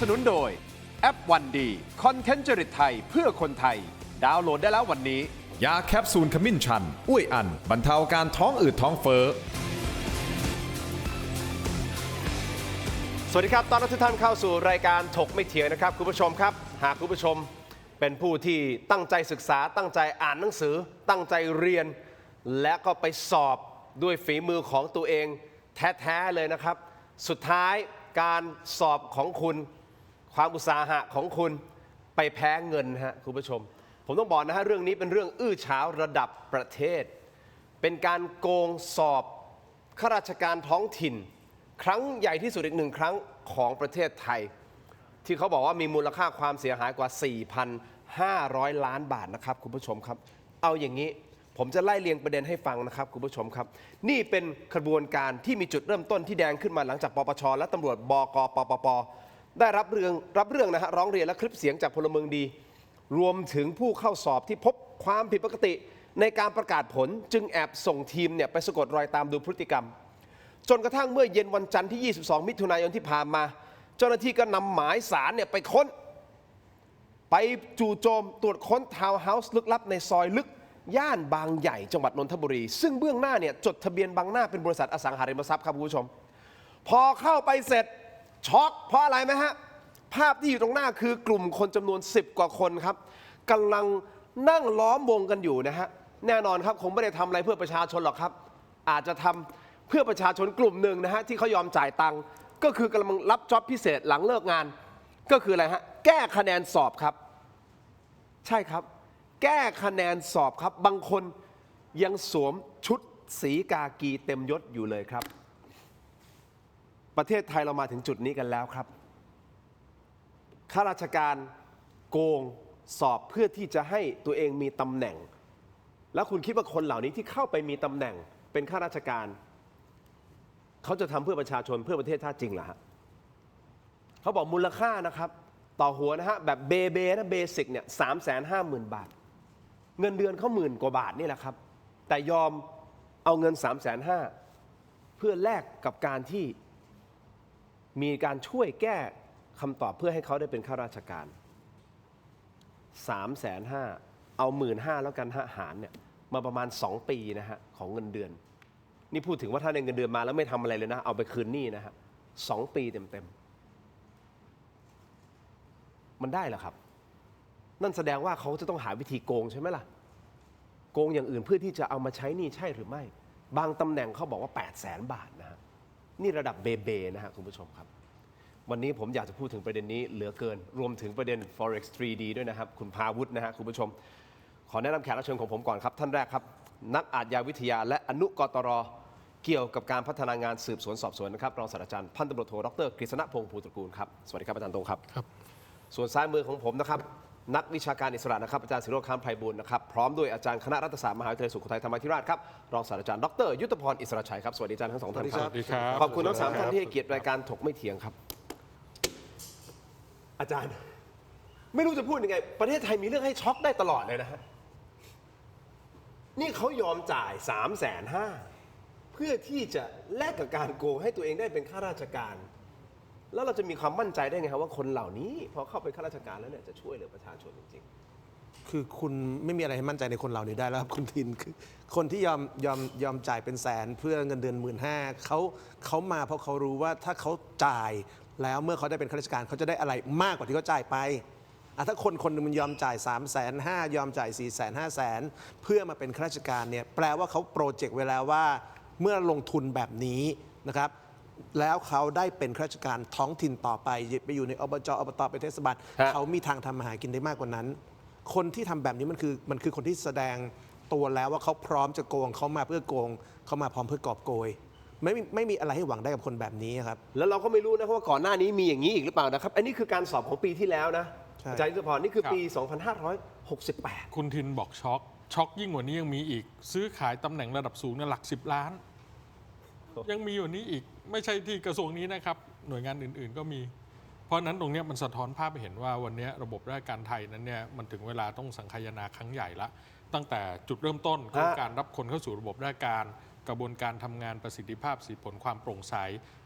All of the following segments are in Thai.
สนุนโดยแอปวันดีคอนเทนต์จริตไทยเพื่อคนไทยดาวน์โหลดได้แล้ววันนี้ยาแคปซูลขมิ้นชันอุ้ยอันบรรเทาอาการท้องอืดท้องเฟ้อสวัสดีครับต้อนรับทุกท่านเข้าสู่รายการถกไม่เถียงนะครับคุณผู้ชมครับหากคุณผู้ชมเป็นผู้ที่ตั้งใจศึกษาตั้งใจอ่านหนังสือตั้งใจเรียนและก็ไปสอบด้วยฝีมือของตัวเองแท้ๆเลยนะครับสุดท้ายการสอบของคุณความอุตสาหะของคุณไปแพ้เงินฮะคุณผู้ชมผมต้องบอกนะฮะเรื่องนี้เป็นเรื่องอื้อฉาวระดับประเทศเป็นการโกงสอบข้าราชการท้องถิ่นครั้งใหญ่ที่สุดอีกหนึ่งครั้งของประเทศไทยที่เขาบอกว่ามีมูลค่าความเสียหายกว่า 4,500 ล้านบาทนะครับคุณผู้ชมครับเอาอย่างนี้ผมจะไล่เรียงประเด็นให้ฟังนะครับคุณผู้ชมครับนี่เป็นกระบวนการที่มีจุดเริ่มต้นที่แดงขึ้นมาหลังจากปปชและตำรวจบก.ปปป.ได้รับเรื่องนะฮะร้องเรียนและคลิปเสียงจากพลเมืองดีรวมถึงผู้เข้าสอบที่พบความผิดปกติในการประกาศผลจึงแอบส่งทีมเนี่ยไปสะกดรอยตามดูพฤติกรรมจนกระทั่งเมื่อเย็นวันจันทร์ที่ 22 มิถุนายนที่ผ่านมาเจ้าหน้าที่ก็นำหมายสารเนี่ยไปค้นไปจู่โจมตรวจค้นทาวน์เฮาส์ลึกลับในซอยลึกย่านบางใหญ่จังหวัดนนทบุรีซึ่งเบื้องหน้าเนี่ยจดทะเบียนบางหน้าเป็นบริษัทอสังหาริมทรัพย์ครับคุณผู้ชมพอเข้าไปเสร็จช็อกเพราะอะไรไหมฮะภาพที่อยู่ตรงหน้าคือกลุ่มคนจำนวน10 กว่าคนครับกำลังนั่งล้อมวงกันอยู่นะฮะแน่นอนครับคงไม่ได้ทำอะไรเพื่อประชาชนหรอกครับอาจจะทำเพื่อประชาชนกลุ่มหนึ่งนะฮะที่เขายอมจ่ายตังค์ก็คือกำลังรับจ็อบพิเศษหลังเลิกงานก็คืออะไรฮะแก้คะแนนสอบครับใช่ครับแก้คะแนนสอบครับบางคนยังสวมชุดสีกากีเต็มยศอยู่เลยครับประเทศไทยเรามาถึงจุดนี้กันแล้วครับข้าราชการโกงสอบเพื่อที่จะให้ตัวเองมีตำแหน่งแล้วคุณคิดว่าคนเหล่านี้ที่เข้าไปมีตำแหน่งเป็นข้าราชการเขาจะทำเพื่อประชาชนเพื่อประเทศชาติจริงเหรอฮะเขาบอกมูลค่านะครับต่อหัวนะฮะแบบเบสิกเนี่ย350,000 บาทเงินเดือนเขา10,000 กว่าบาทนี่แหละครับแต่ยอมเอาเงิน350,000เพื่อแลกกับการที่มีการช่วยแก้คำตอบเพื่อให้เขาได้เป็นข้าราชการ350,000เอา15,000แล้วกันหารเนี่ยมาประมาณ2 ปีนะฮะของเงินเดือนนี่พูดถึงว่าถ้าในเงินเดือนมาแล้วไม่ทำอะไรเลยนะเอาไปคืนหนี้นะฮะ2 ปีเต็มมันได้เหรอครับนั่นแสดงว่าเขาจะต้องหาวิธีโกงใช่ไหมล่ะโกงอย่างอื่นเพื่อที่จะเอามาใช้หนี้ใช่หรือไม่บางตำแหน่งเขาบอกว่า800,000 บาทนะฮะนี่ระดับเบนะฮะคุณผู้ชมครับวันนี้ผมอยากจะพูดถึงประเด็นนี้เหลือเกินรวมถึงประเด็น Forex 3D ด้วยนะครับคุณภาวุฒินะฮะคุณผู้ชมขอแนะนำแขกรับเชิญของผมก่อนครับท่านแรกครับนักอาชญาวิทยาและอนุกตรเกี่ยวกับการพัฒนางานสืบสวนสอบสวนนะครับรองศาสตราจารย์พันตำรวจโทดรกฤษณพงษ์ภูตระกูลครับสวัสดีครับอาจารย์ตรงครับส่วนซ้ายมือของผมนะครับนักวิชาการอิสระนะครับอาจารย์ศิโรจน์ ค้ำไพบูลย์นะครับพร้อมด้วยอาจารย์คณะรัฐศาสตร์มหาวิทยาลัยสุโขทัยธรรมาธิราชครับรองศาสตราจารย์ดรยุทธพรอิสระชัยครับสวัสดีอาจารย์ทั้งสองท่านครับขอบคุณทั้ง3ท่านที่ให้เกียรติรายการถกไม่เถียงครับอาจารย์ไม่รู้จะพูดยังไงประเทศไทยมีเรื่องให้ช็อกได้ตลอดเลยนะฮะนี่เขายอมจ่าย350,000เพื่อที่จะแลกกับการโกงให้ตัวเองได้เป็นข้าราชการแล้วเราจะมีความมั่นใจได้ไงครับว่าคนเหล่านี้พอเข้าไปข้าราชการแล้วเนี่ยจะช่วยเหลือประชาชนจริงๆคือคุณไม่มีอะไรให้มั่นใจในคนเหล่านี้ได้แล้วครับคุณทินคือคนที่ยอมจ่ายเป็นแสนเพื่อเงินเดือน15,000เขามาเพราะเขารู้ว่าถ้าเขาจ่ายแล้วเมื่อเขาได้เป็นข้าราชการเขาจะได้อะไรมากกว่าที่เขาจ่ายไปถ้าคนหนึ่งมันยอมจ่าย350,000ยอมจ่าย450,000เพื่อมาเป็นข้าราชการเนี่ยแปลว่าเขาโปรเจกต์ไว้แล้วว่าเมื่อลงทุนแบบนี้นะครับแล้วเขาได้เป็นข้าราชการท้องถิ่นต่อไปอยู่ในอบจอบตเป็นเทศบาลเขามีทางทำมาหากินได้มากกว่านั้นคนที่ทำแบบนี้มันคือคนที่แสดงตัวแล้วว่าเขาพร้อมจะโกงเขามาเพื่อโกงเขามาพร้อมเพื่อกอบโกยไม่มีอะไรให้หวังได้กับคนแบบนี้ครับแล้วเราก็ไม่รู้นะเพราะว่าก่อนหน้านี้มีอย่างนี้อีกหรือเปล่านะครับอันนี้คือการสอบของปีที่แล้วนะอาจารย์ยุทธพรนี่คือปี2568คุณทินบอกช็อกยิ่งกว่านี้ยังมีอีกซื้อขายตำแหน่งระดับสูงในหลัก10 ล้านยังมีอยู่นี้อีกไม่ใช่ที่กระทรวงนี้นะครับหน่วยงานอื่นๆก็มีเพราะนั้นตรงนี้มันสะท้อนภาพไปเห็นว่าวันนี้ระบบราชการไทยนั้นเนี่ยมันถึงเวลาต้องสังคายนาครั้งใหญ่ละตั้งแต่จุดเริ่มต้นของการรับคนเข้าสู่ระบบราชการกระบวนการทำงานประสิทธิภาพสิทธิผลความโปร่งใส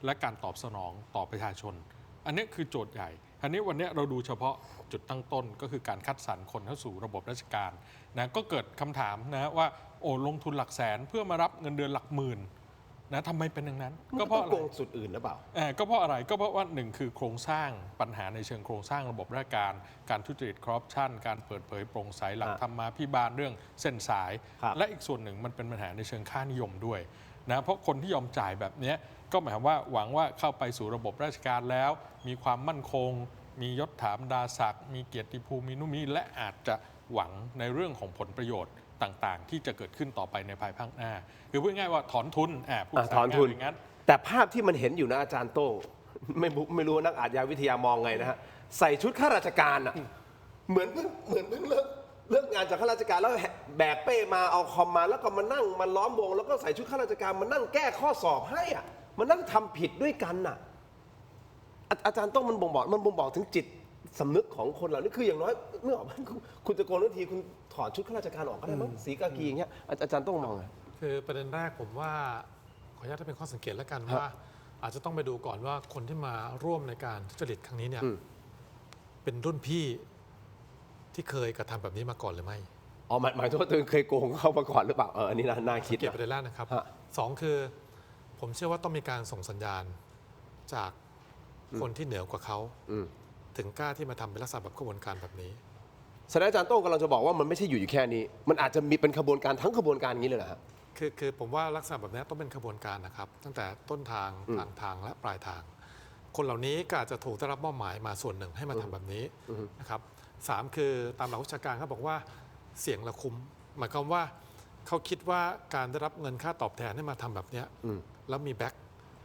และการตอบสนองต่อประชาชนอันนี้คือโจทย์ใหญ่ อันนี้วันนี้เราดูเฉพาะจุดตั้งต้นก็คือการคัดสรรคนเข้าสู่ระบบราชการนะก็เกิดคำถามนะว่าโอ้ลงทุนหลักแสนเพื่อมารับเงินเดือนหลักหมื่นนะทำไมเป็นอย่างนั้นก็เพราะอะไร โกงสุดอื่นหรือเปล่า ก็เพราะอะไรก็เพราะว่าหนึ่งคือโครงสร้างปัญหาในเชิงโครงสร้างระบบราชการการทุจริตคอร์รัปชันการเปิดเผยโปร่งใสหลักธรรมาภิบาลเรื่องเส้นสาย ครับ และอีกส่วนหนึ่งมันเป็นปัญหาในเชิงค่านิยมด้วยนะเพราะคนที่ยอมจ่ายแบบเนี้ยก็หมายความว่าหวังว่าเข้าไปสู่ระบบราชการแล้ว มีความมั่นคง มียศถาบรรดาศักดิ์มีเกียรติภูมิมีนู่นมีและอาจจะหวังในเรื่องของผลประโยชน์ต่างๆ ที่จะเกิดขึ้นต่อไปในภายภาคหน้าคือพูดง่ายๆว่าถอนทุนพูด ถอนทุน อย่างนั้น แต่ภาพที่มันเห็นอยู่นะอาจารย์โต้งไม่รู้ว่านักอาชญาวิทยามองไงนะฮะใส่ชุดข้าราชการอ่ะเหมือนเพิ่งเลิกงานจากข้าราชการแล้วแบกเป้มาเอาคอมมาแล้วก็มานั่งมาล้อมวงแล้วก็ใส่ชุดข้าราชการมานั่งแก้ข้อสอบให้อ่ะมานั่งทำผิดด้วยกันน่ะอาจารย์ต้องมันบ่งบอกถึงจิตสำนึกของคนเหล่านี้คืออย่างน้อยเมื่อออกคุณจะโกงทันทีคุณถอดชุดข้าราชการออกก็ได้มั้งสีกากีอย่างเงี้ยอาจารย์ต้องมองไง คือประเด็นแรกผมว่าขออนุญาตให้เป็นข้อสังเกตแล้วกันว่า อาจจะต้องไปดูก่อนว่าคนที่มาร่วมในการทุจริตครั้งนี้เนี่ยเป็นรุ่นพี่ที่เคยกระทำแบบนี้มาก่อนหรือไม่ อ๋อหมายถึงว่าตัวเองเคยโกงเข้ามาก่อนหรือเปล่าอันนี้น่าคิด เกี่ยวประเด็นแรกนะครับ ฮะ สองคือผมเชื่อว่าต้องมีการส่งสัญญาณจากคนที่เหนือกว่าเขาถึงกล้าที่มาทำเป็นลักษณะแบบกระบวนการแบบนี้ แสดงอาจารย์โต้งกำลังจะบอกว่ามันไม่ใช่อยู่แค่นี้ มันอาจจะมีเป็นขบวนการทั้งขบวนการอย่างนี้เลยนะฮะ คือผมว่าลักษณะแบบนี้ต้องเป็นขบวนการนะครับ ตั้งแต่ต้นทางกลางทางและปลายทาง คนเหล่านี้ก็อาจจะถูกได้รับมอบหมายมาส่วนหนึ่งให้มาทำแบบนี้นะครับสามคือตามหลักวิชาการเขาบอกว่าเสี่ยงละคุ้มหมายความว่าเขาคิดว่าการได้รับเงินค่าตอบแทนให้มาทำแบบนี้แล้วมีแบ็ค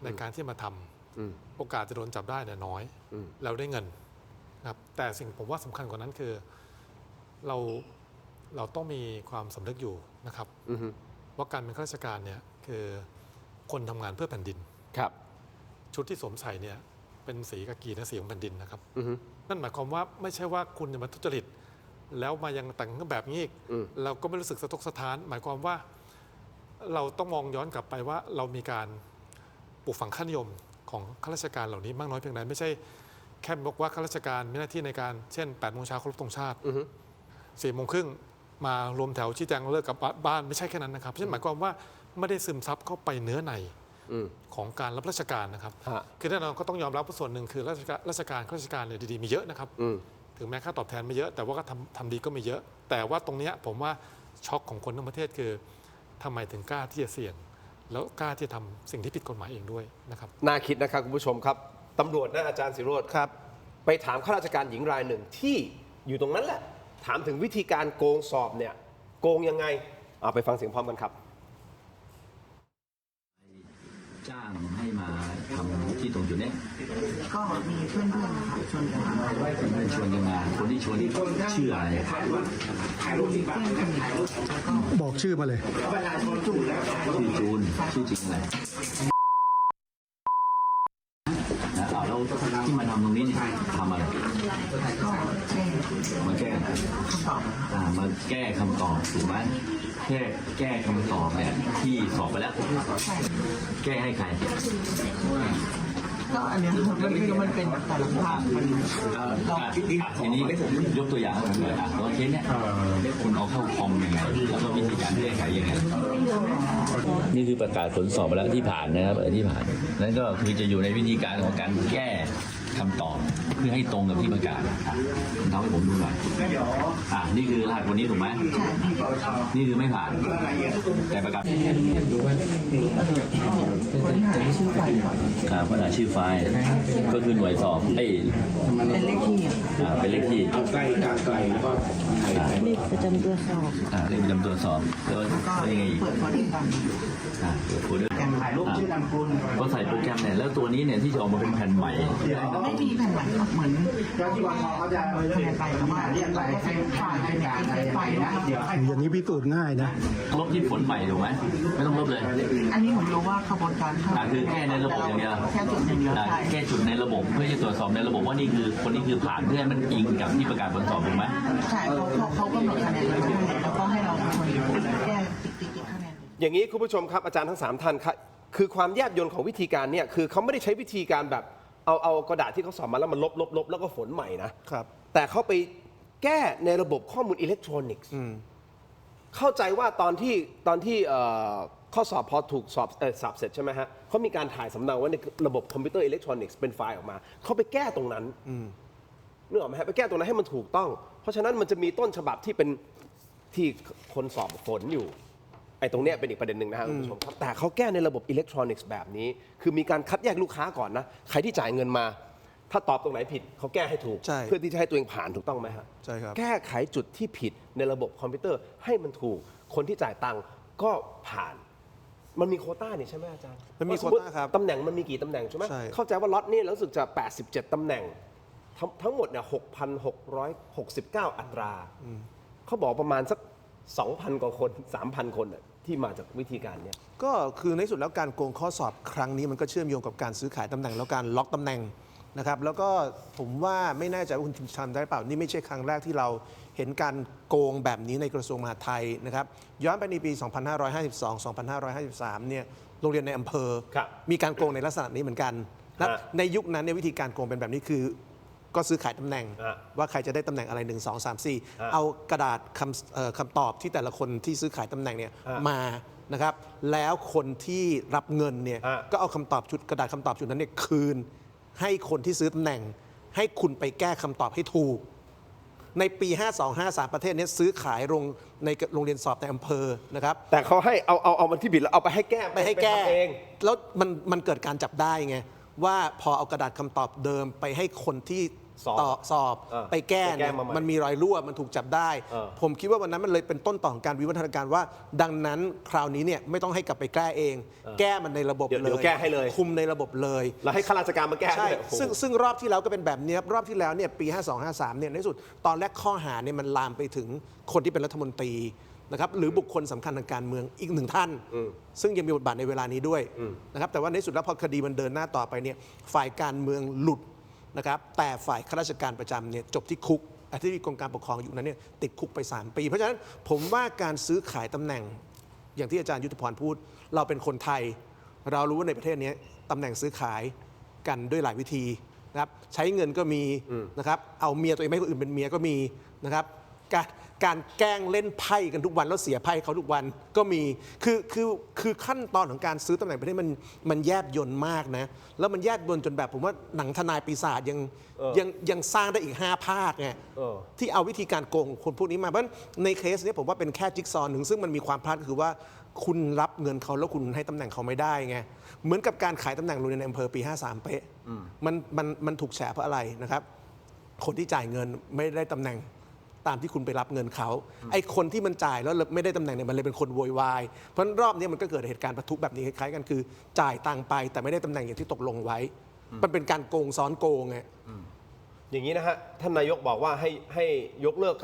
ในการที่มาทำโอกาสจะโดนจับได้เนี่ยน้อยแล้วได้เงินนะครับแต่สิ่งผมว่าสำคัญกว่านั้นคือเราต้องมีความสำนึกอยู่นะครับว่าการเป็นข้าราชการเนี่ยคือคนทำงานเพื่อแผ่นดิน ครับ ชุดที่สวมใส่เนี่ยเป็นสีกากีนะสีของแผ่นดินนะครับนั่นหมายความว่าไม่ใช่ว่าคุณจะมาทุจริตแล้วมายังแต่งแบบนี้อีกเราก็ไม่รู้สึกสะทกสะท้าน หมายความว่าเราต้องมองย้อนกลับไปว่าเรามีการปลูกฝังค่านิยมของข้าราชการเหล่านี้มากน้อยเพียงใดไม่ใช่แค่บอกว่าข้าราชการมีหน้าที่ในการเช่น8 โมงเช้าเคารพธงชาติ4 โมงครึ่งมารวมแถวชี้แจงเลิกกับบ้านไม่ใช่แค่นั้นนะครับเพราะฉะนั้นหมายความว่าไม่ได้ซึมซับเข้าไปเนื้อในของการรับราชการนะครับคือแน่นอนก็ต้องยอมรับว่าส่วนหนึ่งคือราชการข้าราชการเนี่ยดีๆมีเยอะนะครับถึงแม้ค่าตอบแทนไม่เยอะแต่ว่าก็ทำดีก็ไม่เยอะ แต่ว่าตรงนี้ผมว่าช็อกของคนทั้งประเทศคือทำไมถึงกล้าที่จะเสี่ยง แล้วกล้าที่จะทำสิ่งที่ผิดกฎหมายเองด้วยนะครับ น่าคิดนะครับคุณผู้ชมครับตำรวจนะอาจารย์ศิโรจน์ครับ ไปถามข้าราชการหญิงรายหนึ่งที่อยู่ตรงนั้นแหละ ถามถึงวิธีการโกงสอบเนี่ยโกงยังไงเอาไปฟังเสียงพร้อมกันครับ จ้างให้มาทำที่ตรงจุดนี้ ก็มีเพื่อนๆนะคะชวนกันมา เพื่อนชวนกันมาคนที่ชวนชื่ออะไร บอกชื่อมาเลย ชื่อจูนชื่อจริงอะไรแล้วที่มาทำตรงนี้เนี่ยทำอะไรมาแก้มาแก้คำตอบถูกไหมแก้คำตอบเนี่ยที่สอบไปแล้วแก้ให้ใคร ก็อันเนี้ยมันเป็นแต่ละภาคมัน ทีนี้ยกตัวอย่างให้ผมหน่อยตอนเคสเนี่ยคุณเอาเข้าคอมยังไงแล้วก็วิธีการแก้ไขยังไงนี่คือประกาศผลสอบไปแล้วที่ผ่านนะครับที่ผ่านนั่นก็คือจะอยู่ในวิธีการของการแก้คำตอบเพื่อให้ตรงกับที่ประกาศทำให้ผมดูหน่อยนี่คือรหัสคนนี้ถูกไหมนี่คือไม่ผ่านแต่ประกาศชื่อไฟก่อน ปัญหาชื่อไฟล์ก็คือหน่วยสอบเป็นเลขที่ เป็นเลขที่เลขประจำตัวสอบ เลขประจำตัวสอบแล้ว ก็ ยังไงอีก เปิดโฟลเดอร์กัน เปิดโฟลเดอร์ ถ่ายรูปชื่อนามคุณ ก็ใส่โปรแกรมเนี่ยแล้วตัวนี้เนี่ยที่จะออกมาเป็นแผ่นใหม่ ไม่มีแผ่นใหม่ครับเหมือนที่ว่าเขาจะคะแนนไปแต่ว่าฝ่ายเป็นการไฟนะครับ อย่างนี้พิสูจน์ง่ายนะ ลบที่ผลใหม่ถูกไหมไม่ต้องลบเลย อันนี้ผมรู้ว่าขบวนการเข้า คือแก้ในระบบอย่างเดียว แค่จุดอย่างเดียวใช่ แก้จุดในระบบเพื่อจะตรวจสอบในระบบว่านี่คือคนนี้คือผ่านเพื่อให้มันอิงกับที่ประกาศผลสอบถูกไหม ใช่เขากำหนดคะแนนไว้ให้แล้วก็ให้เราเป็นคนแก้ติ๊กคะแนน อย่างนี้คุณผู้ชมครับอาจารย์ทั้ง3ท่านครับคือความแยบยลของวิธีการเนี่ยคือเขาไม่ได้ใช้วิธีการแบบ เอากระดาษที่เขาสอบมาแล้วมันลบแล้วก็ฝนใหม่นะครับ แต่เขาไปแก้ในระบบข้อมูลอิเล็กทรอนิกส์เข้าใจว่าตอนที่ข้อสอบพอถูกสอบเสร็จใช่ไหมฮะเขามีการถ่ายสำเนาไว้ในระบบคอมพิวเตอร์อิเล็กทรอนิกส์เป็นไฟล์ออกมาเขาไปแก้ตรงนั้นนึกออกไหมฮะไปแก้ตรงนั้นให้มันถูกต้อง เพราะฉะนั้นมันจะมีต้นฉบับที่เป็นที่คนสอบฝนอยู่ไอ้ตรงเนี้ยเป็นอีกประเด็นหนึ่งนะครับคุณผู้ชมครับแต่เขาแก้ในระบบอิเล็กทรอนิกส์แบบนี้คือมีการคัดแยกลูกค้าก่อนนะใครที่จ่ายเงินมา ถ้าตอบตรงไหนผิดเขาแก้ให้ถูก ใช่ เพื่อที่จะให้ตัวเองผ่านถูกต้องไหมฮะ ใช่ครับ แก้ไขจุดที่ผิดในระบบคอมพิวเตอร์ให้มันถูกคนที่จ่ายตังค์ก็ผ่าน มันมีโควต้านี่ใช่ไหมอาจารย์ มันมี ว่าสติ โควต้าครับ ตำแหน่งมันมีกี่ตำแหน่งใช่ไหม ใช่ เข้าใจว่าล็อตนี้รู้สึกจะ87ตำแหน่งทั้งหมดเนี่ย6,669 อัตราเขาบอกประมาณสัก 2,000 กว่าคน 3,000 คนน่ะที่มาจากวิธีการเนี้ย ก็คือในที่สุดแล้วการโกงข้อสอบครั้งนี้มันก็เชื่อมโยงกับการซื้อขายตำแหน่งแล้วการล็อกตำแหน่งนะครับแล้วก็ผมว่าไม่แน่ใจว่าคุณทำได้เปล่านี่ไม่ใช่ครั้งแรกที่เราเห็นการโกงแบบนี้ในกระทรวงมหาดไทยนะครับย้อนไปในปี 2552-2553 เนี่ยโรงเรียนในอำเภอ ครับ มีการโกงในลักษณะนี้เหมือนกันและ ฮะ ในยุคนั้นเนี่ยวิธีการโกงเป็นแบบนี้คือ ก็ซื้อขายตำแหน่ง ฮะ ว่าใครจะได้ตำแหน่งอะไร 1 2 3 ฮะ 4 เอากระดาษคำตอบที่แต่ละคนที่ซื้อขายตำแหน่งเนี่ย ฮะ มานะครับแล้วคนที่รับเงินเนี่ย ฮะ ก็เอาคำตอบชุดกระดาษคำตอบชุดนั้นเนี่ยคืน ให้คนที่ซื้อตำแหน่ง ให้คุณไปแก้คำตอบให้ถูก ในปี 52-53 ประเทศนี้ซื้อขายในโรงเรียนสอบในอำเภอนะครับ แต่เขาให้เอามันที่ผิดแล้วเอาไปให้แก้ ไปให้แก้ ทำเอง แล้วมันเกิดการจับได้ไง ว่าพอเอากระดาษคำตอบเดิมไปให้คนที่ สอบ ไปแก้ ไปแก้ เนี่ย มาใหม่ มันมีรอยรั่วมันถูกจับได้ ผมคิดว่าวันนั้นมันเลยเป็นต้นต่อของการวิวัฒนาการว่า ดังนั้นคราวนี้เนี่ยไม่ต้องให้กลับไปแก้เอง แก้มันในระบบ เดี๋ เลย วย แก้ให้เลย คุมในระบบเลย แล้วให้ข้าราชการมาแก้ ใช่ ด้วยโอ้โห ซึ่งรอบที่แล้วก็เป็นแบบนี้ครับรอบที่แล้วเนี่ยปี 52-53 เนี่ยในที่สุดตอนแรกข้อหาเนี่ยมันลามไปถึงคนที่เป็นรัฐมนตรีนะครับหรือบุคคลสำคัญทางการเมืองอีกหนึ่งท่าน ซึ่งยังมีบทบาทในเวลานี้ด้วยนะครับแต่ว่าในที่สุดแล้วพอคดีมันเดินหน้าต่อไปเนี่ยฝ่ายการเมืองหลุดนะครับแต่ฝ่ายข้าราชการประจำเนี่ยจบที่คุกอธิบดีกรมการปกครองอยู่นั้นเนี่ยติดคุกไป 3 ปี เพราะฉะนั้นผมว่าการซื้อขายตำแหน่ง อย่างที่อาจารย์ยุทธพรพูด เราเป็นคนไทย เรารู้ว่าในประเทศนี้ตำแหน่งซื้อขายกันด้วยหลายวิธีนะครับใช้เงินก็มีนะครับเอาเมียตัวเองไม่ให้คนอื่นเป็นเมียก็มีนะครับการแกล้งเล่นไพ่กันทุกวันแล้วเสียไพ่เขาทุกวันก็มีคือขั้นตอนของการซื้อตำแหน่งประเทศมันแยบยลมากนะแล้วมันแยบยลจนแบบผมว่าหนังทนายปีศาจยังสร้างได้อีก5 ภาคไงที่เอาวิธีการโกงคนพวกนี้มาเพราะฉะนั้นในเคสนี้ผมว่าเป็นแค่จิ๊กซอว์หนึ่งซึ่งมันมีความพลาดก็คือว่าคุณรับเงินเขาแล้วคุณให้ตำแหน่งเขาไม่ได้ไงเหมือนกับการขายตำแหน่งโรงเรียนในอำเภอปี 53 เป๊ะมันถูกแฉเพราะอะไรนะครับคนที่จ่ายเงินไม่ได้ตำแหน่งตามที่คุณไปรับเงินเขาไอ้คนที่มันจ่ายแล้วไม่ได้ตำแหน่งเนี่ยมันเลยเป็นคนโวยวายเพราะฉะนั้นรอบนี้มันก็เกิดเหตุการณ์ประทุแบบนี้คล้ายๆกันคือจ่ายตังค์ไปแต่ไม่ได้ตำแหน่งอย่างที่ตกลงไว้ มันเป็นการโกงซ้อนโกงไง อย่างนี้นะฮะท่านนายกบอกว่าให้ยกเลิก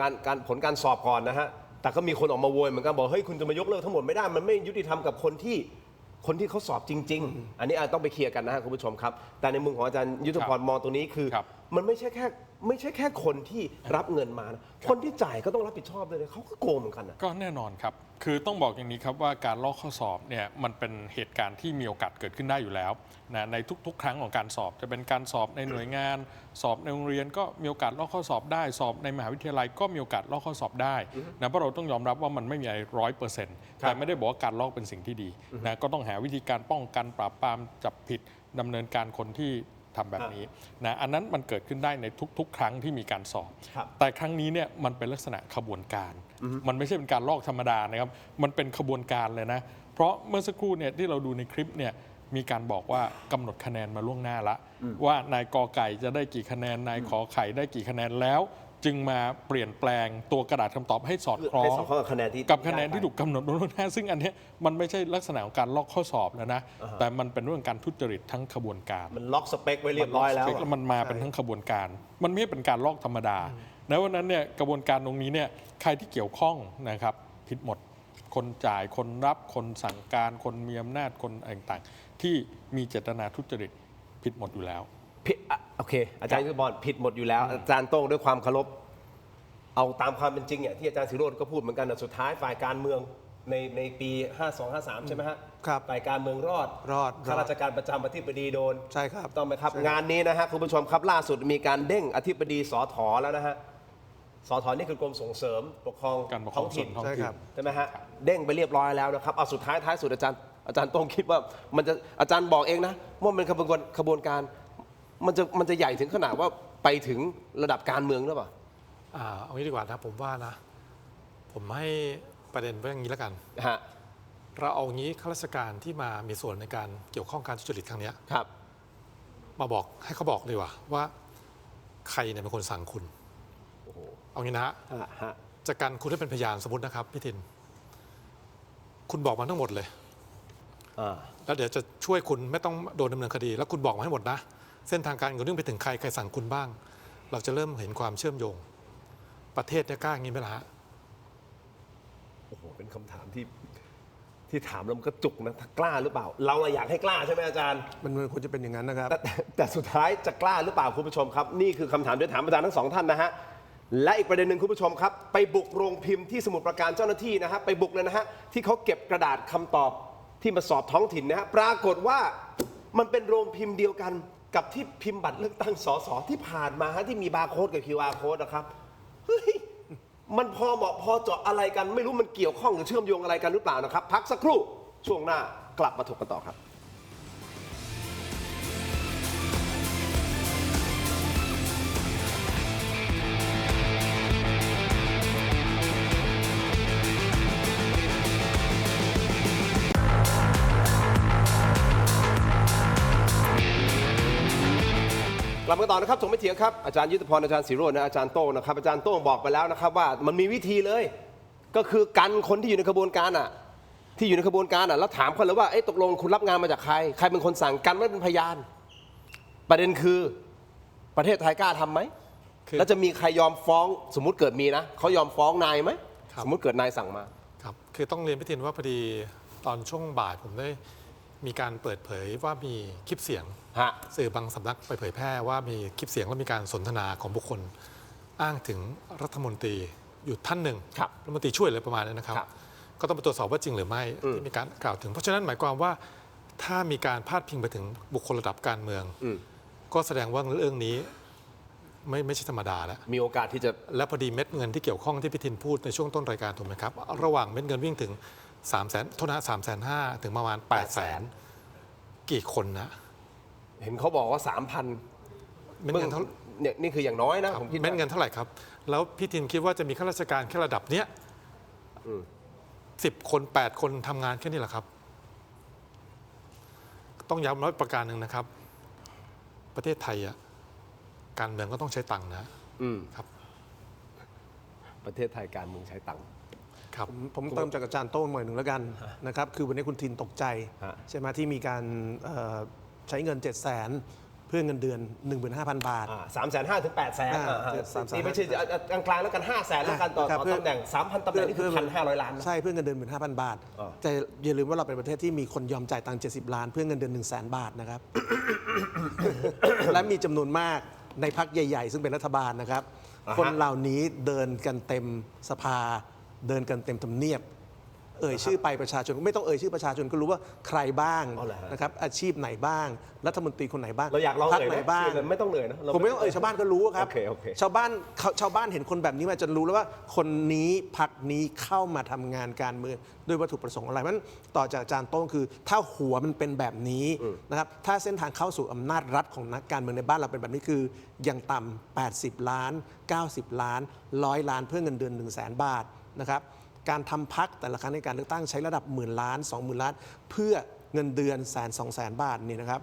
ผลการสอบก่อนนะฮะแต่ก็มีคนออกมาโวยเหมือนกันบอกเฮ้ยคุณจะมายกเลิกทั้งหมดไม่ได้มันไม่ยุติธรรมกับคนที่เขาสอบจริง ๆ อันนี้อาจต้องไปเคลียร์กันนะฮะคุณผู้ชมครับแต่ในมุมของอาจารย์ยุทธพรมองตรงนี้คือ ครับ มันไม่ใช่แค่คนที่รับเงินมานะคนที่จ่ายก็ต้องรับผิดชอบด้วยนะเขาก็โกงเหมือนกันนะ ก็แน่นอนครับ คือต้องบอกอย่างนี้ครับว่าการลอกข้อสอบเนี่ยมันเป็นเหตุการณ์ที่มีโอกาสเกิดขึ้นได้อยู่แล้วนะในทุกๆ ครั้งของการสอบจะเป็นการสอบในหน่วยงาน สอบในโรงเรียนก็มีโอกาสลอกข้อสอบได้ สอบในมหาวิทยาลัยก็มีโอกาสลอกข้อสอบได้นะเพราะเราต้องยอมรับว่ามันไม่มีอะไร100%แต่ไม่ได้บอกว่าการลอกเป็นสิ่งที่ดีนะก็ต้องหาวิธีการป้องกันปราบปรามจับผิดดำเนินการคนที่ทำแบบนี้นะอันนั้นมันเกิดขึ้นได้ในทุกๆ ครั้งที่มีการสอบ ครับ แต่ครั้งนี้เนี่ยมันเป็นลักษณะขบวนการ มันไม่ใช่เป็นการลอกธรรมดานะครับ มันเป็นขบวนการเลยนะ เพราะเมื่อสักครู่เนี่ยที่เราดูในคลิปเนี่ยมีการบอกว่ากำหนดคะแนนมาล่วงหน้าละว่านายกอไก่จะได้กี่คะแนนนายขอไข่ได้กี่คะแนนแล้ว จึงมาเปลี่ยนแปลงตัวกระดาษคำตอบให้สอดคล้อ ให้ ง สอดคล้องกับคะแนนที่ กับคะแนนที่ถูกกำหนดล่วงหน้าซึ่งอันเนี้ยมันไม่ใช่ลักษณะของการลอกข้อสอบแล้วนะแต่มันเป็นเรื่องการทุจริตทั้งขบวนการ มันล็อกสเปคไว้เรียบร้อยแล้ว แล้วมันมาเป็นทั้งขบวนการ มันไม่ใช่เป็นการลอกธรรมดานะวันนั้นเนี่ยกระบวนการตรงนี้เนี่ยใครที่เกี่ยวข้องนะครับผิดหมด คนจ่ายคนรับคนสั่งการคนมีอำนาจคนต่างๆที่มีเจตนาทุจริตผิดหมดอยู่แล้ว ผิดโอเค อาจารย์ยุทธพรผิดหมดอยู่แล้ว อาจารย์โต้งด้วยความเคารพเอาตามความเป็นจริงเนี่ยที่อาจารย์สิโรจน์ก็พูดเหมือนกันนะสุดท้ายฝ่ายการเมือง ในปี 52-53 ใช่ไหมฮะ ครับ ฝ่ายการเมืองรอด รอด ข้าราชการประจำอธิบดีโดน ใช่ครับ ต้องไหมครับ ใช่ งานนี้นะฮะคุณผู้ชมครับล่าสุดมีการเด้งอธิบดีสถแล้วนะฮะสถนี่คือกรมส่งเสริมปกครอง การปกคร ท้ อ อง งถิ่น ส่วนท้อง ใช่ ถิ่น ครับ ใช่ไหมฮะเด้งไปเรียบร้อยแล้วนะครับเอาสุดท้ายสุดอาจารย์ต้องคิดว่ามันจะอาจารย์บอกเองนะว่ามันขบวนการมันจะใหญ่ถึงขนาดว่าไปถึงระดับการเมืองหรือเปล่า เอางี้ดีกว่านะผมว่านะ ผมให้ประเด็นไว้อย่างนี้แล้วกัน ฮะ เราเอางี้ข้าราชการที่มามีส่วนในการเกี่ยวข้องการทุจริตครั้งเนี้ย ครับ มาบอกให้เขาบอกเลยว่าใครเนี่ยเป็นคนสั่งคุณเอางี้นะฮะ ฮะ จากการคุณได้เป็นพยานสมมตินะครับพี่ทิน คุณบอกมาทั้งหมดเลย อ่า แล้วเดี๋ยวจะช่วยคุณไม่ต้องโดนดำเนินคดี แล้วคุณบอกมาให้หมดนะ เส้นทางการเงินเรื่องไปถึงใครสั่งคุณบ้าง เราจะเริ่มเห็นความเชื่อมโยง ประเทศเนี่ยกล้าอย่างนี้ไหมล่ะฮะ โอ้โหเป็นคำถามที่ถามแล้วมันก็จุกนะกล้าหรือเปล่า เราอยากให้กล้าใช่ไหมอาจารย์ มันควรจะเป็นอย่างนั้นนะครับ แต่สุดท้ายจะกล้าหรือเปล่าคุณผู้ชมครับ นี่คือคำถามที่ถามอาจารย์ทั้งสองท่านนะฮะและอีกประเด็นหนึ่งคุณผู้ชมครับ ไปบุกโรงพิมพ์ที่สมุทรปราการเจ้าหน้าที่นะฮะไปบุกเลยนะฮะที่เขาเก็บกระดาษคำตอบที่มาสอบท้องถิ่นนะฮะปรากฏว่ามันเป็นโรงพิมพ์เดียวกันกับที่พิมพ์บัตรเลือกตั้งสสที่ผ่านมาฮะที่มีบาร์โค้ดกับ QR โค้ดนะครับเฮ้ยมันพอเหมาะพอเจาะอะไรกันไม่รู้มันเกี่ยวข้องหรือเชื่อมโยงอะไรกันหรือเปล่านะครับพักสักครู่ช่วงหน้ากลับมาถกกันต่อครับ กลับมาต่อนะครับถกไม่เถียงครับอาจารย์ยุทธพรอาจารย์ศิโรจน์นะอาจารย์โต้งนะครับอาจารย์โต้งบอกไปแล้วนะครับว่ามันมีวิธีเลย ก็คือกันคนที่อยู่ในขบวนการที่อยู่ในขบวนการแล้วถามเขาเลยว่าตกลงคุณรับงานมาจากใครใครเป็นคนสั่งกันไว้เป็นพยาน ประเด็นคือประเทศไทยกล้าทำไหม คือ แล้วจะมีใครยอมฟ้องสมมุติเกิดมีนะเขายอมฟ้องนายไหม ครับ สมมุติเกิดนายสั่งมา ครับ คือต้องเรียนพี่ทินว่าพอดีตอนช่วงบ่ายผมได้มีการเปิดเผยว่ามีคลิปเสียง ฮะ สื่อบางสำนักไปเผยแพร่ว่ามีคลิปเสียงและมีการสนทนาของบุคคล อ้างถึงรัฐมนตรีอยู่ท่านหนึ่ง ครับ รัฐมนตรีช่วยอะไรประมาณนั้นนะครับ ครับ ก็ต้องไปตรวจสอบว่าจริงหรือไม่ที่มีการกล่าวถึง เพราะฉะนั้นหมายความว่าถ้ามีการพาดพิงไปถึงบุคคลระดับการเมือง ก็แสดงว่าเรื่องนี้ไม่ใช่ธรรมดาแล้ว มีโอกาสที่จะ และพอดีเม็ดเงินที่เกี่ยวข้องที่พี่ทินพูดในช่วงต้นรายการถูกไหมครับ ระหว่างเม็ดเงินวิ่งถึง300,000โทษนะ350,000ถึงประมาณ800,000กี่คนนะ เห็นเขาบอกว่า 3,000 เม็ดเงินเท่า เนี่ยนี่คืออย่างน้อยนะผมคิดว่า เม็ดเงินเท่าไหร่ครับ แล้วพี่ทินคิดว่าจะมีข้าราชการแค่ระดับเนี้ย10 คน8 คนทำงานแค่นี้เหรอครับ ต้องย้ำร้อยประการหนึ่งนะครับ ประเทศไทยอะการเมืองก็ต้องใช้ตังค์นะ ครับ ประเทศไทยการเมืองใช้ตังค์ ครับ ผมเติมจากอาจารย์โต้งหน่อยหนึ่งแล้วกันนะครับคือวันนี้คุณทินตกใจ ฮะ ใช่ไหมที่มีการใช้เงิน 700,000 เพื่อเงินเดือน 15,000 บาท 350,000 ถึง 800,000 300,000 นี่ไม่ใช่กลางๆแล้วกัน 500,000 แล้วกันต่อ ครับ ตำแหน่ง 3,000 ตำแหน่งนี่คือ 1,500 ล้านนะ ใช่เพื่อเงินเดือน 15,000 บาท อ่า แต่อย่าลืมว่าเราเป็นประเทศที่มีคนยอมจ่ายตังค์70 ล้าน เพื่อเงินเดือน 100,000 บาทนะครับ และมีจำนวนมากในพรรคใหญ่ ๆ ซึ่งเป็นรัฐบาลนะครับ คนเหล่านี้เดินกันเต็มสภา เดินกันเต็มทำเนียบ เอ่ยชื่อไปประชาชนไม่ต้องเอ่ยชื่อประชาชนก็รู้ว่าใครบ้าง อ๋อเหรอฮะ นะครับอาชีพไหนบ้างรัฐมนตรีคนไหนบ้าง เราอยากลอง พรรค เอ่ย ไหน นะ บ้าง ไม่ต้องเอ่ยนะ ผมไม่ต้องเอ่ยชาวบ้านก็รู้ครับ โอเค ชาวบ้านเห็นคนแบบนี้มาจนรู้แล้วว่าคนนี้พรรคนี้เข้ามาทำงานการเมืองด้วยวัตถุประสงค์อะไรมันต่อจากอาจารย์โต้งคือ ถ้าหัวมันเป็นแบบนี้นะครับถ้าเส้นทางเข้าสู่อำนาจรัฐของนักการเมืองในบ้านเราเป็นแบบนี้คืออย่างต่ำ80 ล้าน 90 ล้าน 100 ล้านเพื่อเงินเดือน 100,000 บาทนะครับการทำพรรคแต่ละครั้งในการเลือกตั้งใช้ระดับ10,000 ล้าน 20,000 ล้าน เพื่อเงินเดือน100,000-200,000 บาทนี่นะครับ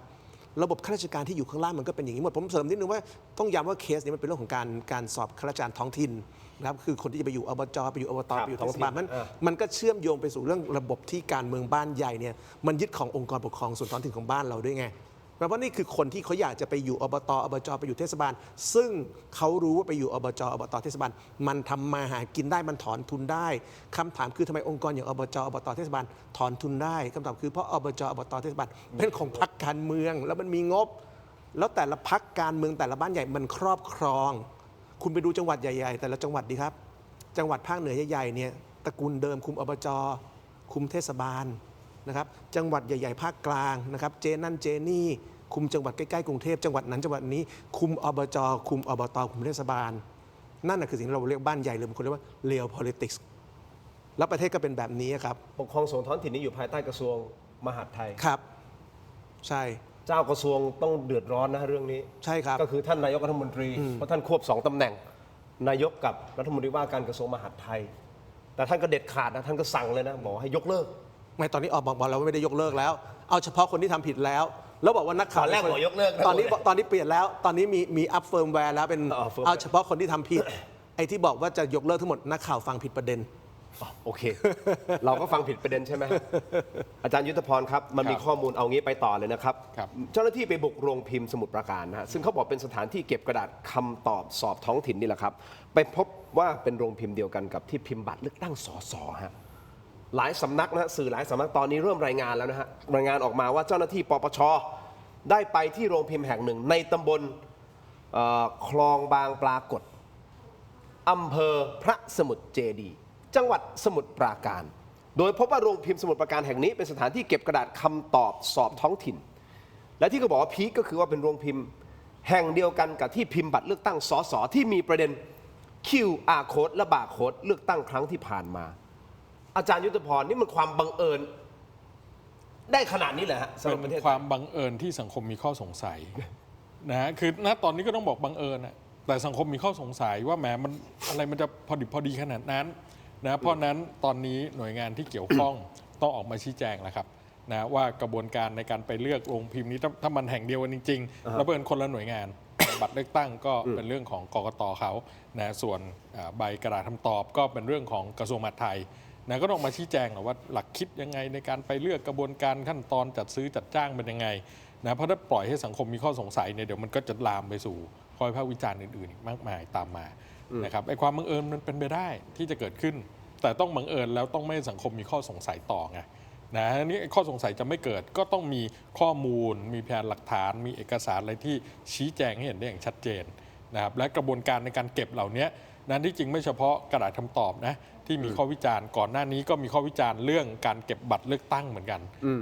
ระบบข้าราชการที่อยู่ข้างล่างมันก็เป็นอย่างนี้หมด ผมเสริมนิดนึงว่าต้องย้ำว่าเคสนี้มันเป็นเรื่องของการสอบข้าราชการท้องถิ่นนะครับคือคนที่จะไปอยู่อบจไปอยู่อบต ครับ ไปอยู่เทศบาล ท้องถิ่น มันก็เชื่อมโยงไปสู่เรื่องระบบที่การเมืองบ้านใหญ่เนี่ยมันยึดขององค์กรปกครองส่วนท้องถิ่นของบ้านเราด้วยไงแปลว่านี่คือคนที่เขาอยากจะไปอยู่อบตอบจไปอยู่เทศบาล ซึ่งเขารู้ว่าไปอยู่อบจอบตเทศบาลมันทำมาหากินได้มันถอนทุนได้คำถามคือทำไมองค์กรอย่างอบจอบตเทศบาลถอนทุนได้คำตอบคือเพราะอบจอบตเทศบาลเป็นของพรรคการเมืองแล้วมันมีงบ แล้วแต่ละพรรคการเมืองแต่ละบ้านใหญ่มันครอบครอง คุณไปดูจังหวัดใหญ่ๆแต่ละจังหวัดดีครับ จังหวัดภาคเหนือใหญ่ๆเนี่ยตระกูลเดิมคุมอบจ คุมเทศบาลนะครับจังหวัดใหญ่ๆภาคกลางนะครับเจนั่นเจนี่คุมจังหวัดใกล้ๆกรุงเทพจังหวัดนั้นจังหวัดนี้คุมอบจคุมอบตคุมเทศบาลนั่นคือสิ่งที่เราเรียกบ้านใหญ่หรือบางคนเรียกว่า real politics แล้วประเทศก็เป็นแบบนี้ครับ ปกครองส่วนท้องถิ่นนี้อยู่ภายใต้กระทรวงมหาดไทย ครับใช่ เจ้ากระทรวงต้องเดือดร้อนนะเรื่องนี้ ใช่ครับ ก็คือท่านนายกรัฐมนตรีเพราะท่านควบ2 ตำแหน่ง นายกกับรัฐมนตรีว่าการกระทรวงมหาดไทย แต่ท่านก็เด็ดขาดนะท่านก็สั่งเลยนะบอกให้ยกเลิก ไม่ตอนนี้ออกบอกแล้วว่าไม่ได้ยกเลิกแล้ว เอาเฉพาะคนที่ทำผิดแล้วบอกว่านักข่าว ตอนแรกบอกยกเลิกนะ ตอนนี้เปลี่ยนแล้วตอนนี้มีอัพเฟิร์มแวร์แล้วเป็น firmware เอาเฉพาะคนที่ทำผิด ไอ้ที่บอกว่าจะยกเลิกทั้งหมดนักข่าวฟังผิดประเด็น อ๋อโอเค เราก็ฟังผิดประเด็นใช่ไหม อาจารย์ยุทธพรครับ มันมีข้อมูลเอางี้ไปต่อเลยนะครับ ครับ เจ้าหน้าที่ไปบุกโรงพิมพ์สมุทรปราการนะฮะซึ่งเขาบอกเป็นสถานที่เก็บกระดาษคำตอบสอบท้องถิ่นนี่แหละครับ ไปพบว่าเป็นโรงพิมพ์เดียวกันกับที่พิมพ์บัตรเลือกตั้งสสฮะหลายสำนักนะฮะสื่อหลายสำนักตอนนี้เริ่มรายงานแล้วนะฮะรายงานออกมาว่าเจ้าหน้าที่ปปชได้ไปที่โรงพิมพ์แห่งหนึ่งในตำบลคลองบางปรากฏอำเภอพระสมุทรเจดีย์จังหวัดสมุทรปราการ โดยพบว่าโรงพิมพ์สมุทรปราการแห่งนี้เป็นสถานที่เก็บกระดาษคำตอบสอบท้องถิ่น และที่เขาบอกว่าพีคก็คือว่าเป็นโรงพิมพ์แห่งเดียวกันกับที่พิมพ์บัตรเลือกตั้งสสที่มีประเด็น QR code และบาร์โค้ดเลือกตั้งครั้งที่ผ่านมา อาจารย์ยุทธพรนี่มันความบังเอิญได้ขนาดนี้เหรอฮะสำหรับประเท เป็ ศ นความบังเอิญที่สังคมมีข้อสงสัย นะฮะคือณตอนนี้ก็ต้องบอกบังเอิญนะแต่สังคมมีข้อสงสัยว่าแหมมันอะไรมันจะพอดิบพอดีขนาดนั้นนะเพราะนั้นตอนนี้หน่วยงานที่เกี่ยวข้อง ต้องออกมาชี้แจงแล้วครับนะว่ากระบวนการในการไปเลือกโรงพิมพ์นี้ถ้ามันแห่งเดียวกันจริงๆแล้วเป็นคนละหน่วยงาน บัตรเลือกตั้งก็เป็นเรื่องของกกตเขานะส่วนใบกระดาษคำตอบก็เป็นเรื่องของกระทรวงมหาดไทยนะก็ต้องมาชี้แจงหรอว่าหลักคิดยังไงในการไปเลือกกระบวนการขั้นตอนจัดซื้อจัดจ้างเป็นยังไงนะเพราะถ้าปล่อยให้สังคมมีข้อสงสัยเนี่ยเดี๋ยวมันก็จะลามไปสู่ข้อวิพากษ์วิจารณ์อื่นๆอีกมากมายตามมานะครับไอ้ความบังเอิญมันเป็นไปได้ที่จะเกิดขึ้น แต่ต้องบังเอิญแล้วต้องไม่ให้สังคมมีข้อสงสัยต่อไงนะนี่ข้อสงสัยจะไม่เกิดก็ต้องมีข้อมูลมีพยานหลักฐานมีเอกสารอะไรที่ชี้แจงให้เห็นได้อย่างชัดเจนนะครับและกระบวนการในการเก็บเหล่านี้นั้นที่จริงไม่เฉพาะกระดาษคำตอบนะที่มีข้อวิจารณ์ก่อนหน้านี้ก็มีข้อวิจารณ์เรื่องการเก็บบัตรเลือกตั้งเหมือนกัน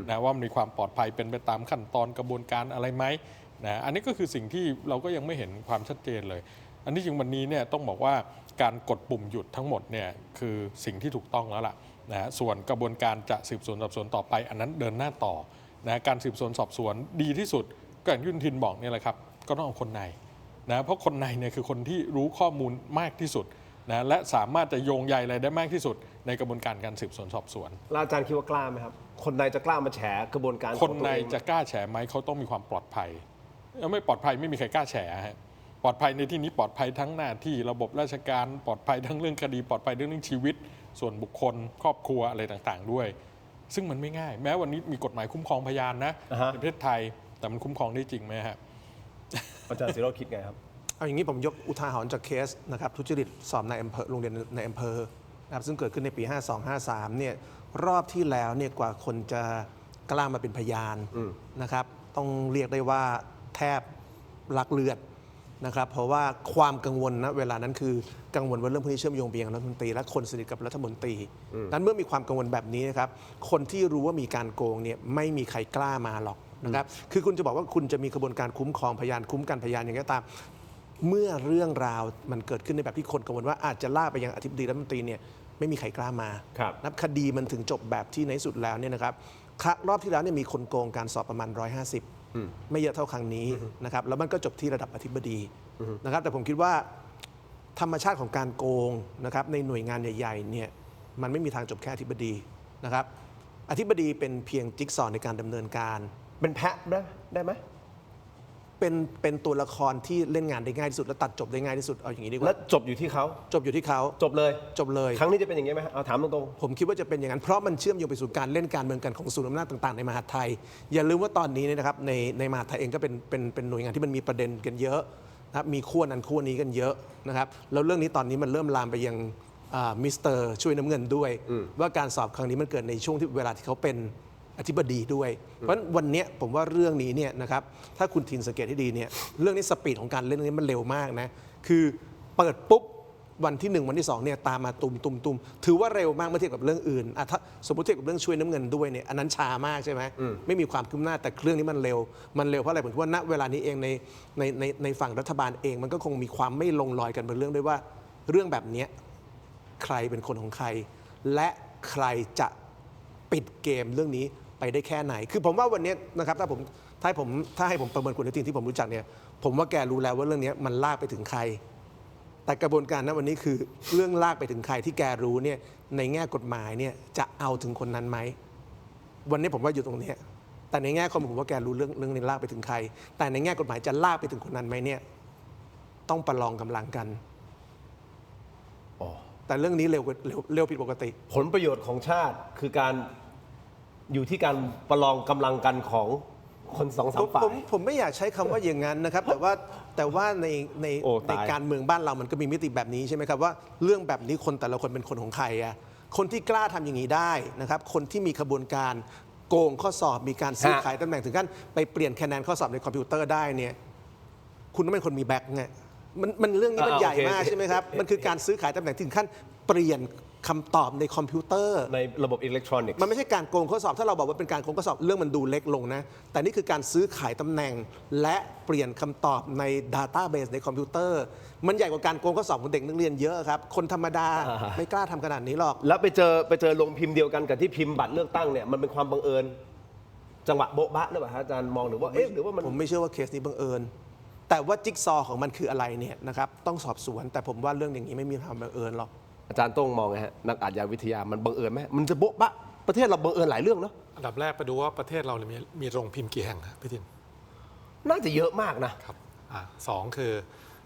นะว่ามีความปลอดภัยเป็นไปตามขั้นตอนกระบวนการอะไรไหมนะอันนี้ก็คือสิ่งที่เราก็ยังไม่เห็นความชัดเจนเลย อันที่จริงวันนี้เนี่ยต้องบอกว่าการกดปุ่มหยุดทั้งหมดเนี่ยคือสิ่งที่ถูกต้องแล้วล่ะนะส่วนกระบวนการจะสืบสวนสอบสวนต่อไปอันนั้นเดินหน้าต่อนะการสืบสวนสอบสวนดีที่สุดก็อย่างที่คุณทินบอกเนี่ยแหละครับก็ต้องเอาคนในนะเพราะคนในเนี่ยคือคนที่รู้ข้อมูลมากที่สุดนะและสามารถจะโยงใยอะไรได้มากที่สุดในกระบวนการการสืบสวนสอบสวน แล้วอาจารย์คิดว่ากล้าไหมครับคนในจะกล้ามาแฉกระบวนการ คนใน ของตัวเอง จะกล้าแฉไหมเขาต้องมีความปลอดภัยถ้าไม่ปลอดภัยไม่มีใครกล้าแฉฮะปลอดภัยในที่นี้ปลอดภัยทั้งหน้าที่ระบบราชการปลอดภัยทั้งเรื่องคดีปลอดภัยเรื่องชีวิต ส่วนบุคคลครอบครัวอะไรต่างๆด้วย ซึ่งมันไม่ง่าย แม้วันนี้มีกฎหมายคุ้มครองพยานนะในประเทศไทยแต่มันคุ้มครองได้จริงไหมฮะ อาจารย์ศิโรจน์คิดไงครับ เอาอย่างนี้ผมยกอุทาหรณ์จากเคสนะครับทุจริตสอบในอำเภอโรงเรียนในอำเภอนะครับซึ่งเกิดขึ้นในปี 52-53 เนี่ยรอบที่แล้วเนี่ยกว่าคนจะกล้ามาเป็นพยานนะครับต้องเรียกได้ว่าแทบลักเลือดนะครับเพราะว่าความกังวลนะเวลานั้นคือกังวลว่าเรื่องพวกนี้เชื่อมโยงไปยังรัฐมนตรีและคนสนิทกับรัฐมนตรีนั้นเมื่อมีความกังวลแบบนี้นะครับคนที่รู้ว่ามีการโกงเนี่ยไม่มีใครกล้ามาหรอกนะครับคือคุณจะบอกว่าคุณจะมีกระบวนการคุ้มครองพยานคุ้มกันพยานอย่างนี้ตามเมื่อเรื่องราวมันเกิดขึ้นในแบบที่คนกังวลว่าอาจจะล่าไปยังอธิบดีรัฐมนตรีเนี่ยไม่มีใครกล้ามา ครับ นับคดีมันถึงจบแบบที่ในสุดแล้วเนี่ยนะครับรอบที่แล้วเนี่ยมีคนโกงการสอบประมาณ 150ไม่เยอะเท่าครั้งนี้นะครับแล้วมันก็จบที่ระดับอธิบดีนะครับแต่ผมคิดว่าธรรมชาติของการโกงนะครับในหน่วยงานใหญ่ๆเนี่ยมันไม่มีทางจบแค่อธิบดีนะครับอธิบดีเป็นเพียงจิ๊กซอว์ในการดำเนินการ เป็นแพะได้ไหม เป็นตัวละครที่เล่นงานได้ง่ายที่สุดและตัดจบได้ง่ายที่สุดเอาอย่างนี้ดีก และ ว่า จบอยู่ที่เขา จบอยู่ที่เขา จบเลย จบเลย ครั้งนี้จะเป็นอย่างนี้ไหมเอาถามตรง ผมคิดว่าจะเป็นอย่างนั้นเพราะมันเชื่อมโยงไปสู่การเล่นการเมืองกันของศูนย์อำนาจต่างๆในมหาดไทยอย่าลืมว่าตอนนี้เนี่ยนะครับในมหาดไทยเองก็เป็นหน่วยงานที่มันมีประเด็นกันเยอะนะครับมีขั้วนั้นขั้วนี้กันเยอะนะครับแล้วเรื่องนี้ตอนนี้มันเริ่มลามไปยังมิสเตอร์ช่วยน้ำเงินด้วยว่าการสอบครั้งนี้มันเกิดในช่วงที่เวลาที่เขาเป็นอธิบดีด้วยเพราะฉะนั้นวันนี้ผมว่าเรื่องนี้เนี่ยนะครับถ้าคุณทินสังเกตให้ดีเนี่ยเรื่องนี้สปีดของการเล่นเรื่องนี้มันเร็วมากนะคือเปิดปุ๊บ วันที่ 1 วันที่ 2เนี่ยตามมาตุมถือว่าเร็วมากเมื่อเทียบกับเรื่องอื่นถ้าสมมติเทียบกับเรื่องช่วยน้ำเงินด้วยเนี่ยอันนั้นช้ามากใช่ไหมไม่มีความคืบหน้าแต่เรื่องนี้มันเร็วเพราะอะไรผมคิดว่าณเวลานี้เองในฝั่งรัฐบาลเองมันก็คงมีความไม่ลงรอยกันบนเรื่องด้วยว่าเรื่องแบบนี้ใครเป็นคนของใคร และใครจะปิดเกมเรื่องนี้ไปได้แค่ไหนคือผมว่าวันนี้นะครับถ้าให้ผมประเมินคุณทินที่ผมรู้จักเนี่ยผมว่าแกรู้แล้วว่าเรื่องนี้มันลากไปถึงใครแต่กระบวนการณวันนี้คือเรื่องลากไปถึงใครที่แกรู้เนี่ยในแง่กฎหมายเนี่ยจะเอาถึงคนนั้นไหมวันนี้ผมว่าอยู่ตรงนี้แต่ในแง่ข้อมูลผมว่าแกรู้เรื่องนี้ลากไปถึงใครแต่ในแง่กฎหมายจะลากไปถึงคนนั้นไหมเนี่ยต้องประลองกำลังกันแต่เรื่องนี้เร็วผิดปกติผลประโยชน์ของชาติคือการอยู่ที่การประลองกำลังกันของคนสองสามฝ่ายผมไม่อยากใช้คำว่าอย่างนั้นนะครับแต่ว่าในการเมืองบ้านเรามันก็มีมิติแบบนี้ใช่ไหมครับว่าเรื่องแบบนี้คนแต่ละคนเป็นคนของใครอะคนที่กล้าทำอย่างนี้ได้นะครับคนที่มีขบวนการโกงข้อสอบมีการซื้อขายตำแหน่งถึงขั้นไปเปลี่ยนคะแนนข้อสอบในคอมพิวเตอร์ได้เนี่ยคุณต้องเป็นคนมีแบ็คไงมันเรื่องนี้มันใหญ่มากใช่ไหมครับมันคือการซื้อขายตำแหน่งถึงขั้นเปลี่ยนคำตอบในคอมพิวเตอร์ในระบบอิเล็กทรอนิกส์มันไม่ใช่การโกงข้อสอบถ้าเราบอกว่าเป็นการโกงข้อสอบเรื่องมันดูเล็กลงนะแต่นี่คือการซื้อขายตำแหน่งและเปลี่ยนคำตอบใน Database ในคอมพิวเตอร์มันใหญ่กว่าการโกงข้อสอบของเด็กนักเรียนเยอะครับคนธรรมดาไม่กล้าทำขนาดนี้หรอกแล้วไปเจอลงพิมพ์เดียวกันกับที่พิมพ์บัตรเลือกตั้งเนี่ยมันเป็นความบังเอิญจังหวะโบ๊ะบะหรือเปล่าอาจารย์มองหรือว่าหรือว่ามันผมไม่เชื่อว่าเคสนี้บังเอิญแต่ว่าจิ๊กซอของมันคืออะไรเนี่ยนะครับต้องสอบสวนแต่ผมว่าเรื่องอย่างนี้ไม่มีความบังเอิญหรอกอาจารย์ต้องมองไงฮะนักอาชญาวิทยามันบังเอิญไหมมันจะโบ๊ะบะประเทศเราบังเอิญหลายเรื่องเนาะอันดับแรกไปดูว่าประเทศเราเนี่ยมีโรงพิมพ์กี่แห่งนะพี่ทินน่าจะเยอะมากนะครับสองคือ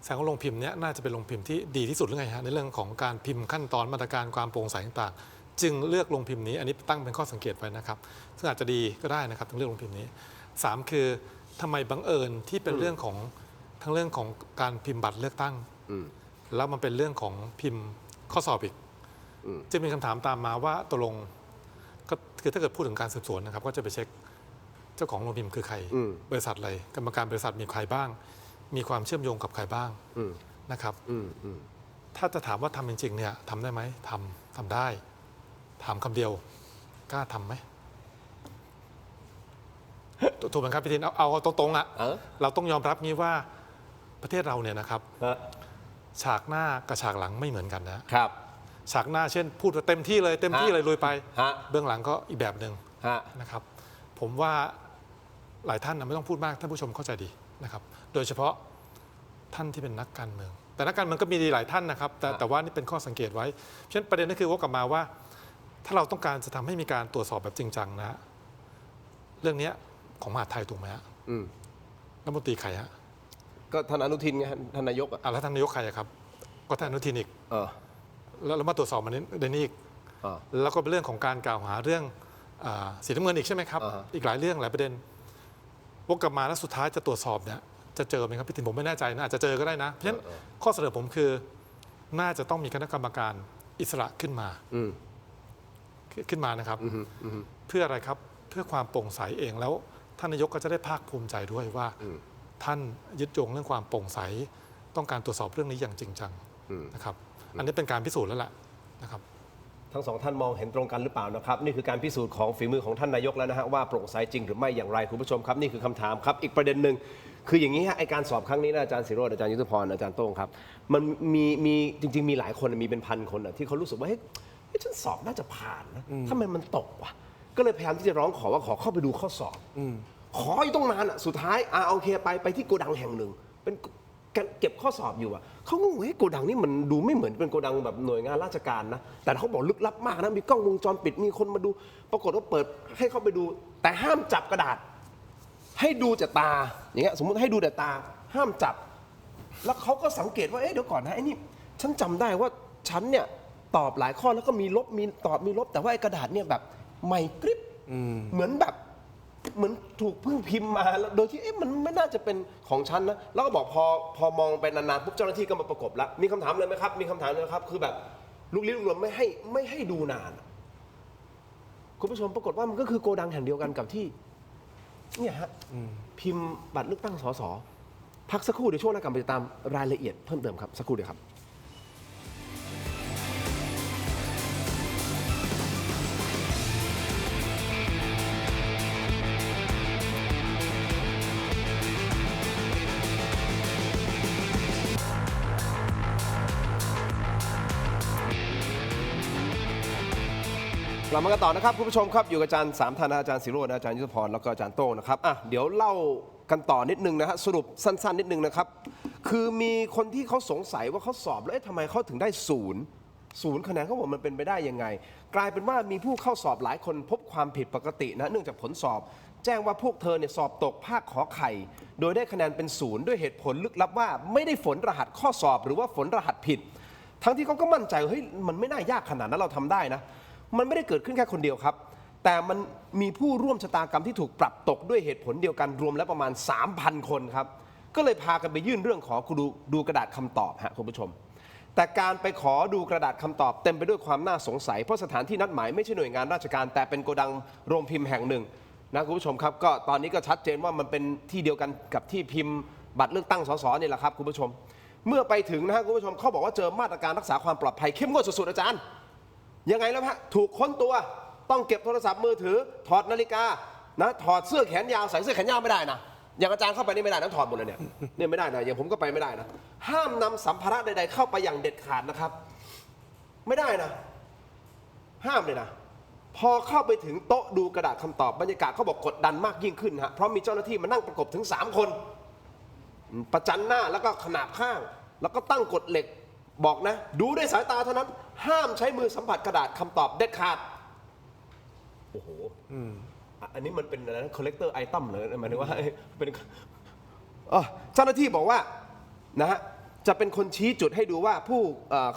แสดงว่าโรงพิมพ์เนี้ยน่าจะเป็นโรงพิมพ์ที่ดีที่สุดหรือไงฮะในเรื่องของการพิมพ์ขั้นตอนมาตรการความโปร่งใสต่างๆจึงเลือกโรงพิมพ์นี้อันนี้ตั้งเป็นข้อสังเกตไว้นะครับซึ่งอาจจะดีก็ได้นะครับถึงเลือกโรงพิมพ์นี้3คือทำไมบังเอิญที่เป็นเรื่องของทั้งเรื่องของการพิมพ์บัตรเลือกตั้งแล้วมันเป็นเรื่องของพิมพ์ข้อสอบอีกจะมีคำถามตามมาว่าตกลงก็คือถ้าเกิดพูดถึงการสืบสวนนะครับก็จะไปเช็คเจ้าของโรงพิมพ์คือใครบริษัทอะไรกรรมการบริษัทมีใครบ้างมีความเชื่อมโยงกับใครบ้างนะครับถ้าจะถามว่าทำจริงๆเนี่ยทำได้ไหมทำได้ถามคำเดียวกล้าทำไหมถูกไหมครับพี่ทินเอาตรงๆอ่ะเราต้องยอมรับงี้ว่าประเทศเราเนี่ยนะครับฉากหน้ากับฉากหลังไม่เหมือนกันนะครับฉากหน้าเช่นพูดเต็มที่เลยลุยไปเบื้องหลังก็อีกแบบหนึ่งนะครับผมว่าหลายท่านไม่ต้องพูดมากท่านผู้ชมเข้าใจดีนะครับโดยเฉพาะท่านที่เป็นนักการเมืองแต่นักการเมืองก็มีหลายท่านนะครับแต่ว่านี่เป็นข้อสังเกตไว้เพราะฉะนั้นประเด็นก็คือว่ากลับมาว่าถ้าเราต้องการจะทำให้มีการตรวจสอบแบบจริงจังนะเรื่องนี้ของมหาดไทยถูกไหมฮะรัฐมนตรีใครฮะก็ท่านอนุทินไงท่านนายกแล้วท่านนายกใครครับก็ท่านอนุทินอีกแล้วมาตรวจสอบมันในนี้อีกแล้วก็เป็นเรื่องของการกล่าวหาเรื่องสีน้ำเงินอีกใช่ไหมครับอีกหลายเรื่องหลายประเด็นวกกลับมาแล้วสุดท้ายจะตรวจสอบเนี่ยจะเจอไหมครับพี่ทินผมไม่แน่ใจนะอาจจะเจอก็ได้นะเพราะฉะนั้นข้อเสนอผมคือน่าจะต้องมีคณะกรรมการอิสระขึ้นมานะครับเพื่ออะไรครับเพื่อความโปร่งใสเองแล้วท่านนายกก็จะได้ภาคภูมิใจด้วยว่าท่านยึดโยงเรื่องความโปร่งใสต้องการตรวจสอบเรื่องนี้อย่างจริงจังนะครับอันนี้เป็นการพิสูจน์แล้วแหละนะครับทั้งสองท่านมองเห็นตรงกันหรือเปล่านะครับนี่คือการพิสูจน์ของฝีมือของท่านนายกแล้วนะฮะว่าโปร่งใสจริงหรือไม่อย่างไรคุณผู้ชมครับนี่คือคำถามครับอีกประเด็นหนึ่งคืออย่างนี้ฮะไอการสอบครั้งนี้นะอาจารย์ศิโรจน์อาจารย์ยุทธพรอาจารย์โต้งครับมันมีจริงๆมีหลายคนมีเป็นพันคนที่เขารู้สึกว่าเฮ้ยฉันสอบน่าจะผ่านนะทำไมมันตกวะก็เลยพยายามที่จะร้องขอว่าขอเข้าไปดูข้อสอบขออยู่ต้องนานสุดท้ายโอเคไปที่โกดังแห่งหนึ่งเป็นเก็บข้อสอบอยู่เขาก็เฮ้ยโกดังนี่มันดูไม่เหมือนเป็นโกดังแบบหน่วยงานราชการนะแต่เขาบอกลึกลับมากนะมีกล้องวงจรปิดมีคนมาดูปรากฏว่าเปิดให้เข้าไปดูแต่ห้ามจับกระดาษให้ดูแต่ตาอย่างเงี้ยสมมติให้ดูแต่ตาห้ามจับแล้วเขาก็สังเกตว่าเดี๋ยวก่อนนะไอ้นี่ฉันจำได้ว่าฉันเนี่ยตอบหลายข้อแล้วก็มีลบมีตอบมีลบแต่ว่าไอ้กระดาษเนี่ยแบบใหม่กริบเหมือนถูกเพิ่งพิมพ์มาแล้วโดยที่มันไม่น่าจะเป็นของฉันนะแล้วก็บอกพอมองไปนานๆปุ๊บเจ้าหน้าที่ก็มาประกบแล้วมีคำถามเลยไหมครับมีคำถามเลยครับคือแบบลุกลี้ลุกลนไม่ให้ดูนานคุณผู้ชมปรากฏว่ามันก็คือโกดังแห่งเดียวกันกับที่เนี่ยฮะพิมพ์บัตรเลือกตั้งสสพักสักครู่เดี๋ยวช่วงหน้ากลับมาติดตามรายละเอียดเพิ่มเติมครับสักครู่เดียวครับ กลับมากันต่อนะครับคุณผู้ชมครับอยู่กับอาจารย์3ท่านนะอาจารย์ศิโรจน์อาจารย์ยุทธพรแล้วก็อาจารย์โต้งนะครับเดี๋ยวเล่ากันต่อนิดนึงนะฮะสรุปสั้นๆนิดนึงนะครับคือมีคนที่เขาสงสัยว่าเขาสอบแล้วทำไมเขาถึงได้0คะแนนเขาบอกมันเป็นไปได้ยังไงกลายเป็นว่ามีผู้เข้าสอบหลายคนพบความผิดปกตินะเนื่องจากผลสอบแจ้งว่าพวกเธอเนี่ยสอบตกภาคขอไข่โดยได้คะแนนเป็น0ด้วยเหตุผลลึกลับว่าไม่ได้ฝนรหัสข้อสอบหรือว่าฝนรหัสผิดทั้งที่เขาก็มั่นใจเฮ้ยมันไม่น่ายากขนาดนั้นเราทำได้นะมันไม่ได้เกิดขึ้นแค่คนเดียวครับแต่มันมีผู้ร่วมชะตากรรมที่ถูกปรับตกด้วยเหตุผลเดียวกันรวมแล้วประมาณ 3,000 คนครับก็เลยพากันไปยื่นเรื่องขอดูกระดาษคำตอบฮะคุณผู้ชมแต่การไปขอดูกระดาษคำตอบเต็มไปด้วยความน่าสงสัยเพราะสถานที่นัดหมายไม่ใช่หน่วยงานราชการแต่เป็นโกดังโรงพิมพ์แห่งหนึ่งนะคุณผู้ชมครับก็ตอนนี้ก็ชัดเจนว่ามันเป็นที่เดียวกันกับที่พิมพ์บัตรเลือกตั้งสสนี่แหละครับคุณผู้ชมเมื่อไปถึงนะฮะคุณผู้ชมเขาบอกว่าเจอมาตรการรักษาความปลอดภัยเข้มงวดสุดๆอาจารย์ยังไงแล้วฮะถูกค้นตัวต้องเก็บโทรศัพท์มือถือถอดนาฬิกานะถอดเสื้อแขนยาวใส่เสื้อแขนยาวไม่ได้นะอย่างอาจารย์เข้าไปนี่ไม่ได้นะถอดหมดเลยเนี่ยไม่ได้นะอย่างผมก็ไปไม่ได้นะห้ามนำสัมภาระใดๆเข้าไปอย่างเด็ดขาดนะครับไม่ได้นะห้ามเลยนะพอเข้าไปถึงโต๊ะดูกระดาษคำตอบบรรยากาศเขาบอกกดดันมากยิ่งขึ้นฮะเพราะมีเจ้าหน้าที่มานั่งประกบถึง3 คนประจันหน้าแล้วก็ขนาบข้างแล้วก็ตั้งกฎเหล็กบอกนะดูด้วยสายตาเท่านั้นห้ามใช้มือสัมผัสกระดาษคำตอบเด็ดขาดโอ้โหอันนี้มันเป็นอะไรนะ collector item เลยหมายถึงว่าเป็นเจ้าหน้าที่บอกว่านะฮะจะเป็นคนชี้จุดให้ดูว่าผู้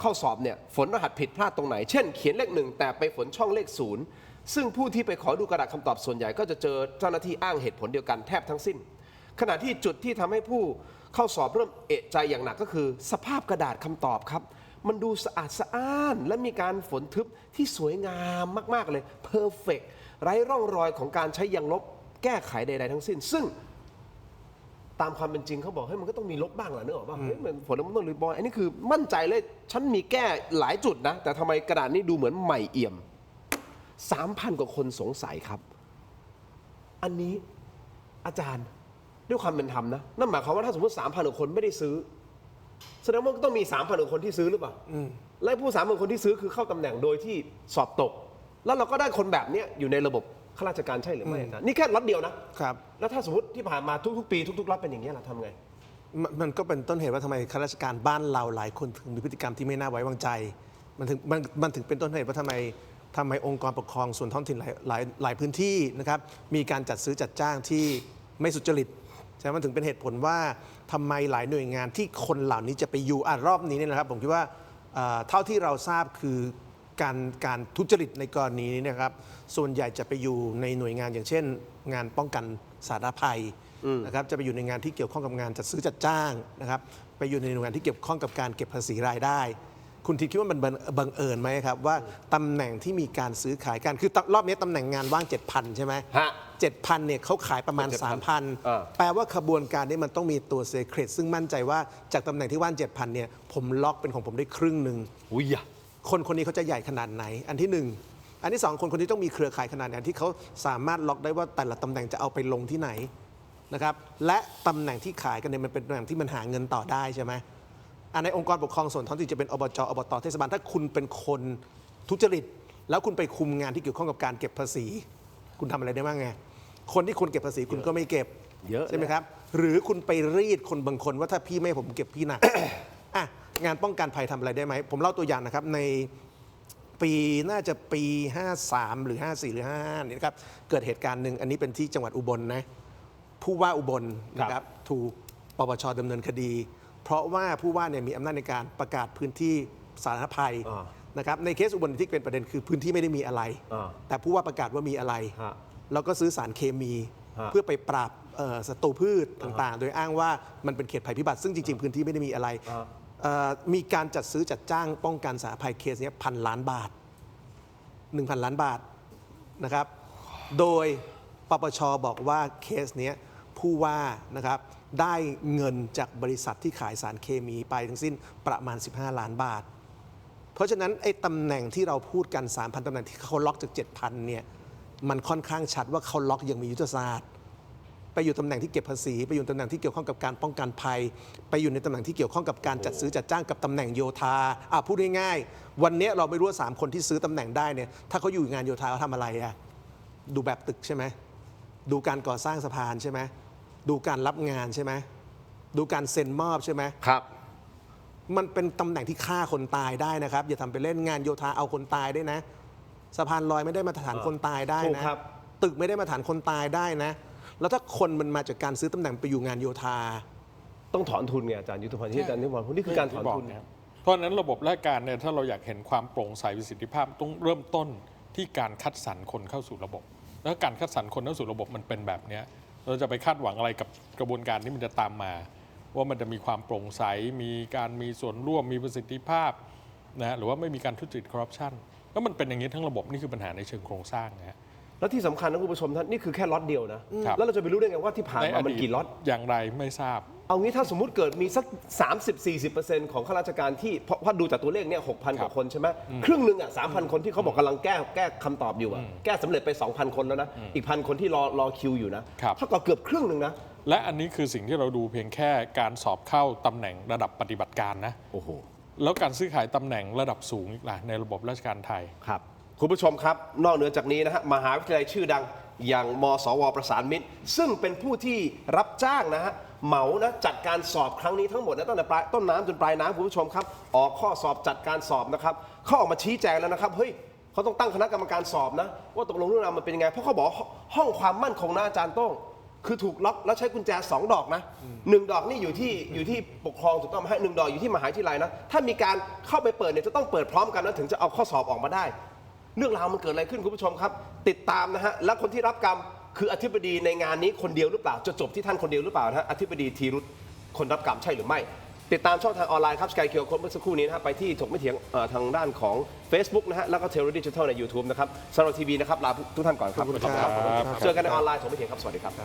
เข้าสอบเนี่ยฝนรหัสผิดพลาดตรงไหนเช่นเขียนเลข1แต่ไปฝนช่องเลข0ซึ่งผู้ที่ไปขอดูกระดาษคำตอบส่วนใหญ่ก็จะเจอเจ้าหน้าที่อ้างเหตุผลเดียวกันแทบทั้งสิ้นขณะที่จุดที่ทำให้ผู้เข้าสอบเริ่มเอะใจอย่างหนักก็คือสภาพกระดาษคำตอบครับมันดูสะอาดสะอ้านและมีการฝนทึบที่สวยงามมากๆเลยเพอร์เฟกต์ไร้ร่องรอยของการใช้ยางลบแก้ไขใดๆทั้งสิ้นซึ่งตามความเป็นจริงเขาบอกให้มันก็ต้องมีลบบ้างแหละนึกออกป่ะมันฝนแล้วมันต้องรีบอยอันนี้คือมั่นใจเลยฉันมีแก้หลายจุดนะแต่ทำไมกระดาษนี้ดูเหมือนใหม่เอี่ยม 3,000 กว่าคนสงสัยครับอันนี้อาจารย์ด้วยความเป็นธรรมนะนั่นหมายความว่าถ้าสมมติ 3,000 กว่าคนไม่ได้ซื้อแสดงว่าก็ต้องมี 3,000 กว่าคนที่ซื้อหรือเปล่าและผู้ 3,000 คนที่ซื้อคือเข้าตำแหน่งโดยที่สอบตกแล้วเราก็ได้คนแบบนี้อยู่ในระบบข้าราชการใช่หรือไม่นะนี่แค่ล็อตเดียวนะครับแล้วถ้าสมมติที่ผ่านมาทุกๆปีทุกๆล็อตเป็นอย่างนี้ล่ะทำไงมันก็เป็นต้นเหตุว่าทำไมข้าราชการบ้านเราหลายคนถึงมีพฤติกรรมที่ไม่น่าไว้วางใจมันถึงเป็นต้นเหตุว่าทำไมองค์กรปกครองส่วนท้องถิ่นหลายพื้นที่นะครับมีการจัดซื้อจัดจ้างที่ไม่สุจริตใช่ไหมมันถึงเป็นเหตุผลว่าทำไมหลายหน่วยงานที่คนเหล่านี้จะไปอยู่รอบนี้เนี่ยนะครับผมคิดว่าเท่าที่เราทราบคือการทุจริตในกรณีนี้นะครับส่วนใหญ่จะไปอยู่ในหน่วยงานอย่างเช่นงานป้องกันสาธารณภัยนะครับจะไปอยู่ในงานที่เกี่ยวข้องกับงานจัดซื้อจัดจ้างนะครับไปอยู่ในหน่วยงานที่เกี่ยวข้องกับการเก็บภาษีรายได้คุณคิดว่ามันบังเอิญไหมครับว่าตำแหน่งที่มีการซื้อขายกันคือรอบนี้ตำแหน่งงานว่าง 7,000 ใช่ไหม7,000 เนี่ยเขาขายประมาณ 3,000 แปลว่าขบวนการนี้มันต้องมีตัวเซเครตซึ่งมั่นใจว่าจากตำแหน่งที่ว่าง 7,000 เนี่ยผมล็อกเป็นของผมได้ครึ่งหนึ่งคนนี้เขาจะใหญ่ขนาดไหนอันที่ 1อันที่ 2คนที่ต้องมีเครือข่ายขนาดไหนที่เขาสามารถล็อกได้ว่าแต่ละตำแหน่งจะเอาไปลงที่ไหนนะครับและตำแหน่งที่ขายกันเนี่ยมันเป็นตำแหน่งที่มันหาเงินต่อได้ใช่ไหมในองค์กรปกครองส่วนท้องถิ่นจะเป็นอบจ.อบต.เทศบาลถ้าคุณเป็นคนทุจริตแล้วคุณไปคุมงานที่เกี่ยวข้องกับการเก็บภาษีคุณทำอะไรได้บ้างไงคนที่คุณเก็บภาษีคุณก็ไม่เก็บใช่ไหมครับหรือคุณไปรีดคนบางคนว่าถ้าพี่ไม่ให้ผมเก็บพี่หนัก งานป้องกันภัยทำอะไรได้ไหมผมเล่าตัวอย่างนะครับในปีน่าจะปี 53 หรือ 54 หรือ 55นี่นะครับเกิดเหตุการณ์หนึ่งอันนี้เป็นที่จังหวัดอุบลนะผู้ว่าอุบลนะครับถูกปปช.ดำเนินคดีเพราะว่าผู้ว่าเนี่ยมีอำนาจในการประกาศพื้นที่สาธารณภัยนะครับในเคสอุบลที่เป็นประเด็นคือพื้นที่ไม่ได้มีอะไรแต่ผู้ว่าประกาศว่ามีอะไรแล้วก็ซื้อสารเคมีเพื่อไปปราบศัตรูพืชต่างๆโดยอ้างว่ามันเป็นเขตภัยพิบัติซึ่งจริงๆพื้นที่ไม่ได้มีอะไรมีการจัดซื้อจัดจ้างป้องกันสาธารณภัยเคสนี้1,000 ล้านบาท 1,000 ล้านบาทนะครับโดยปปช.บอกว่าเคสนี้ผู้ว่านะครับได้เงินจากบริษัทที่ขายสารเคมีไปทั้งสิ้นประมาณ15 ล้านบาทเพราะฉะนั้นไอ้ตำแหน่งที่เราพูดกัน 3,000 ตำแหน่งที่เขาล็อกจาก 7,000 เนี่ยมันค่อนข้างชัดว่าเขาล็อกยังมียุทธศาสตร์ ไปอยู่ตำแหน่งที่เก็บภาษีไปอยู่ตำแหน่งที่เกี่ยวข้องกับการป้องกันภัย ไปอยู่ในตำแหน่งที่เกี่ยวข้องกับการจัดซื้อจัดจ้างกับตำแหน่งโยธาพูดง่ายๆวันนี้เราไม่รู้ว่า3คนที่ซื้อตำแหน่งได้เนี่ยถ้าเขาอยู่งานโยธาเขาทำอะไรดูแบบตึกใช่ไหมดูการก่อสร้างสะพานใช่ไหมดูการรับงานใช่ไหมดูการเซ็นมอบใช่ไหม ครับ มันเป็นตำแหน่งที่ฆ่าคนตายได้นะครับอย่าทำไปเล่นงานโยธาเอาคนตายได้นะสะพานลอยไม่ได้มาตรฐานคนตายได้ ถูก นะครับ ตึกไม่ได้มาตรฐานคนตายได้นะ แล้วถ้าคนมันมาจากการซื้อตำแหน่งไปอยู่งานโยธา ต้องถอนทุนไงอาจารย์ยุทธพรที่อาจารย์นิพนธ์พูดนี่คือการถอนทุน นะครับเพราะฉะนั้นระบบราชการเนี่ยถ้าเราอยากเห็นความโปร่งใสประสิทธิภาพต้องเริ่มต้นที่การคัดสรรคนเข้าสู่ระบบ แล้วการคัดสรรคนเข้าสู่ระบบมันเป็นแบบเนี้ยเราจะไปคาดหวังอะไรกับกระบวนการที่มันจะตามมา ว่ามันจะมีความโปร่งใสมีการมีส่วนร่วมมีประสิทธิภาพนะหรือว่าไม่มีการทุจริตคอร์รัปชันแล้วมันเป็นอย่างนี้ทั้งระบบนี่คือปัญหาในเชิงโครงสร้างนะฮะ แล้วที่สำคัญนะคุณผู้ชมท่านนี่คือแค่ล็อตเดียวนะ แล้วเราจะไปรู้ได้ไงว่าที่ผ่านมามันกี่ล็อต อย่างไรไม่ทราบ เอางี้ถ้าสมมุติเกิดมีสัก 30-40% ของข้าราชการที่เพราะดูจากตัวเลขเนี่ย 6,000 กว่าคนใช่ไหมครึ่งหนึ่ง3,000 คนที่เขาบอกกำลังแก้คำตอบอยู่แก้สำเร็จไป 2,000 คนแล้วนะ อีก 1,000 คนที่รอคิวอยู่นะเท่ากับเกือบครึ่งหนึ่งนะ และอันนี้คือสิ่งที่เราดูเพียงแค่การสอบเข้าตำแหน่งระดับปฏิบัติการนะ โอ้โห แล้วการซื้อขายตำแหน่งระดับสูงอีกล่ะในระบบราชการไทย ครับคุณผู้ชมครับนอกเหนือจากนี้นะฮะมหาวิทยาลัยชื่อดังอย่างมสวประสานมิตร ซึ่งเป็นผู้ที่รับจ้างนะฮะเหมานะจัดการสอบครั้งนี้ทั้งหมดนะตั้งแต่ต้นน้ำจนปลายน้ำคุณผู้ชมครับออกข้อสอบจัดการสอบนะครับเขาออกมาชี้แจงแล้วนะครับเฮ้ยเขาต้องตั้งคณะกรรมการสอบนะว่าตกลงเรื่องราวมันเป็นยังไงเพราะเขาบอกห้องความมั่นคงนะอาจารย์โต้งคือถูกล็อกแล้วใช้กุญแจ2 ดอกนะ1 ดอกนี่อยู่ที่ปกครองถูกต้องไหมฮะ1 ดอกอยู่ที่มหาวิทยาลัยนะถ้ามีการเข้าไปเปิดเนี่ยจะต้องเปิดพร้อมกันนะถึงจะเอาข้อสอบออกมาได้เรื่องราวมันเกิดอะไรขึ้นคุณผู้ชมครับติดตามนะฮะและคนที่รับกรรมคืออธิบดีในงานนี้คนเดียวหรือเปล่าจะจบที่ท่านคนเดียวหรือเปล่านะฮะอธิบดีธีรุธคนรับกรรมใช่หรือไม่ติดตามช่องทางออนไลน์ครับสกายเคียวคนเมื่อสักครู่นี้นะฮะไปที่ถกไม่เถียงทางด้านของ Facebook นะฮะแล้วก็เทเลดิจิทัลใน YouTube นะครับสำหรับทีวีนะครับลาทุกท่านก่อนครับ ขอบคุณครับ เจอกันในออนไลน์ถกไม่เถียงครับสวัสดีครับ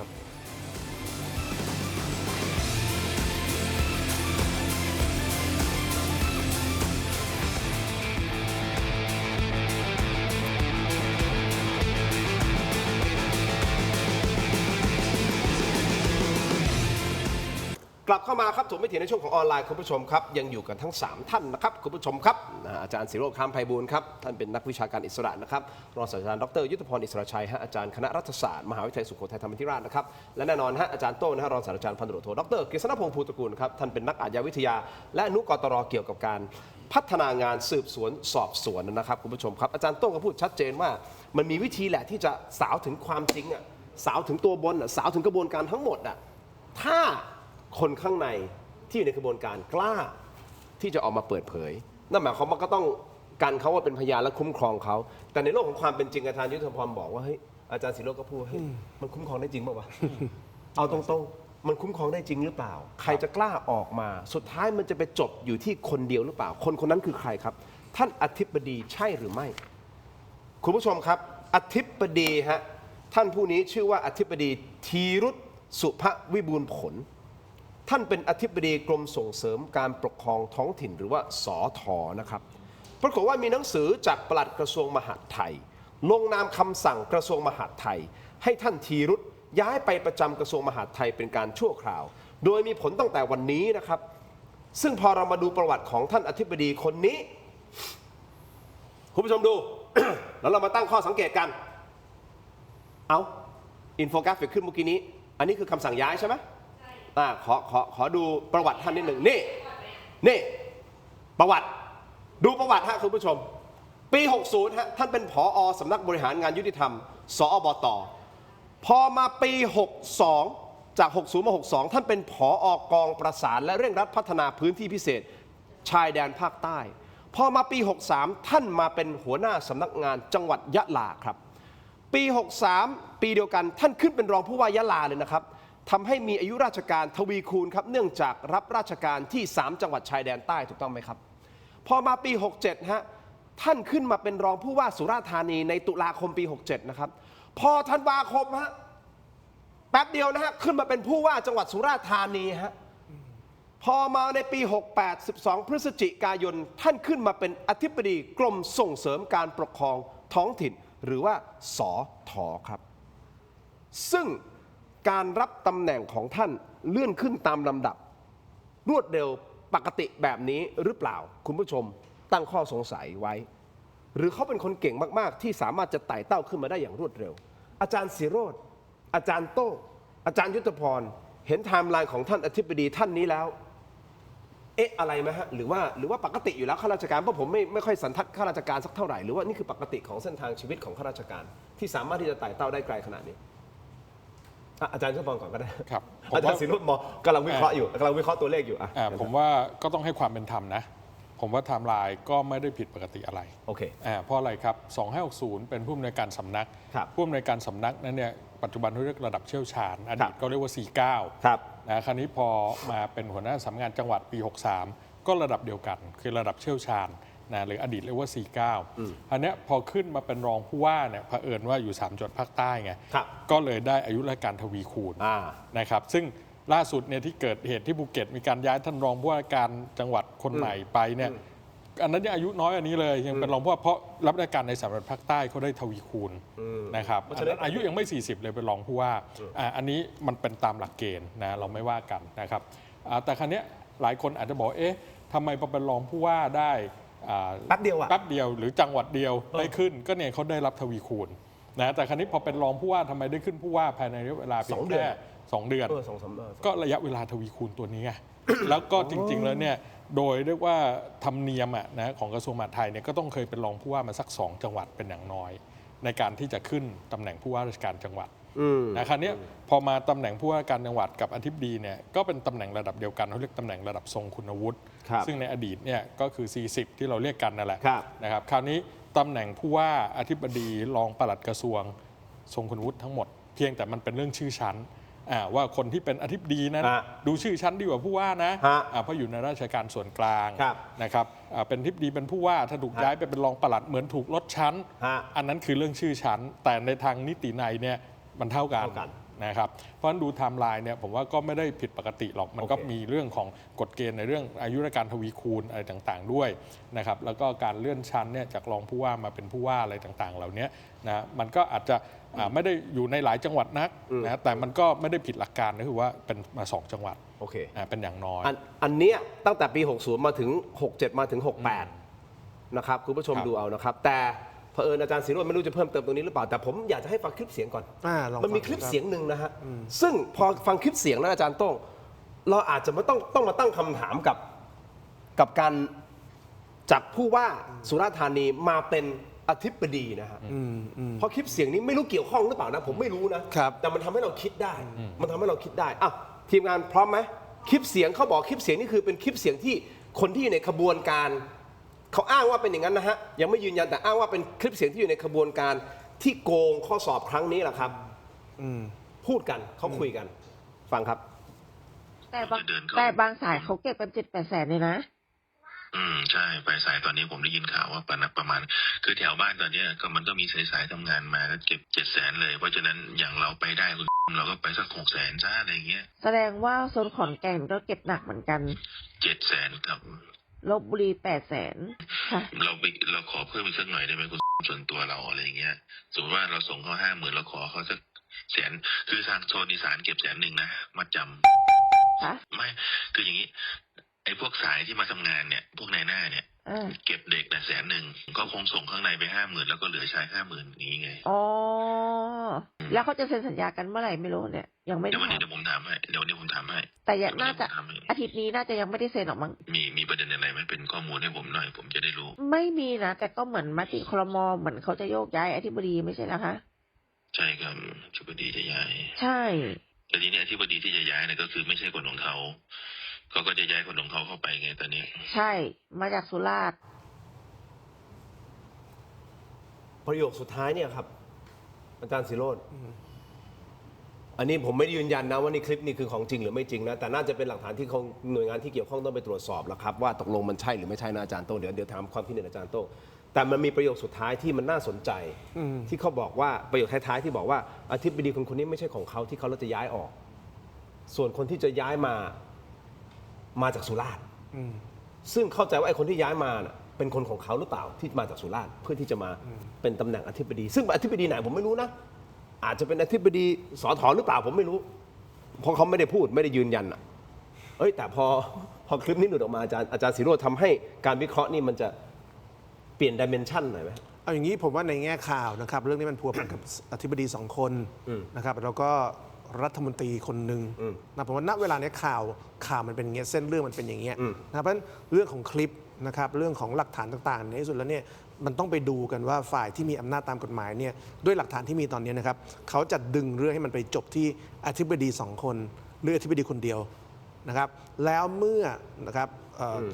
กลับเข้ามาครับถกไม่เถียงในช่วงของออนไลน์คุณผู้ชมครับยังอยู่กันทั้ง 3 ท่านนะครับคุณผู้ชมครับอาจารย์ศิโรจน์คำไพบูลย์ครับท่านเป็นนักวิชาการอิสระนะครับรองศาสตราจารย์ดร.ยุทธพรอิสระชัยฮะอาจารย์คณะรัฐศาสตร์มหาวิทยาลัยสุโขทัยธรรมาธิราชนะครับและแน่นอนฮะอาจารย์โต้งนะฮะรองศาสตราจารย์พันตำรวจโทดร.กฤษณพงษ์ภูตระกูลครับท่านเป็นนักอาชญาวิทยาและอนุกตร.เกี่ยวกับการพัฒนางานสืบสวนสอบสวนนะครับคุณผู้ชมครับอาจารย์โต้งก็พูดชัดเจนว่ามันมีวิธีแหละที่จะสาวถึงความจริงสาวถึงตัวบนสาวถึงกระบวนการทั้งหมดถ้าคนข้างในที่อยู่ในกระบวนการกล้าที่จะออกมาเปิดเผยนั่นหมายความว่าก็ต้องกันเขาว่าเป็นพยานและคุ้มครองเขาแต่ในโลกของความเป็นจริงอาจารย์ยุทธพรบอกว่าเฮ้ยอาจารย์ศิโรจน์ก็พูดเฮ้ยมันคุ้มครองได้จริงเปล่าวะ เอาตรงๆมันคุ้มครองได้จริงหรือเปล่าใครจะกล้าออกมาสุดท้ายมันจะไปจบอยู่ที่คนเดียวหรือเปล่าคนคนนั้นคือใครครับท่านอธิบดีใช่หรือไม่คุณผู้ชมครับอธิบดีฮะท่านผู้นี้ชื่อว่าอธิบดีธีรุธสุภวิบูลย์ผลท่านเป็นอธิบดีกรมส่งเสริมการปกครองท้องถิ่นหรือว่าสทนะครับปรากฏว่ามีหนังสือจากปลัดกระทรวงมหาดไทยลงนามคำสั่งกระทรวงมหาดไทยให้ท่านธีรุธย้ายไปประจำกระทรวงมหาดไทยเป็นการชั่วคราวโดยมีผลตั้งแต่วันนี้นะครับซึ่งพอเรามาดูประวัติของท่านอธิบดีคนนี้คุณผู้ชมดู แล้วเรามาตั้งข้อสังเกตกันเอาอินโฟกราฟิกขึ้นเมื่อกี้นี้อันนี้คือคำสั่งย้ายใช่ไหมขอดูประวัติท่านนิดหนึ่งนี่ประวัติดูประวัติฮะคุณผู้ชมปี 60 ฮะท่านเป็นผอ.สำนักบริหารงานยุติธรรมสอบต.พอมาปี 62 จาก 60 มา 62 ท่านเป็นผอ.กองประสานและเร่งรัดพัฒนาพื้นที่พิเศษชายแดนภาคใต้พอมาปี 63 ท่านมาเป็นหัวหน้าสำนักงานจังหวัดยะลาครับปี 63 ปีเดียวกันท่านขึ้นเป็นรองผู้ว่ายะลาเลยนะครับทำให้มีอายุราชการทวีคูณครับเนื่องจากรับราชการที่3จังหวัดชายแดนใต้ถูกต้องไหมครับพอมาปี 67 ฮะท่านขึ้นมาเป็นรองผู้ว่าสุราษฎร์ธานีในตุลาคมปี 67 นะครับพอธันวาคมฮะแป๊บเดียวนะฮะขึ้นมาเป็นผู้ว่าจังหวัดสุราษฎร์ธานีฮะพอมาในปี 68 12 พฤศจิกายนท่านขึ้นมาเป็นอธิบดีกรมส่งเสริมการปกครองท้องถิ่นหรือว่าสทครับซึ่ง การรับตำแหน่งของท่านเลื่อนขึ้นตามลำดับ รวดเร็วปกติแบบนี้หรือเปล่าคุณผู้ชมตั้งข้อสงสัยไว้ หรือเขาเป็นคนเก่งมากๆ ที่สามารถจะไต่เต้าขึ้นมาได้อย่างรวดเร็ว อาจารย์ศิโรจน์อาจารย์โต้งอาจารย์ยุทธพรเห็นไทม์ไลน์ของท่านอธิบดีท่านนี้แล้ว เอ๊ะอะไรไหมฮะหรือว่าปกติอยู่แล้วข้าราชการเพราะผมไม่ค่อยสันทัดข้าราชการสักเท่าไหร่หรือว่านี่คือปกติของเส้นทางชีวิตของข้าราชการ ที่สามารถที่จะไต่เต้าได้ไกลขนาดนี้อาจารย์ยุทธพรก่อนก็ได้ ครับ อาจารย์ศิโรจน์กำลังวิเคราะห์อยู่กำลังวิเคราะห์ตัวเลขอยู่อ่ะ ผมว่าก็ต้องให้ความเป็นธรรมนะ ผมว่าไทม์ไลน์ก็ไม่ได้ผิดปกติอะไร โอเค เพราะอะไรครับ 2560 เป็นผู้อำนวยการสำนัก ครับ ผู้อำนวยการสำนักนั้นเนี่ยปัจจุบันเขาเรียกระดับเชี่ยวชาญอดีตก็เรียกว่า 49 ครับ นะคราวนี้พอมาเป็นหัวหน้าสำนักงานจังหวัดปี 63 ก็ระดับเดียวกันคือระดับเชี่ยวชาญนะหรืออดีตเรียกว่า 49 อันเนี้ยพอขึ้นมาเป็นรองผู้ว่าเนี่ยเผอิญว่าอยู่3จังหวัดภาคใต้ไง ครับ ก็เลยได้อายุราชการทวีคูณ นะครับซึ่งล่าสุดเนี่ยที่เกิดเหตุที่ภูเก็ตมีการย้ายท่านรองผู้ว่าการจังหวัดคนใหม่ไปเนี่ยอันนั้นยังอายุน้อยอันนี้เลยยังเป็นรองผู้ว่าเพราะรับราชการในสามจังหวัดภาคใต้เขาได้ทวีคูณนะครับอันนั้นอายุยังไม่ 40 เลยเป็นรองผู้ว่าอันนี้มันเป็นตามหลักเกณฑ์นะเราไม่ว่ากันนะครับแต่ครั้นี้หลายคนอาจจะบอกเอ๊ะทำไมพอเป็นรองผู้ว่าได้ แป๊บเดียวอะ แป๊บเดียวหรือจังหวัดเดียวได้ขึ้นก็เนี่ยเขาได้รับทวีคูณนะแต่ครั้นี้พอเป็นรองผู้ว่าทำไมได้ขึ้นผู้ว่าภายในระยะเวลาเพียงแค่2 เดือน ก็ระยะเวลาทวีคูณตัวนี้ไง แล้วก็จริงๆแล้วเนี่ยโดยเรียกว่าธรรมเนียมนะของกระทรวงมหาดไทยเนี่ยก็ต้องเคยเป็นรองผู้ว่ามาสัก2 จังหวัดเป็นอย่างน้อย ในการที่จะขึ้นตำแหน่งผู้ว่าราชการจังหวัดนะคราวนี้พอมาตำแหน่งผู้ว่าการจังหวัดกับอธิบดีเนี่ยก็เป็นตำแหน่งระดับเดียวกันเขาเรียกตำแหน่งระดับทรงคุณวุฒิซึ่งในอดีตเนี่ยก็คือ 40 ที่เราเรียกกันนั่นแหละนะครับคราวนี้ตำแหน่งผู้ว่าอธิบดีรองปลัดกระทรวงทรงคุณวุฒิทั้งหมดเพียงแต่มันเป็นเรื่องชื่อชั้นว่าคนที่เป็นอธิบดีนั้นดูชื่อชั้นดีกว่าผู้ว่านะเพราะอยู่ในราชการส่วนกลางนะครับเป็นอธิบดีเป็นผู้ว่าถ้าถูกย้ายไปเป็นรองปลัดเหมือนถูกลดชั้นอันนั้นคือเรื่องชื่อชั้นแต่ในทางนิตินัยเนี่ยมันเท่ากันนะครับเพราะฉะนั้นดูไทม์ไลน์เนี่ยผมว่าก็ไม่ได้ผิดปกติหรอกมันก็มีเรื่องของกฎเกณฑ์ในเรื่องอายุราชการทวีคูณอะไรต่างๆด้วยนะครับแล้วก็การเลื่อนชั้นเนี่ยจากรองผู้ว่ามาเป็นผู้ว่าอะไรต่างๆเหล่านี้นะมันก็อาจจะไม่ได้อยู่ในหลายจังหวัดนักนะแต่มันก็ไม่ได้ผิดหลักการก็คือว่าเป็นมา2 จังหวัดเป็นอย่างน้อยอันเนี้ยตั้งแต่ปี 60 มาถึง 67 มาถึง 68 นะครับคุณผู้ชมดูเอานะครับแต่เผอิญอาจารย์ศิโรจน์ไม่รู้จะเพิ่มเติมตรงนี้หรือเปล่าแต่ผมอยากจะให้ฟังคลิปเสียงก่อนมันมีคลิปเสียงหนึ่งนะฮะซึ่งพอฟังคลิปเสียงแล้วอาจารย์โต้งเราอาจจะไม่ต้องมาตั้งคำถามกับการจับผู้ว่าสุราษฎร์ธานีมาเป็นอธิบดีนะฮะเพราะคลิปเสียงนี้ไม่รู้เกี่ยวข้องหรือเปล่านะผมไม่รู้นะแต่มันทำให้เราคิดได้มันทำให้เราคิดได้อ่ะทีมงานพร้อมไหมคลิปเสียงเขาบอกคลิปเสียงนี่คือเป็นคลิปเสียงที่คนที่อยู่ในขบวนการเขาอ้างว่าเป็นอย่างนั้นนะฮะยังไม่ยืนยันแต่อ้างว่าเป็นคลิปเสียงที่อยู่ในขบวนการที่โกงข้อสอบครั้งนี้แหละครับพูดกันเขาคุยกันฟังครับแต่บางสายเขาเก็บกัน7-8 แสนเลยนะใช่ปลายสายตอนนี้ผมได้ยินข่าวว่าประมาณคือแถวบ้านตอนนี้ก็มันก็มีสายทำงานมาก็เก็บ700,000เลยเพราะฉะนั้นอย่างเราไปได้เราก็ไปสัก600,000ซะอะไรเงี้ยแสดงว่าโซนขอนแก่นก็เก็บหนักเหมือนกัน700,000ครับลพบุรี800,000ค่ะเราขอเพิ่มอีกสักหน่อยได้ไหมคุณส่วนตัวเราอะไรเงี้ยสมมติว่าเราส่งเขา50,000เราขอเขาสัก100,000คือทางโซนอีสานเก็บ100,000นะมัดจำไม่คืออย่างนี้ไอ้พวกสายที่มาทำงานเนี่ยพวกนายหน้าเนี่ยเก็บเด็กแต่100,000ก็คงส่งข้างในไป50,000แล้วก็เหลือใช้50,000นี้ไงอ๋อแล้วเขาจะเซ็นสัญญากันเมื่อไหร่ไม่รู้เนี่ยยังไม่ได้เดี๋ยวผมถามให้เดี๋ยวนี้ผมถามให้แต่น่าจะอาทิตย์นี้น่าจะยังไม่ได้เซ็นออกมั้งมีประเด็นอะไรไหมเป็นข้อมูลให้ผมหน่อยผมจะได้รู้ไม่มีนะแต่ก็เหมือนมติครม.เหมือนเขาจะโยกย้ายอธิบดีไม่ใช่เหรอคะใช่ครับอธิบดีจะย้ายใช่แต่ทีนี้อธิบดีที่จะย้ายเนี่ยก็คือไม่ใช่คนของเขาก็จะย้ายคนของเขาเข้าไปไงตอนนี้ใช่มาจากสุราษฎร์ประโยคสุดท้ายเนี่ยครับอาจารย์ศิโรจน์อันนี้ผมไม่ได้ยืนยันนะว่านี่คลิปนี้คือของจริงหรือไม่จริงนะแต่น่าจะเป็นหลักฐานที่หน่วยงานที่เกี่ยวข้องต้องไปตรวจสอบแล้วครับว่าตกลงมันใช่หรือไม่ใช่นะอาจารย์โต้งเดี๋ยวถามความคิดเห็นอาจารย์โต้งแต่มันมีประโยคสุดท้ายที่มันน่าสนใจที่เขาบอกว่าประโยคท้ายๆที่บอกว่าอธิบดีคนนี้ไม่ใช่ของเขาที่เขาจะย้ายออกส่วนคนที่จะย้ายมาจากสุราษฎร์ซึ่งเข้าใจว่าไอ้คนที่ย้ายมาเป็นคนของเขาหรือเปล่าที่มาจากสุราษฎร์เพื่อที่จะมาเป็นตำแหน่งอธิบดีซึ่งอธิบดีไหนผมไม่รู้นะอาจจะเป็นอธิบดีสถหรือเปล่าผมไม่รู้ เพราะเขาไม่ได้พูดไม่ได้ยืนยันอ่ะแต่พอคลิปนี้หลุดออกมาอาจารย์ศิโรจน์ทำให้การวิเคราะห์นี่มันจะเปลี่ยนดิเมนชันหน่อยไหมเอาอย่างนี้ผมว่าในแง่ข่าวนะครับเรื่องนี้มันพัวพันกับอธิบดี2 คนนะครับแล้วก็รัฐมนตรีคนหนึ่งนะผมว่าณเวลานี้ข่าวมันเป็นอย่างเงี้ยเส้นเรื่องมันเป็นอย่างเงี้ยนะเพราะฉะนั้นเรื่องของคลิปนะครับเรื่องของหลักฐานต่างๆในที่สุดแล้วเนี่ยมันต้องไปดูกันว่าฝ่ายที่มีอำนาจตามกฎหมายเนี่ยด้วยหลักฐานที่มีตอนนี้นะครับเขาจะดึงเรื่องให้มันไปจบที่อธิบดี2 คนหรืออธิบดีคนเดียวนะครับแล้วเมื่อนะครับ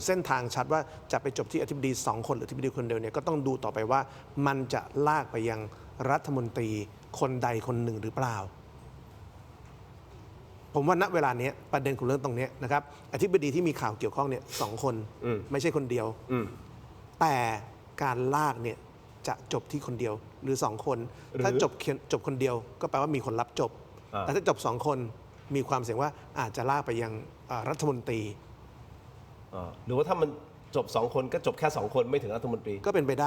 เส้นทางชัดว่าจะไปจบที่อธิบดี2 คนหรืออธิบดีคนเดียวเนี่ยก็ต้องดูต่อไปว่ามันจะลากไปยังรัฐมนตรีคนใดคนหนึ่งหรือเปล่าผมว่าณเวลานี้ประเด็นของเรื่องตรงนี้นะครับอธิบดีที่มีข่าวเกี่ยวข้องเนี่ย2 คนไม่ใช่คนเดียวแต่การลากเนี่ยจะจบที่คนเดียวหรือ2 คนถ้าจบคนเดียวก็แปลว่ามีคนรับจบแต่ถ้าจบ2 คนมีความเสี่ยงว่าอาจจะลากไปยังรัฐมนตรีหรือว่าถ้ามันจบ2 คนก็จบแค่2 คนไม่ถึงรัฐมนตรีก็เป็นไปไ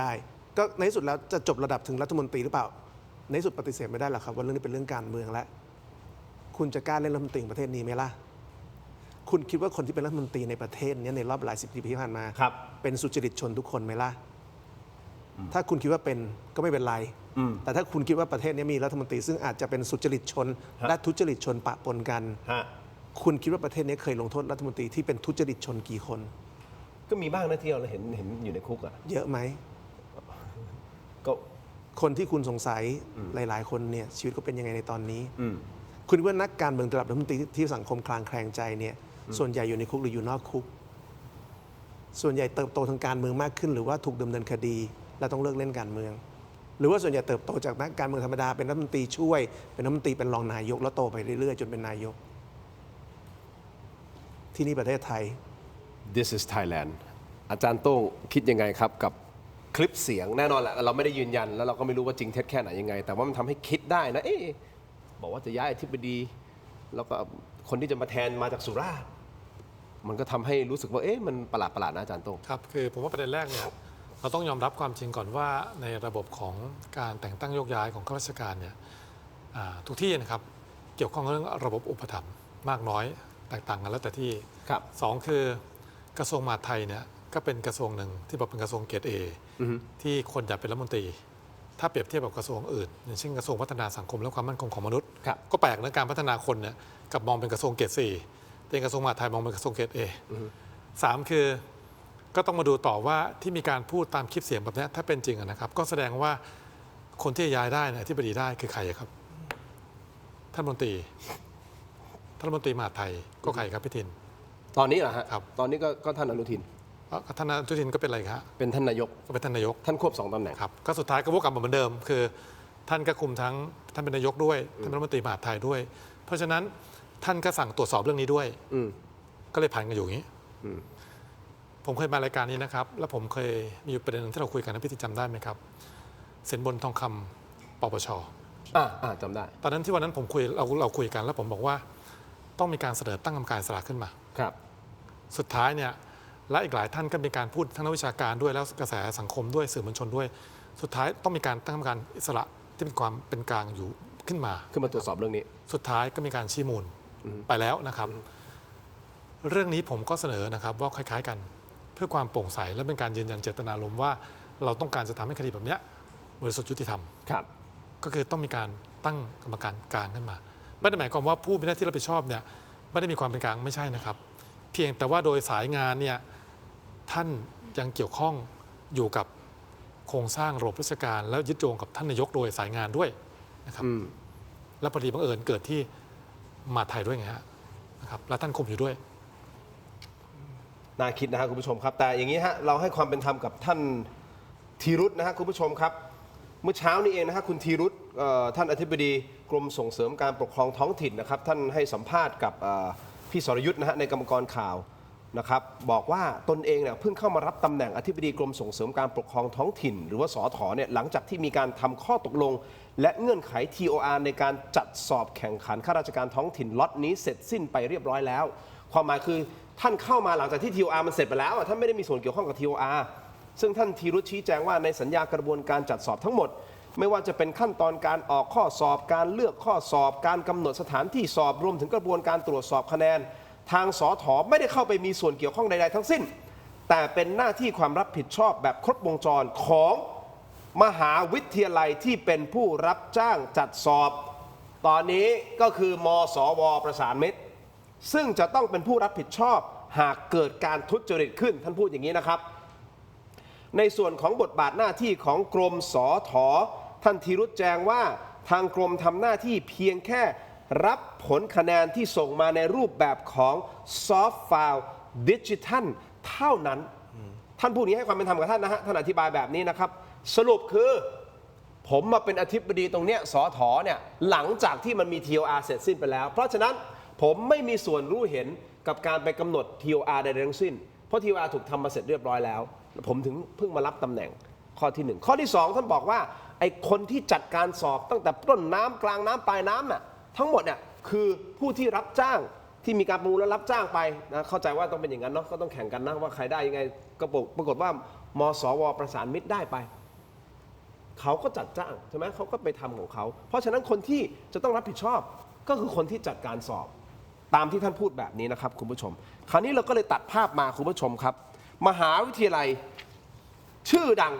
ด้ก็ในที่สุดแล้วจะจบระดับถึงรัฐมนตรีหรือเปล่าในที่สุดปฏิเสธไม่ได้หรอกครับว่าเรื่องนี้เป็นเรื่องการเมืองและคุณจะกล้าเล่นรัฐมนตรีประเทศนี้ไหมล่ะคุณคิดว่าคนที่เป็นรัฐมนตรีในประเทศนี้ในรอบหลาย10 ปีที่ผ่านมาเป็นสุจริตชนทุกคนไหมล่ะถ้าคุณคิดว่าเป็นก็ไม่เป็นไรแต่ถ้าคุณคิดว่าประเทศนี้มีรัฐมนตรีซึ่งอาจจะเป็นสุจริตชนและทุจริตชนปะปนกันคุณคิดว่าประเทศนี้เคยลงโทษรัฐมนตรีที่เป็นทุจริตชนกี่คนก็มีบ้างนะที่เราเห็นอยู่ในคุกเยอะไหมก็คนที่คุณสงสัยหลายๆคนเนี่ยชีวิตก็เป็นยังไงในตอนนี้คุณว่านักการเมืองระดับรัฐมนตรีที่สังคมคลางแคลงใจเนี่ยส่วนใหญ่อยู่ในคุกหรืออยู่นอกคุกส่วนใหญ่เติบโตทางการเมืองมากขึ้นหรือว่าถูกดำเนินคดีและต้องเลิกเล่นการเมืองหรือว่าส่วนใหญ่เติบโตจากนักการเมืองธรรมดาเป็นรัฐมนตรีช่วยเป็นรัฐมนตรีเป็นรองนายกแล้วโตไปเรื่อยๆจนเป็นนายกที่นี่ประเทศไทย This is Thailand อาจารย์โต้งคิดยังไงครับกับคลิปเสียงแน่นอนแหละเราไม่ได้ยืนยันแล้วเราก็ไม่รู้ว่าจริงเท็จแค่ไหนยังไงแต่ว่ามันทำให้คิดได้นะบอกว่าจะย้ายอธิบดีแล้วก็คนที่จะมาแทนมาจากสุราษฎร์มันก็ทำให้รู้สึกว่ามันประหลาดนะอาจารย์โต้งครับคือผมว่าประเด็นแรกเนี่ยเราต้องยอมรับความจริงก่อนว่าในระบบของการแต่งตั้งโยกย้ายของข้าราชการเนี่ยทุกที่นะครับเกี่ยวข้องกับเรื่องระบบอุปถัมภ์มากน้อยแตกต่างกันแล้วแต่ที่2คือกระทรวงมหาดไทยเนี่ยก็เป็นกระทรวงหนึ่งที่บอกเป็นกระทรวงเกรด A ที่คนอยากเป็นรัฐมนตรีถ้าเปรียบเทียบกับกระทรวงอื่นอย่างเช่นกระทรวงพัฒนาสังคมและความมั่นคงของมนุษย์ก็แปลกนะการพัฒนาคนเนี่ยกับมองเป็นกระทรวงเกรด 4เป็นกระทรวงมหาดไทยมองเป็นกระทรวงเกรด A 3คือก็ต้องมาดูต่อว่าที่มีการพูดตามคลิปเสียงแบบนี้ถ้าเป็นจริงนะครับก็แสดงว่าคนที่ย้ายได้นะที่อธิบดีได้คือใครครับท่านรัฐมนตรีมหาดไทยก็ใครครับพี่ทินตอนนี้เหรอฮะตอนนี้ก็ท่านอนุทินท่านอนุทินก็เป็นอะไรครับเป็นท่านนายกก็เป็นท่านนายกท่านควบ2 ตำแหน่งครับก็สุดท้ายก็วกกลับมาเหมือนเดิมคือท่านก็คุมทั้งท่านเป็นนายกด้วยท่านเป็นรัฐมนตรีมหาดไทยด้วยเพราะฉะนั้นท่านก็สั่งตรวจสอบเรื่องนี้ด้วยก็เลยผ่านกันอยู่อย่างนี้ผมเคยมารายการนี้นะครับแล้วผมเคยมีประเด็นนึงที่เราคุยกันนะพี่ทินจำได้ไหมครับสินบนทองคำปปช.จำได้ตอนนั้นที่วันนั้นผมคุยเราคุยกันแล้วผมบอกว่าต้องมีการเสนอตั้งกรรมการอิสระขึ้นมาครับสุดท้ายเนี่ยและอีกหลายท่านก็มีการพูดทั้งนักวิชาการด้วยแล้วกระแสสังคมด้วยสื่อมวลชนด้วยสุดท้ายต้องมีการตั้งกรรมการอิสระที่เป็นความเป็นกลางอยู่ขึ้นมาตรวจสอบเรื่องนี้สุดท้ายก็มีการชี้มูลไปแล้วนะครับเรื่องนี้ผมก็เสนอนะครับว่าคล้ายๆกันเพื่อความโปร่งใสและเป็นการยืนยันเจตนารมณ์ว่าเราต้องการจะทำให้คดีแบบนี้บริสุทธิ์ยุติธรรมก็คือต้องมีการตั้งกรรมการกลางขึ้นมาไม่ได้หมายความว่าผู้มีหน้าที่รับผิดชอบเนี่ยไม่ได้มีความเป็นกลางไม่ใช่นะครับเพียงแต่ว่าโดยสายงานเนี่ยท่านยังเกี่ยวข้องอยู่กับโครงสร้างระบบราชการแล้วยึดโยงกับท่านนายกโดยสายงานด้วยนะครับและพอดีบังเอิญเกิดที่มหาดไทยด้วยไงฮะนะครับและท่านคุมอยู่ด้วยน่าคิดนะครับคุณผู้ชมครับแต่อย่างนี้ฮะเราให้ความเป็นธรรมกับท่านธีรุธนะฮะคุณผู้ชมครับเมื่อเช้านี้เองนะฮะคุณธีรุธท่านอธิบดีกรมส่งเสริมการปกครองท้องถิ่นนะครับท่านให้สัมภาษณ์กับพี่สรยุทธ์นะฮะในกรรมกรข่าวนะครับบอกว่าตนเองเนี่ยเพิ่งเข้ามารับตำแหน่งอธิบดีกรมส่งเสริมการปกครองท้องถิ่นหรือว่าสถ.เนี่ยหลังจากที่มีการทำข้อตกลงและเงื่อนไข TOR ในการจัดสอบแข่งขันข้าราชการท้องถิ่นล็อตนี้เสร็จสิ้นไปเรียบร้อยแล้วความหมายคือท่านเข้ามาหลังจากที่ TOR มันเสร็จไปแล้วท่านไม่ได้มีส่วนเกี่ยวข้องกับ TOR ซึ่งท่านธีรุธชี้แจงว่าในสัญญากระบวนการจัดสอบทั้งหมด ไม่ว่าจะเป็นขั้นตอนการออกข้อสอบการเลือกข้อสอบการกำหนดสถานที่สอบรวมถึงกระบวนการตรวจสอบคะแนนทางสถ.ไม่ได้เข้าไปมีส่วนเกี่ยวข้องใดๆทั้งสิ้นแต่เป็นหน้าที่ความรับผิดชอบแบบครบวงจรของมหาวิทยาลัยที่เป็นผู้รับจ้างจัดสอบตอนนี้ก็คือมสว.ประสานมิตรซึ่งจะต้องเป็นผู้รับผิดชอบหากเกิดการทุจริตขึ้นท่านพูดอย่างนี้นะครับในส่วนของบทบาทหน้าที่ของกรมสถ.ท่านธีรุจน์แจ้งว่าทางกรมทำหน้าที่เพียงแค่รับผลคะแนนที่ส่งมาในรูปแบบของซอฟต์ไฟล์ดิจิทัลเท่านั้นท่านผู้นี้ให้ความเป็นธรรมกับท่านนะฮะท่านอธิบายแบบนี้นะครับสรุปคือผมมาเป็นอธิบดีตรงเนี้ยสถ.เนี่ยหลังจากที่มันมี TOR เสร็จสิ้นไปแล้วเพราะฉะนั้นผมไม่มีส่วนรู้เห็นกับการไปกำหนด TOR ใดๆทั้งสิ้นเพราะ TOR ถูกทำมาเสร็จเรียบร้อยแล้วผมถึงเพิ่งมารับตำแหน่งข้อที่1ข้อที่2ท่านบอกว่าไอ้คนที่จัดการสอบตั้งแต่ต้นน้ำกลางน้ำปลายน้ำน่ะทั้งหมดเนี่ยคือผู้ที่รับจ้างที่มีการประมูลแล้วรับจ้างไปนะเข้าใจว่าต้องเป็นอย่างนั้นเนาะก็ต้องแข่งกันนะว่าใครได้ยังไงก็ปรากฏว่ามสว.ประสานมิตรได้ไปเขาก็จัดจ้างใช่ไหมเขาก็ไปทำของเขาเพราะฉะนั้นคนที่จะต้องรับผิดชอบก็คือคนที่จัดการสอบตามที่ท่านพูดแบบนี้นะครับคุณผู้ชมคราวนี้เราก็เลยตัดภาพมาคุณผู้ชมครับมหาวิทยาลัยชื่อดัง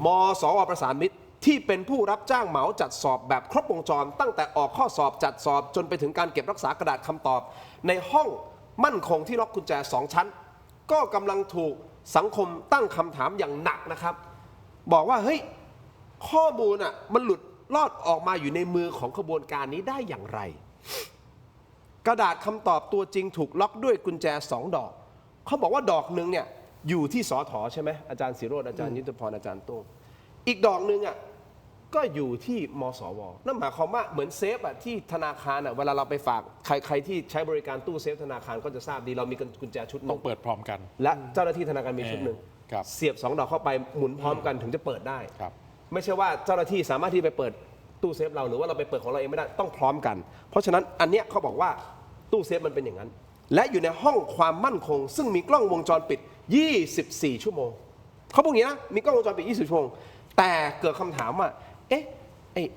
มสว.ประสานมิตรที่เป็นผู้รับจ้างเหมาจัดสอบแบบครบวงจรตั้งแต่ออกข้อสอบจัดสอบจนไปถึงการเก็บรักษากระดาษคำตอบในห้องมั่นคงที่ล็อกกุญแจ2 ชั้นก็กำลังถูกสังคมตั้งคำถามอย่างหนักนะครับบอกว่าเฮ้ยข้อมูลอ่ะมันหลุดลอดออกมาอยู่ในมือของขบวนการนี้ได้อย่างไรกระดาษคำตอบตัวจริงถูกล็อกด้วยกุญแจ2 ดอกเขาบอกว่าดอกหนึ่งเนี่ยอยู่ที่สถ.ใช่ไหมอาจารย์ศิโรจน์อาจารย์ยุทธพรอาจารย์โต้งอีกดอกหนึ่งอ่ะก็อยู่ที่มสว.นั่นหมายความว่าเหมือนเซฟอ่ะที่ธนาคารอ่ะเวลาเราไปฝากใครที่ใช้บริการตู้เซฟธนาคารก็จะทราบดีเรามีกุญแจชุดนึงต้องเปิดพร้อมกัน และเจ้าหน้าที่ธนาคารมีชุดหนึ่ง ครับ เสียบ2 ดอกเข้าไปหมุนพร้อมกันถึงจะเปิดได้ ครับ ไม่ใช่ว่าเจ้าหน้าที่สามารถที่ไปเปิดตู้เซฟเราหรือว่าเราไปเปิดของเราเองไม่ได้ต้องพร้อมกัน เพราะฉะนั้นอันเนี้ยเขาบอกว่าตู้เซฟมันเป็นอย่างนั้นและอยู่ในห้องความมั่นคงซึ่งมีกล้องวงจรปิด24 ชั่วโมงเขาบอกอย่างนี้นะมีกล้องวงจรปิด24 ชั่วโมงแต่เกิดคำถามว่าเอ๊ะ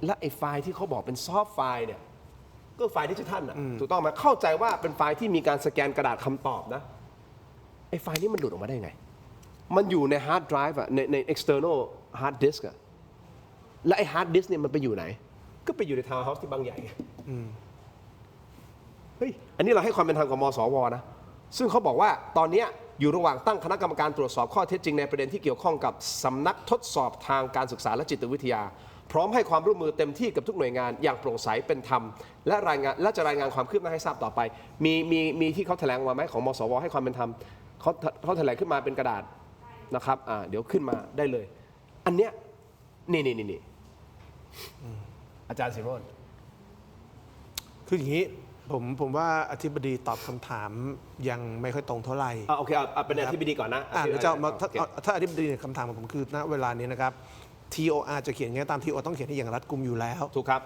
และไอ้ไฟล์ที่เขาบอกเป็นซอฟต์ไฟล์เนี่ยก็ไฟล์ดิจิทัลน่ะถูกต้องไหมเข้าใจว่าเป็นไฟล์ที่มีการสแกนกระดาษคำตอบนะไอ้ไฟล์นี้มันหลุดออกมาได้ไงมันอยู่ในฮาร์ดไดรฟ์อะใน external hard disk อะและไอ้ฮาร์ดดิสก์เนี่ยมันไปอยู่ไหนก็ไปอยู่ในทาวน์เฮาส์ที่บางใหญ่เฮ้ยอันนี้เราให้ความเป็นธรรมกับมสว.นะซึ่งเขาบอกว่าตอนนี้อยู่ระหว่างตั้งคณะกรรมการตรวจสอบข้อเท็จจริงในประเด็นที่เกี่ยวข้องกับสำนักทดสอบทางการศึกษาและจิตวิทยาพร้อมให้ความร่วมมือเต็มที่กับทุกหน่วยงานอย่างโปร่งใสเป็นธรรมและจะรายงานความคืบหน้าให้ทราบต่อไปมีที่เขาแถลงมาไหมของมสว.ให้ความเป็นธรรมเขาแถลงขึ้นมาเป็นกระดาษนะครับเดี๋ยวขึ้นมาได้เลยอันเนี้ยนี่อาจารย์ศิโรจน์ คืออย่างนี้ผมว่าอธิบดีตอบคำถามยังไม่ค่อยตรงเท่าไหร่โอเคเอาเป็นอธิบดีก่อนนะเดี๋ยวจะถ้าอธิบดีคำถามของผมคือณเวลานี้นะครับ TOR จะเขียนไงตาม TOR ต้องเขียนให้อย่างรัดกุมอยู่แล้วถูกครับ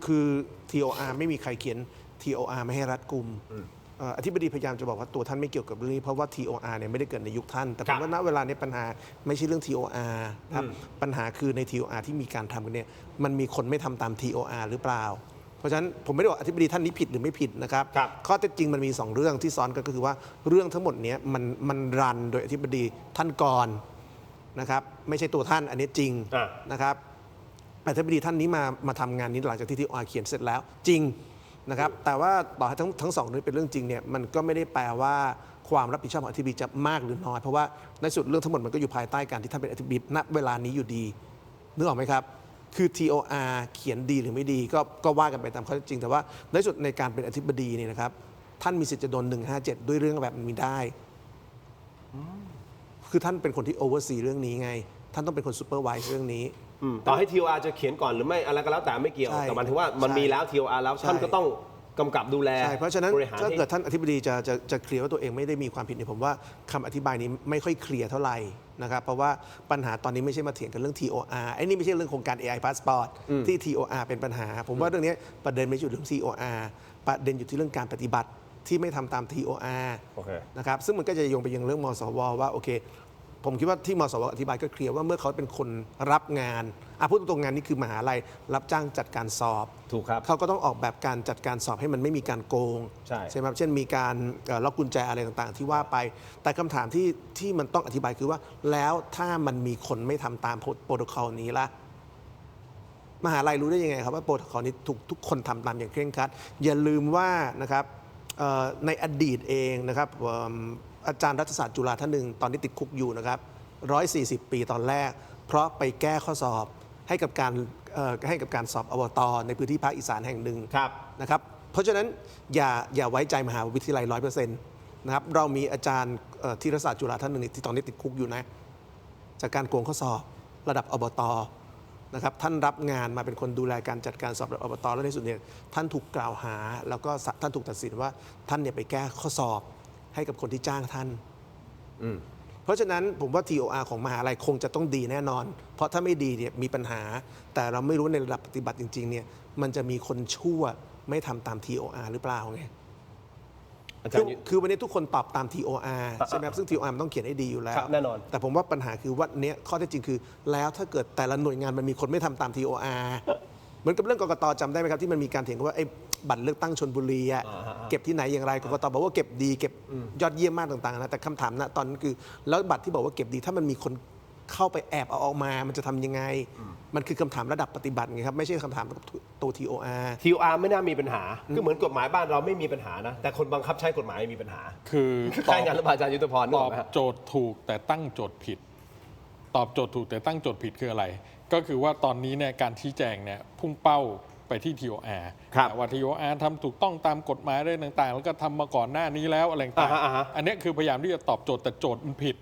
คือ TOR ไม่มีใครเขียน TOR ไม่ให้รัดกุมอธิบดีพยายามจะบอกว่าตัวท่านไม่เกี่ยวกับเรื่องนี้เพราะว่า TOR เนี่ยไม่ได้เกิดในยุคท่านแต่ผมว่าณเวลานี้ปัญหาไม่ใช่เรื่อง TOR ครับปัญหาคือใน TOR ที่มีการทำกันเนี่ยมันมีคนไม่ทำตาม TOR หรือเปล่าเพราะฉะนั้นผมไม่ได้บอกอธิบดีท่านนี้ผิดหรือไม่ผิดนะครับข้อเท็จจริงมันมี2เรื่องที่ซ้อนกันก็คือว่าเรื่องทั้งหมดนี้มันรันโดยอธิบดีท่านก่อนนะครับไม่ใช่ตัวท่านอันนี้จริงนะครับอธิบดีท่านนี้มาทำงานนี้หลังจากที่ TOR เขียนเสร็จแล้วจริงนะครับแต่ว่าต่อให้ทั้งสองนี้เป็นเรื่องจริงเนี่ยมันก็ไม่ได้แปลว่าความรับผิดชอบของอธิบดีจะมากหรือน้อยเพราะว่าในสุดเรื่องทั้งหมดมันก็อยู่ภายใต้การที่ท่านเป็นอธิบดีณเวลานี้อยู่ดีนึกออกไหมครับคือ TOR เขียนดีหรือไม่ดีก็ว่ากันไปตามข้อเท็จจริงแต่ว่าในสุดในการเป็นอธิบดีเนี่ยนะครับท่านมีสิทธิ์จะโดน157ด้วยเรื่องแบบนี้ได้คือท่านเป็นคนที่โอเวอร์ซีเรื่องนี้ไงท่านต้องเป็นคนซูเปอร์ไวส์เรื่องนี้ต่อให้ TOR จะเขียนก่อนหรือไม่อะไรก็แล้วแต่ไม่เกี่ยวแต่มันถือว่ามันมีแล้ว TOR แล้วท่านก็ต้องกำกับดูแลเพราะฉะนั้นถ้าเกิดท่านอธิบดีจะเคลียร์ว่าตัวเองไม่ได้มีความผิดเนี่ยผมว่าคำอธิบายนี้ไม่ค่อยเคลียร์เท่าไหร่นะครับเพราะว่าปัญหาตอนนี้ไม่ใช่มาเถียงกันเรื่อง TOR ไอ้นี่ไม่ใช่เรื่องโครงการ AI Passport ที่ TOR เป็นปัญหาผมว่าเรื่องนี้ประเด็นไม่อยู่เรื่อง TOR ประเด็นอยู่ที่เรื่องการปฏิบัติที่ไม่ทำตาม TOR นะครับซึ่งมันก็จะโยงไปยังเรื่องมสวว่าโอเค ผมคิดว่าที่มสวอธิบายก็เคลียร์ว่าเมื่อเขาเป็นคนรับงานพูดตรงๆงานนี้คือมหาลัยรับจ้างจัดการสอบ ถูกครับ เขาก็ต้องออกแบบการจัดการสอบให้มันไม่มีการโกง ใช่ ไหมครับเช่นมีการล็อกกุญแจอะไรต่างๆ ที่ว่าไป แต่คำถามที่มันต้องอธิบายคือว่าแล้วถ้ามันมีคนไม่ทำตามโปรโตคอลนี้ล่ะมหาลัยรู้ได้ยังไงครับว่าโปรโตคอลนี้ทุกคนทำตามอย่างเคร่งครัดอย่าลืมว่านะครับในอดีตเองนะครับอาจารย์รัฐศาสตร์จุฬาท่านหนึ่งตอนนี้ติดคุกอยู่นะครับ140 ปีตอนแรก เพราะไปแก้ข้อสอบให้กับการสอบอบต.ในพื้นที่ภาคอีสานแห่งหนึ่ง ครับ นะครับเพราะฉะนั้นอย่าไว้ใจมหาวิทยาลัย 100% นะครับเรามีอาจารย์ที่รัฐศาสตร์จุฬาท่านหนึ่งที่ตอนนี้ติดคุกอยู่นะจากการโกงข้อสอบระดับอบต.นะครับท่านรับงานมาเป็นคนดูแลการจัดการสอบระดับอบต.แล้วในสุดเนี่ยท่านถูกกล่าวหาแล้วก็ท่านถูกตัดสินว่าท่านเนี่ยไปแก้ข้อสอบให้กับคนที่จ้างท่านเพราะฉะนั้นผมว่า TOR ของมหาลัยคงจะต้องดีแน่นอน เพราะถ้าไม่ดีเนี่ยมีปัญหาแต่เราไม่รู้ในระดับปฏิบัติจริงๆเนี่ยมันจะมีคนชั่วไม่ทำตาม TOR หรือเปล่าไง อาจารย์ คือวันนี้ทุกคนตอบตาม TOR ใช่ไหมครับซึ่ง TOR มันต้องเขียนให้ดีอยู่แล้ว ครับแน่นอน แต่ผมว่าปัญหาคือว่าเนี้ยข้อเท็จจริงคือแล้วถ้าเกิดแต่ละหน่วยงานมันมีคนไม่ทำตาม TOR เหมือนกับเรื่องกกต.จำได้ไหมครับที่มันมีการเถียงกันว่าไอ้บัตรเลือกตั้งชลบุรีอะเก็บที่ไหนอย่างไรกกต.บอกว่าเก็บดีเก็บยอดเยี่ยมมากต่างๆนะแต่คำถามนะตอนนั้นคือแล้วบัตรที่บอกว่าเก็บดีถ้ามันมีคนเข้าไปแอบเอาออกมามันจะทำยังไงมันคือคำถามระดับปฏิบัติไงครับไม่ใช่คำถามตัว TOR TOR ไม่น่ามีปัญหาก็เหมือนกฎหมายบ้านเราไม่มีปัญหานะแต่คนบังคับใช้กฎหมายมีปัญหา คือ ใช่งานหรือเปล่าอาจารย์ยุทธพรนึ ต กอ อ อบ กไหมฮะ โจทย์ถูกแต่ตั้งโจทย์ผิด ตอบโจทย์ถูกแต่ตั้งโจทย์ผิดคืออะไร ก็คือว่าตอนนี้เนี่ยการชี้แจงเนี่ยพุ่งเป้าไปที่ TOR ครับ ว่า TOR ทำถูกต้องตามกฎหมายอะไรต่างๆ แล้วก็ทำมาก่อนหน้านี้แล้วอะไรต่าง อ่าฮะ ๆอันนี้คือพยายามที่จะตอบโจทย์แต่โจทย์มันผิด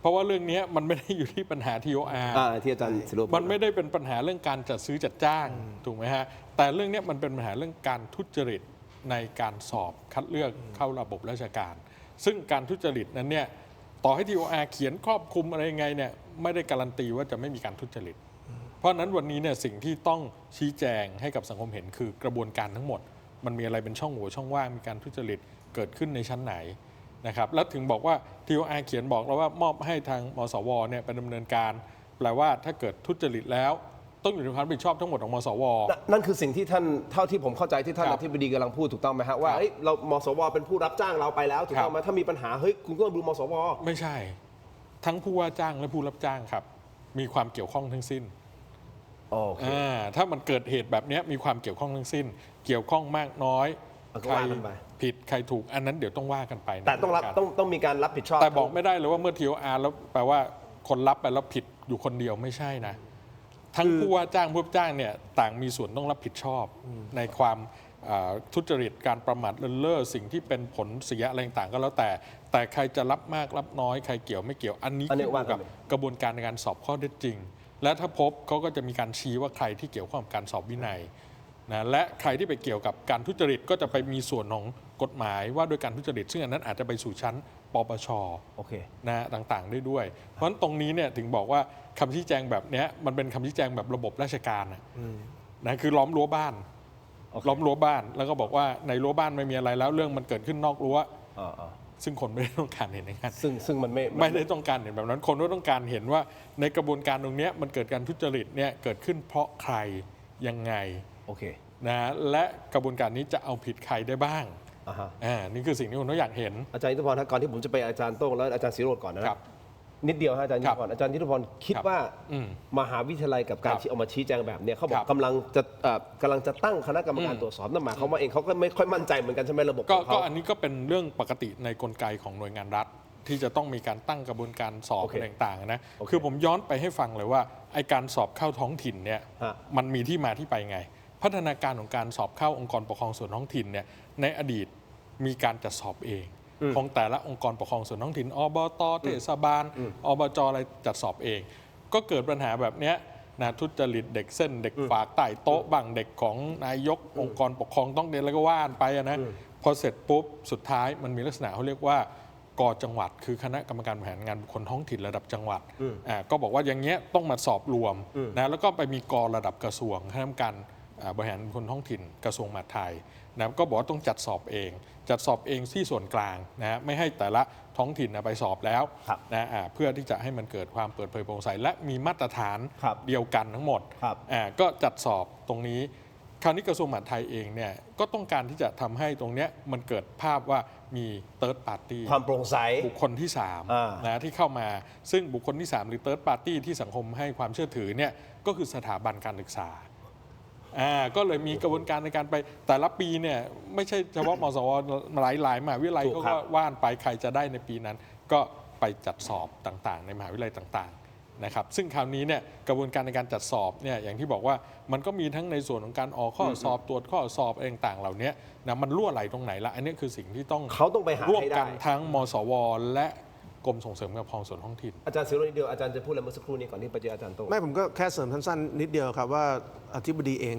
เพราะว่าเรื่องนี้มันไม่ได้อยู่ที่ปัญหา TOR ที่อาจารย์สิโรจน์ มันไม่ได้เป็นปัญหาเรื่องการจัดซื้อจัดจ้างถูกไหมฮะแต่เรื่องนี้มันเป็นปัญหาเรื่องการทุจริตในการสอบคัดเลือกเข้าระบบราชการ ซึ่งการทุจริตนั้นเนี่ยต่อให้ TOR เขียนครอบคลุมอะไรยังไงเนี่ยไม่ได้การันตีว่าจะไม่มีการทุจริต เพราะฉะนั้นวันนี้เนี่ยสิ่งที่ต้องชี้แจงให้กับสังคมเห็นคือกระบวนการทั้งหมด มันมีอะไรเป็นช่องโหว่ช่องว่างมีการทุจริตเกิดขึ้นในชั้นไหนนะครับแล้วถึงบอกว่า TOR เขียนบอกแล้วว่ามอบให้ทางมสวเนี่ยไปดำเนินการแปลว่าถ้าเกิดทุจริตแล้วต้องอยู่ในความรับผิดชอบทั้งหมดของมสว นั่นคือสิ่งที่ท่านเท่าที่ผมเข้าใจที่ท่าน ครั อบ ธิบดีกำลังพูดถูกต้องไหมฮะว่าเอ้ยเรามสวเป็นผู้รับจ้างเราไปแล้วถูกต้องไหมถ้ามีปัญหาเฮ้ยคุณก็ต้องดูมสว ไม่ใช่ ทั้งผู้ว่าจ้างและผู้รับจ้างครับมีความเกี่ยวข้องทั้งสิ้น โอเค ถ้ามันเกิดเหตุแบบนี้มีความเกี่ยวข้องทั้งสิ้น เกี่ยวข้องมากน้อย ก็ ใคร ว่ากันไป ผิดใครถูกอันนั้นเดี๋ยวต้องว่ากันไป แต่ต้องรับ ในการ ต้องมีการรับผิดชอบ แต่บอกไม่ได้เลยว่าเมื่อ TOR แล้วแปลว่าคนรับไปแล้วผิดอยู่คนเดียวไม่ใช่นะ ทั้งผู้ว่าจ้างผู้รับจ้างเนี่ยต่างมีส่วนต้องรับผิดชอบในความทุจริตการประมาทเลินเล่อสิ่งที่เป็นผลเสียอะไรต่างๆก็แล้วแต่ใครจะรับมากรับน้อยใครเกี่ยวไม่เกี่ยวอันนี้ขึ้นอยู่กับกระบวนการในการสอบข้อเท็จจริง และถ้าพบเขาก็จะมีการชี้ว่าใครที่เกี่ยวข้องกับการสอบวินัยนะและใครที่ไปเกี่ยวกับการทุจริตก็จะไปมีส่วนของกฎหมายว่าด้วยการทุจริตซึ่งอันนั้นอาจจะไปสู่ชั้นปปช โอเค นะต่างๆได้ด้วย เพราะฉะนั้นตรงนี้เนี่ยถึงบอกว่าคำชี้แจงแบบเนี้ยมันเป็นคำชี้แจงแบบระบบราชการนะคือล้อมรั้วบ้านล้อมรั้วบ้านแล้วก็บอกว่าในรั้วบ้านไม่มีอะไรแล้วเรื่องมันเกิดขึ้นนอกรั้วซึ่งคนไม่ได้ต้องการเห็นอย่างนั้น ซึ่งมันไม่ได้ต้องการเห็นแบบนั้นคนก็ต้องการเห็นว่าในกระบวนการตรงนี้มันเกิดการทุจริตเนี่ยเกิดขึ้นเพราะใครยังไง โอเค นะและกระบวนการนี้จะเอาผิดใครได้บ้างนี่คือสิ่งที่คนก็อยากเห็น อาจารย์ยุทธพรก่อนที่ผมจะไปอาจารย์โต้งแล้วอาจารย์ศิโรจน์ก่อนนะครับ นิดเดียวฮะอาจารย์ยุทธพรอาจารย์ยุทธพรคิดว่ามหาวิทยาลัยกับการที่เอามาชี้แจงแบบเนี้ยเขาบอกกำลังจะตั้งคณะกรรมการตรวจสอบนั่นหมายความว่าเองเขาก็ไม่ค่อยมั่นใจเหมือนกันใช่ไหมระบบของ ก็ เขา อันนี้ก็เป็นเรื่องปกติในกลไกของหน่วยงานรัฐ ที่จะต้องมีการตั้งกระบวนการสอบอะไรต่างๆนะคือผมย้อนไปให้ฟังเลยว่าไอการสอบเข้าท้องถิ่นเนี่ยมันมีที่มาที่ไปไง พัฒนาการของการสอบเข้าองค์กรปกครองส่วนท้องถิ่นเนี่ยในอดีตมีการจัดสอบเองของแต่ละองค์กรปกครองส่วนท้องถิ่นอบต.เทศบาลอบจ.อะไรจัดสอบเอง ก็เกิดปัญหาแบบเนี้ยนะทุจริตเด็กเส้นเด็กฝากใต้โต๊ะบ้างเด็กของนายกองค์กรปกครองต้องเรียนแล้วก็ว่านไปนะพอเสร็จปุ๊บสุดท้ายมันมีลักษณะเขาเรียกว่ากจังหวัดคือคณะกรรมการบริหารงานบุคคลท้องถิ่นระดับจังหวัดก็บอกว่าอย่างเงี้ยต้องมาสอบรวมนะแล้วก็ไปมีกระดับกระทรวงคณะกรรมการ บริหารคนท้องถิ่นกระทรวงมหาดไทยนะก็บอกว่าต้องจัดสอบเองที่ส่วนกลางนะไม่ให้แต่ละท้องถิ่นไปสอบแล้วนะเพื่อที่จะให้มันเกิดความเปิดเผยโปร่งใสและมีมาตรฐานเดียวกันทั้งหมดก็จัดสอบตรงนี้คราวนี้กระทรวงมหาดไทยเองเนี่ยก็ต้องการที่จะทำให้ตรงนี้มันเกิดภาพว่ามีthird party ความโปร่งใสบุคคลที่3นะที่เข้ามาซึ่งบุคคลที่3หรือthird partyที่สังคมให้ความเชื่อถือเนี่ยก็คือสถาบันการศึกษาก็เลยมีกระบวนการในการไปแต่ละปีเนี่ยไม่ใช่เฉพาะมสวหลายมหาวิทยาลัยก็ว่านไปใครจะได้ในปีนั้นก็ไปจัดสอบต่างๆในมหาวิทยาลัยต่างๆนะครับซึ่งคราวนี้เนี่ยกระบวนการในการจัดสอบเนี่ยอย่างที่บอกว่ามันก็มีทั้งในส่วนของการออกข้อสอบตรวจข้อสอบต่างๆเหล่านี้นะมันรั่วไหลตรงไหนละอันนี้คือสิ่งที่ต้องไปหาร่วม ให้ กัน ได้ ทั้งมสวและกรมส่งเสริมการปกครองส่วนท้องถิ่นอาจารย์ศิโรจน์นิดเดียวอาจารย์จะพูดอะไรเมื่อสักครู่นี้ก่อนที่ไปเจออาจารย์โต้งไม่ผมก็แค่เสริมสั้นๆนิดเดียวครับว่าอธิบดีเอง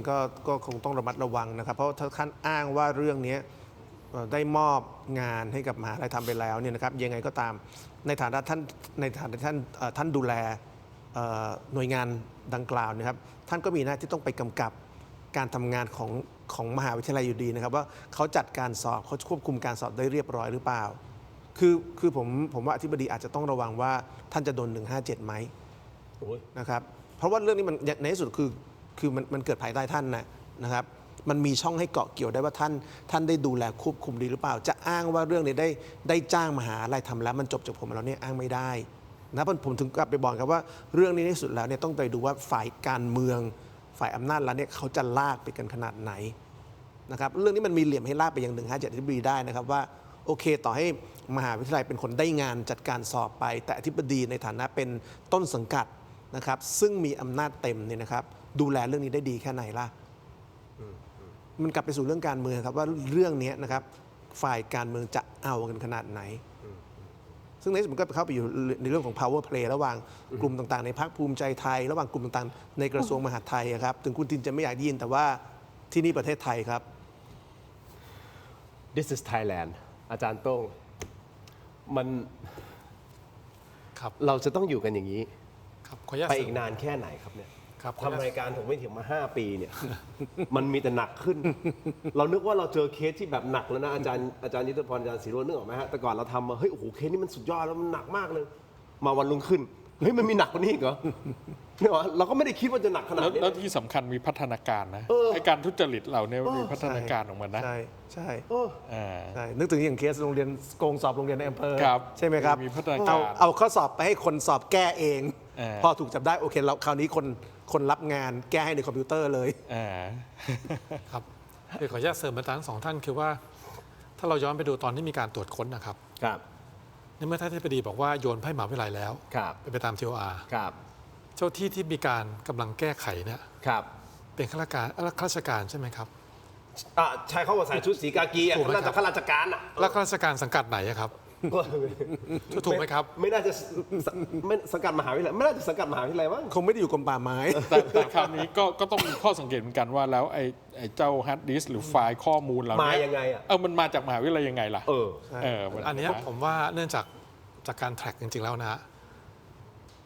ก็คงต้องระมัดระวังนะครับเพราะถ้าท่านอ้างว่าเรื่องนี้ได้มอบงานให้กับมหาลัยทำไปแล้วเนี่ยนะครับยังไงก็ตามในฐานะท่านดูแลหน่วยงานดังกล่าวนะครับท่านก็มีหน้าที่ต้องไปกำกับการทำงานของมหาวิทยาลัยอยู่ดีนะครับว่าเขาจัดการสอบเขาควบคุมการสอบได้เรียบร้อยหรือเปล่าคือผมว่าอธิบดีอาจจะต้องระวังว่าท่านจะโดน157ไหมนะครับเพราะว่าเรื่องนี้มันในที่สุดคือมันเกิดภายใต้ท่านนะครับมันมีช่องให้เกาะเกี่ยวได้ว่าท่านได้ดูแลควบคุมดีหรือเปล่าจะอ้างว่าเรื่องนี้ได้จ้างมหาลัยทำแล้วมันจบจากผมแล้วเนี่ยอ้างไม่ได้นะผมถึงกลับไปบอกครับว่าเรื่องนี้ในที่สุดแล้วเนี่ยต้องไปดูว่าฝ่ายการเมืองฝ่ายอำนาจรัฐเนี่ยเขาจะลากไปกันขนาดไหนนะครับเรื่องนี้มันมีเหลี่ยมให้ลากไปอย่าง157อธิบดีได้นะครับว่าโอเคต่อให้มหาวิทยาลัยเป็นคนได้งานจัดการสอบไปแต่อธิบดีในฐานะเป็นต้นสังกัดนะครับซึ่งมีอำนาจเต็มเนี่ยนะครับดูแลเรื่องนี้ได้ดีแค่ไหนล่ะมันกลับไปสู่เรื่องการเมืองครับว่าเรื่องนี้นะครับฝ่ายการเมืองจะเอากันขนาดไหนซึ่งในมันก็เข้าไปอยู่ในเรื่องของ power play ระหว่างกลุ่มต่างๆในพรรคภูมิใจไทยระหว่างกลุ่มต่างๆในกระทรวงมหาดไทยครับถึงคุณทินจะไม่อยากยินแต่ว่าที่นี่ประเทศไทยครับ This is Thailand อาจารย์โต้งมันเราจะต้องอยู่กันอย่างนี้ไปอีกนานแค่ไหนครับเนี่ยทำรายการผมไม่ถึงมา5 ปีเนี่ย มันมีแต่หนักขึ้น เรานึกว่าเราเจอเคสที่แบบหนักแล้วนะอาจารย์ยุทธพรอาจารย์ศิโรจน์นึกออกไหมฮะแต่ก่อนเราทำมาเฮ้ยโอ้โหเคสนี้มันสุดยอดแล้วมันหนักมากเลยมาวันรุ่งขึ้นเฮ้ยมันมีหนักกว่านี้อีกเหรอเนี่ยเราก็ไม่ได้คิดว่าจะหนักขนาดนี้แล้วที่สำคัญมีพัฒนาการนะไอการทุจริตเราเนี่ยมีพัฒนาการออกมานะใช่นึกถึงอย่างเคสโรงเรียนโกงสอบโรงเรียนในอำเภอใช่ไหมครับมีพัฒนาการเอาข้อสอบไปให้คนสอบแก้เองพอถูกจับได้โอเคแล้วคราวนี้คนรับงานแก้ให้ในคอมพิวเตอร์เลยครับเดี๋ยวขออนุญาตเสริมมาทั้ง2 ท่านคือว่าถ้าเราย้อนไปดูตอนที่มีการตรวจค้นนะครับในเมื่อท่านอธิบดีบอกว่าโยนให้มหาวิทยาลัยแล้วไปตาม TOR เจ้าที่มีการกำลังแก้ไขเนี่ยเป็นข้าราชการใช่ไหมครับใช่เขาบอกใส่ชุดสีกากีน่าจะข้าราชการอ่ะแล้วข้าราชการสังกัดไหนครับถูกไหมครับไม่น่าจะไม่สังกัดมหาวิทยาลัยไม่น่าจะสังกัดมหาวิทยาลัยมั้งคงไม่ได้อยู่กรมป่าไม้แต่คราวนี้ก็ต้องมีข้อสังเกตเหมือนกันว่าแล้วไอ้เจ้าฮาร์ดดิสก์หรือไฟล์ข้อมูลเหล่านี้มายังไงอ่ะมันมาจากมหาวิทยาลัยยังไงล่ะอันนี้ผมว่าเนื่องจากการแทร็กจริงๆแล้วนะ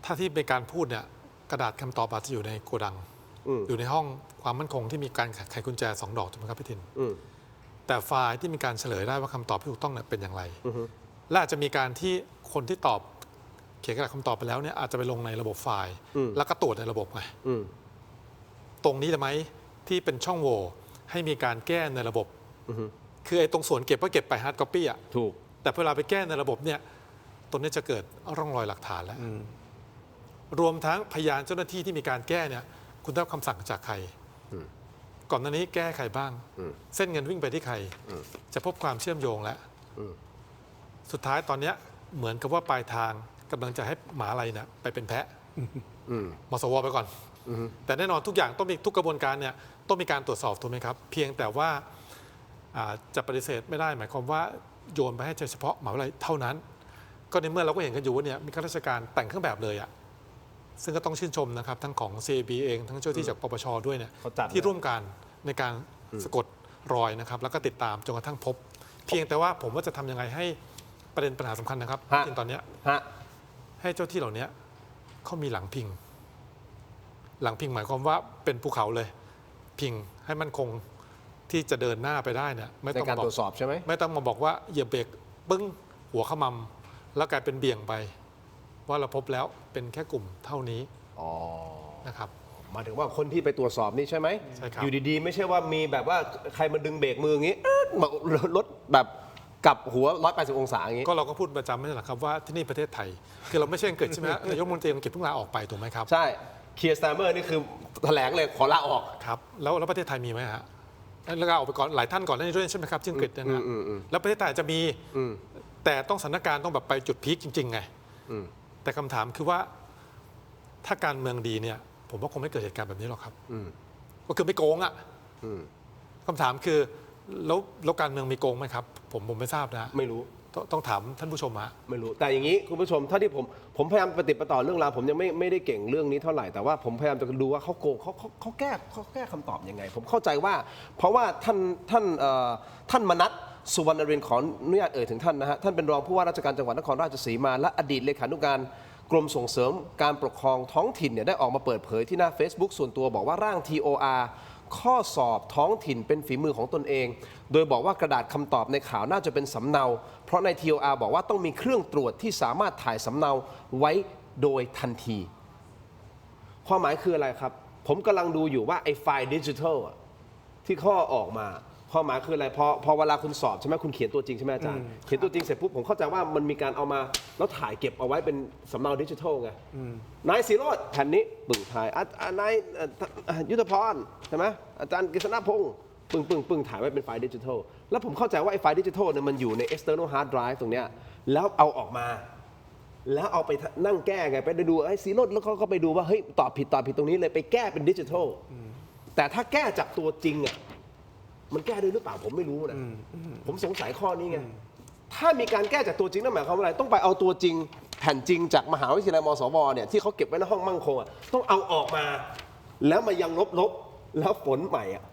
ถ้าที่เป็นการพูดเนี่ยกระดาษคำตอบอาจจะอยู่ในโกดังอยู่ในห้องความมั่นคงที่มีการไขกุญแจ2 ดอกถูกไหมครับพี่ทินแต่ไฟล์ที่มีการเฉลยได้ว่าคำตอบที่ถูกต้องเนี่ยเป็นอย่างไรและอาจจะมีการที่คนที่ตอบเขียนกระดาษคำตอบไปแล้วเนี่ยอาจจะไปลงในระบบไฟล์แล้วก็ตรวจในระบบไงตรงนี้ได้ไหมที่เป็นช่องโหว่ให้มีการแก้ในระบบคือไอ้ตรงส่วนเก็บก็เก็บไปฮาร์ดคอปปี้อ่ะถูกแต่เวลาไปแก้ในระบบเนี่ยตรงนี้จะเกิดร่องรอยหลักฐานแล้วรวมทั้งพยานเจ้าหน้าที่ที่มีการแก้เนี่ยคุณได้รับคำสั่งจากใครก่อนหน้านี้แก้ใครบ้างเส้นเงินวิ่งไปที่ใครจะพบความเชื่อมโยงแล้วสุดท้ายตอนนี้เหมือนกับว่าปลายทางกำลังจะให้หมาอะไรเนี่ยไปเป็นแพะมสวไปก่อนแต่แน่นอนทุกอย่างต้องมีทุกกระบวนการเนี่ยต้องมีการตรวจสอบถูกไหมครับเพียงแต่ว่าจะปฏิเสธไม่ได้หมายความว่าโยนไปให้เฉพาะมหาวิทยาลัยเท่านั้นก็ในเมื่อเราก็เห็นกันอยู่ว่าเนี่ยมีข้าราชการแต่งเครื่องแบบเลยอ่ะซึ่งก็ต้องชื่นชมนะครับทั้งของ CAB เองทั้งเจ้าที่จากปปชด้วยเนี่ยที่ร่วมกันในการสะกดรอยนะครับแล้วก็ติดตามจนกระทั่งพบเพียงแต่ว่าผมว่าจะทำยังไงให้ประเด็นปัญหาสำคัญนะครับที่ตอนนี้ให้เจ้าที่เหล่านี้เขามีหลังพิงหมายความว่าเป็นภูเขาเลย พิงให้มันคงที่จะเดินหน้าไปได้เนี่ยไม่ ใน ต้อง การ มาบ ต อ รวจสอบใช่ไหม ไม่ต้องมาบอกว่าเหยียบเบรกปึ้งหัวขมำแล้วกลายเป็นเบี่ยงไป ว่าเราพบแล้วเป็นแค่กลุ่มเท่านี้ อ๋อ นะครับ หมายถึงว่าคนที่ไปตรวจสอบนี่ใช่ไหม ใช่ครับ อยู่ดีๆ ไม่ใช่ว่ามีแบบว่าใครมาดึงเบรกมืออย่างงี้มารถแบบกลับหัว180องศาอย่างงี้ ก็เราก็พูดประจำไม่ใช่หรอครับว่าที่นี่ประเทศไทย คือเราไม่ใช่อังกฤษใช่ไหมฮะ นายกรัฐมนตรีอังกฤษเพิ่งลาออกไปถูกไหมครับ ใช่เคียร์สตาร์เมอร์นี่คือแถลงเลยขอลาออก ครับแล้วประเทศไทยมีไหมฮะแล้วลาออกไปก่อนหลายท่านก่อนหน้านี้ด้วยใช่ไหมครับที่อังกฤษเนยนะแล้วประเทศไทยอาจจะมีแต่ต้องสถานการณ์ต้องแบบไปจุดพีคจริงๆไงแต่คำถามคือว่าถ้าการเมืองดีเนี่ย ผมว่าคงไม่เกิดเหตุการณ์แบบนี้หรอกครับก็คือไม่โกงอ่ะคำถามคือแล้วการเมืองมีโกงไหมครับ ผมไม่ทราบนะ ไม่รู้ ต้องถามท่านผู้ชมฮะ ไม่รู้ แต่อย่างนี้คุณผู้ชมถ้าที่ผมพยายามปฏิดประต่อเรื่องราวผมยังไม่ได้เก่งเรื่องนี้เท่าไหร่แต่ว่าผมพยายามจะดูว่าเขาโกงเขาแก้คำตอบยังไง ผมเข้าใจว่า เพราะว่าท่านมนัสสุวรรณรินทร์ขออนุญาตเอ่ยถึงท่านนะฮะท่านเป็นรองผู้ว่าราชการจังหวัดนครราชสีมาและอดีตเลขานุการกรมส่งเสริมการปกครองท้องถิ่นเนี่ยได้ออกมาเปิดเผยที่หน้า Facebook ส่วนตัวบอกว่าร่าง TOR ข้อสอบท้องถิ่นเป็นฝีมือของตนเอง โดยบอกว่ากระดาษคำตอบในข่าวน่าจะเป็นสำเนา เพราะใน TOR บอกว่าต้องมีเครื่องตรวจที่สามารถถ่ายสำเนาไว้โดยทันที ความหมายคืออะไรครับ ผมกำลังดูอยู่ว่าไอ้ไฟล์ดิจิทัลที่ข้อออกมาความหมายคืออะไรพอเวลาคุณสอบใช่ไหมคุณเขียนตัวจริงใช่ไหมอาจารย์เขียนตัวจริงเสร็จปุ๊บผมเข้าใจว่ามันมีการเอามาแล้วถ่ายเก็บเอาไว้เป็นสำเนาดิจิทัลไงนายศิโรจน์แผ่นนี้ปึ่งถ่ายนายยุทธพรใช่ไหมอาจารย์กฤษณพงศ์ปึ่งถ่ายไว้เป็นไฟล์ดิจิทัลแล้วผมเข้าใจว่าไอ้ไฟล์ดิจิทัลเนี่ยมันอยู่ใน external hard drive ตรงเนี้ยแล้วเอาออกมา แล้วเอาไปนั่งแก้ไงไปดูไอ้ศิโรจน์แล้วเขาก็ไปดูว่าเฮ้ยตอบผิดตรงนี้เลยไปแก้เป็นดิจิทัลแต่ถ้าแก้จากตัวจริงอ่ะมันแก้ได้หรือเปล่าผมไม่รู้นะผมสงสัยข้อนี้ไงถ้ามีการแก้จากตัวจริงนั่นหมายความว่าอะไรต้องไปเอาตัวจริงแผ่นจริงจากมหาวิทยาลัยมศวเนี่ยที่เขาเก็บไว้ในห้องมั่งคงอ่ะต้องเอาออกมา แล้วมายังลบแล้วฝนใหม่อ่ะ